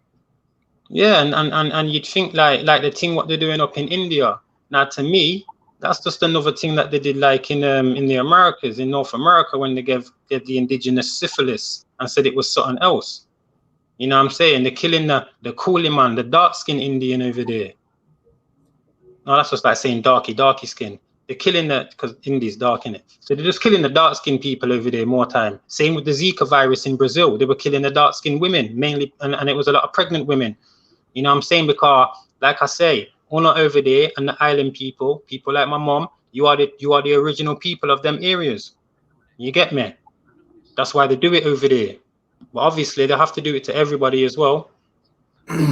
Yeah, and you'd think like the thing what they're doing up in India. Now, to me, that's just another thing that they did like in the Americas, in North America, when they gave the indigenous syphilis and said it was something else. You know what I'm saying? They're killing the coolie man, the dark-skinned Indian over there. No, that's just like saying darky skin. They're killing because India's dark, in it. So they're just killing the dark-skinned people over there more time. Same with the Zika virus in Brazil. They were killing the dark-skinned women, mainly, and it was a lot of pregnant women. You know what I'm saying? Because, like I say, all over there, and the island people like my mom, you are the original people of them areas. You get me? That's why they do it over there. But obviously, they have to do it to everybody as well.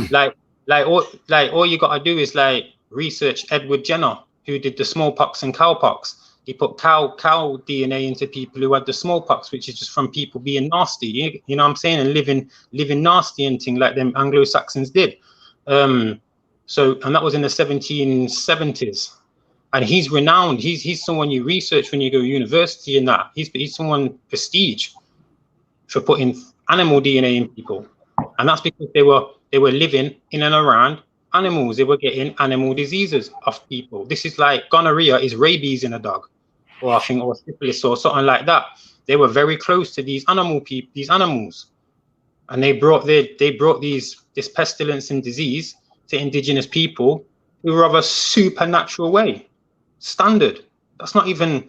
all you gotta do is like research Edward Jenner, who did the smallpox and cowpox. He put cow DNA into people who had the smallpox, which is just from people being nasty. You know what I'm saying? And living nasty and thing like them Anglo-Saxons did. And that was in the 1770s. And he's renowned. He's someone you research when you go to university, and that he's someone prestige for putting animal DNA in people. And that's because they were living in and around animals. They were getting animal diseases off people. This is like gonorrhea is rabies in a dog, or syphilis or something like that. They were very close to these animals, and they brought this pestilence and disease to indigenous people through a supernatural way. Standard. That's not even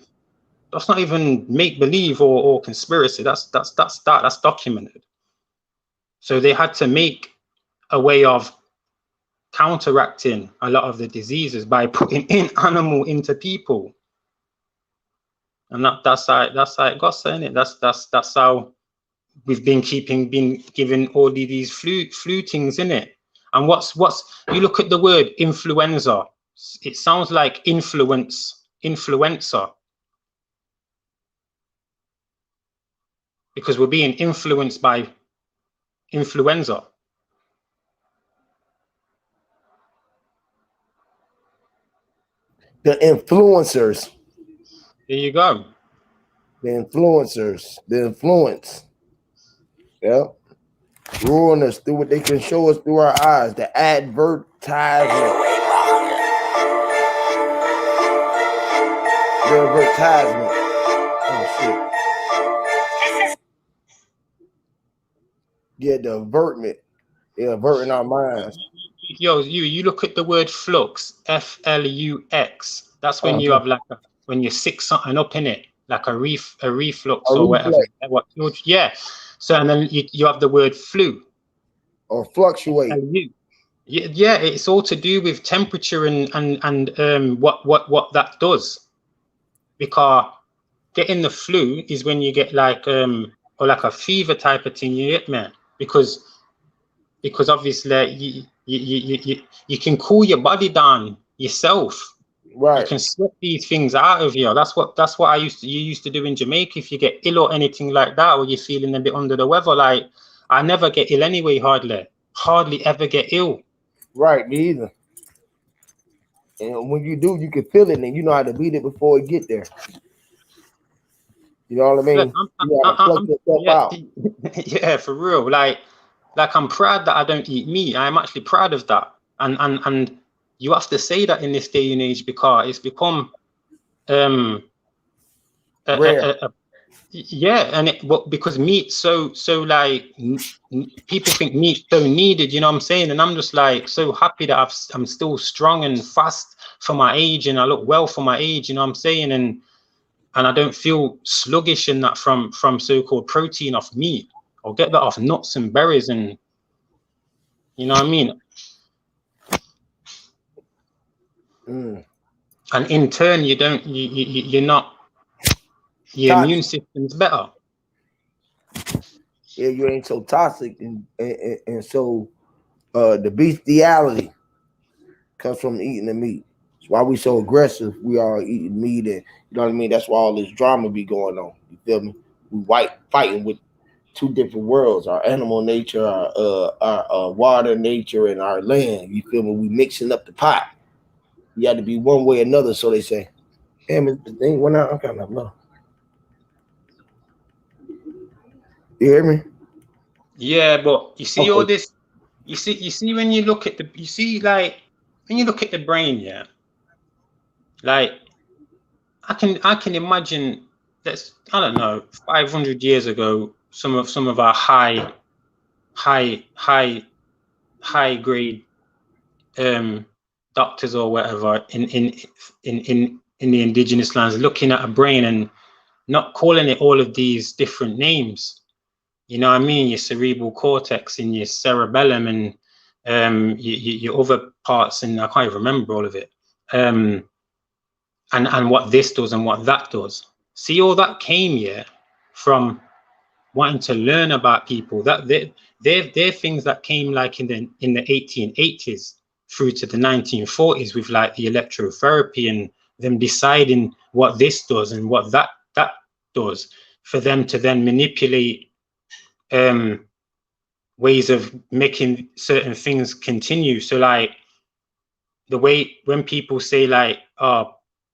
make believe or conspiracy. That's documented. So they had to make a way of counteracting a lot of the diseases by putting in animal into people, and that's how it got, saying it. That's how we've been given all these flu things in it. And what's you look at the word influenza, it sounds like influence, influencer, because we're being influenced by influenza. The influencers. There you go. The influencers. The influence. Yep. Ruling us through what they can show us through our eyes. The advertisement. The advertisement. Oh shit. Yeah, the avertment. Yeah, averting our minds. Yo, you look at the word flux, F-L-U-X. That's when you have like when you sick something up in it, like a reflux or whatever. Yeah. So and then you have the word flu or fluctuate. Yeah, it's all to do with temperature and what that does. Because getting the flu is when you get like or like a fever type of thing, you get, man, because obviously you can cool your body down yourself. Right. You can sweat these things out of you. That's what you used to do in Jamaica. If you get ill or anything like that, or you're feeling a bit under the weather, like I never get ill anyway, hardly ever get ill. Right, me either. And when you do, you can feel it, and you know how to beat it before it get there. You know what I mean? Yeah, for real. Like I'm proud that I don't eat meat. I'm actually proud of that. And you have to say that in this day and age because it's become yeah, and because meat so like people think meat's so needed, you know what I'm saying? And I'm just like so happy that I'm still strong and fast for my age, and I look well for my age, you know what I'm saying? And I don't feel sluggish in that from so-called protein off meat. I'll get that off nuts and berries, and you know what I mean? And in turn, you're not, your immune system's better. Yeah, you ain't so toxic, and so the bestiality comes from eating the meat. That's why we so aggressive. We are eating meat, and you know what I mean. That's why all this drama be going on. You feel me? We fighting with two different worlds: our animal nature, our water nature, and our land. You feel me? We mixing up the pot. You had to be one way or another, so they say. Damn it, the thing went out. I kind of know. You hear me? Yeah, but you see all this. You see when you look at when you look at the brain, yeah. Like I can imagine that's, I don't know, 500 years ago, some of our high grade doctors or whatever in the indigenous lands looking at a brain and not calling it all of these different names. You know what I mean? Your cerebral cortex and your cerebellum and your other parts, and I can't even remember all of it. And what this does and what that does. See, all that came from wanting to learn about people. That they're things that came like in the 1880s through to the 1940s with like the electrotherapy and them deciding what this does and what that does, for them to then manipulate ways of making certain things continue. So like the way when people say like, oh,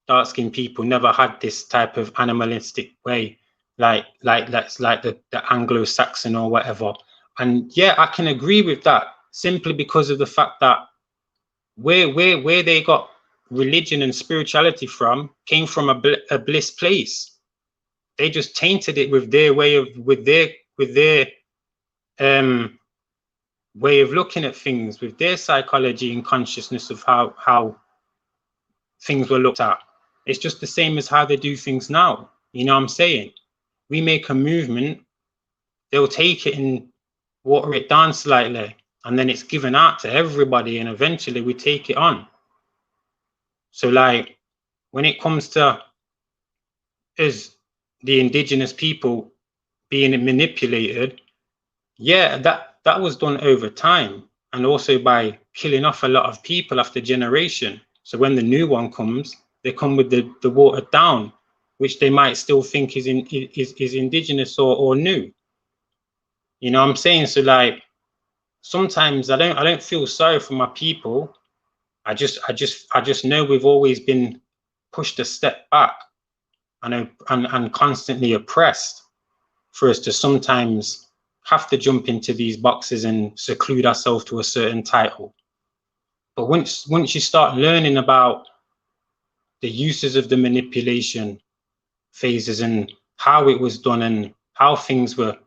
dark-skinned people never had this type of animalistic way, like that's like the Anglo-Saxon or whatever. And yeah, I can agree with that, simply because of the fact that where they got religion and spirituality from came from a bliss place. They just tainted it with their way of way of looking at things, with their psychology and consciousness of how things were looked at. It's just the same as how they do things now. You know what I'm saying? We make a movement, they'll take it and water it down slightly, and then it's given out to everybody, and eventually we take it on. So like when it comes to is the indigenous people being manipulated, yeah, that was done over time, and also by killing off a lot of people after generation. So when the new one comes, they come with the watered down, which they might still think is indigenous or new. You know what I'm saying? So like sometimes I don't feel sorry for my people. I just know we've always been pushed a step back and constantly oppressed for us to sometimes have to jump into these boxes and seclude ourselves to a certain title. But once you start learning about the uses of the manipulation phases and how it was done and how things were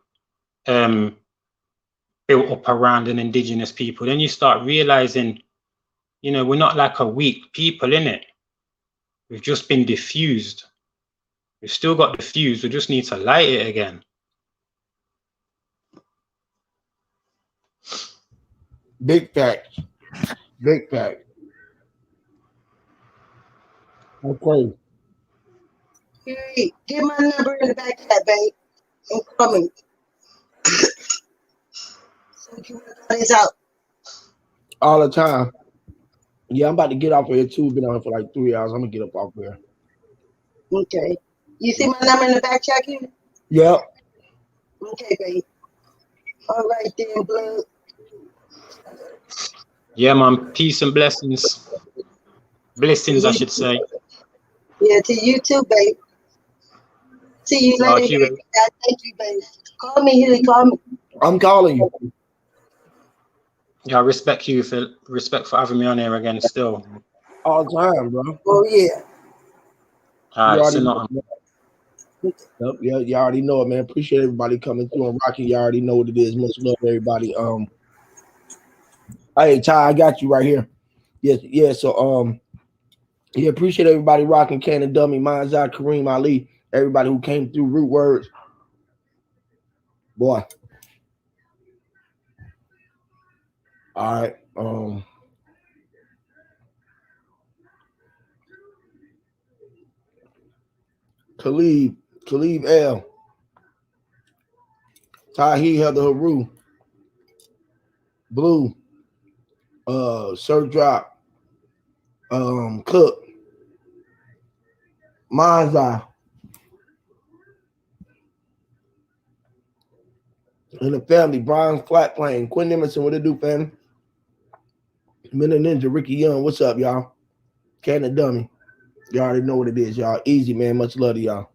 built up around an indigenous people, then you start realizing, you know, we're not like a weak people, innit? We've just been diffused. We've still got the fuse. We just need to light it again. Big fact. Big fact. Okay. Hey, get my number in the back chat, babe, and call me. So we can work all this out. All the time. Yeah, I'm about to get off of here too. Been on here for like 3 hours. I'm gonna get up off here. Okay. You see my number in the back chat here? Yep. Okay, babe. All right then, blood. Yeah, man. Peace and blessings. Blessings, I should say. Yeah, to you too, babe. See you later. You, babe. Thank you, babe. Call me, Hilly. Call me. I'm calling you. Yeah, I respect for having me on here again still. All the time, bro. Oh yeah. All right, so not. Yep, yeah, you already know it, man. Appreciate everybody coming through and rocking. You already know what it is. Much love, everybody. Hey, Ty, I got you right here. Yes, yeah. So, yeah, appreciate everybody rocking. Cannon Dummy, Manzai, Kareem Ali, everybody who came through. Root Words, boy. All right. Khalib L. Tahi Heather Haru. Blue. Sir Drop. Cook. Manzai. And the family, Brian Flat Plane, Quinn Emerson, what it do, family? Minna Ninja, Ricky Young, what's up, y'all? Cannon Dummy. You already know what it is, y'all. Easy, man. Much love to y'all.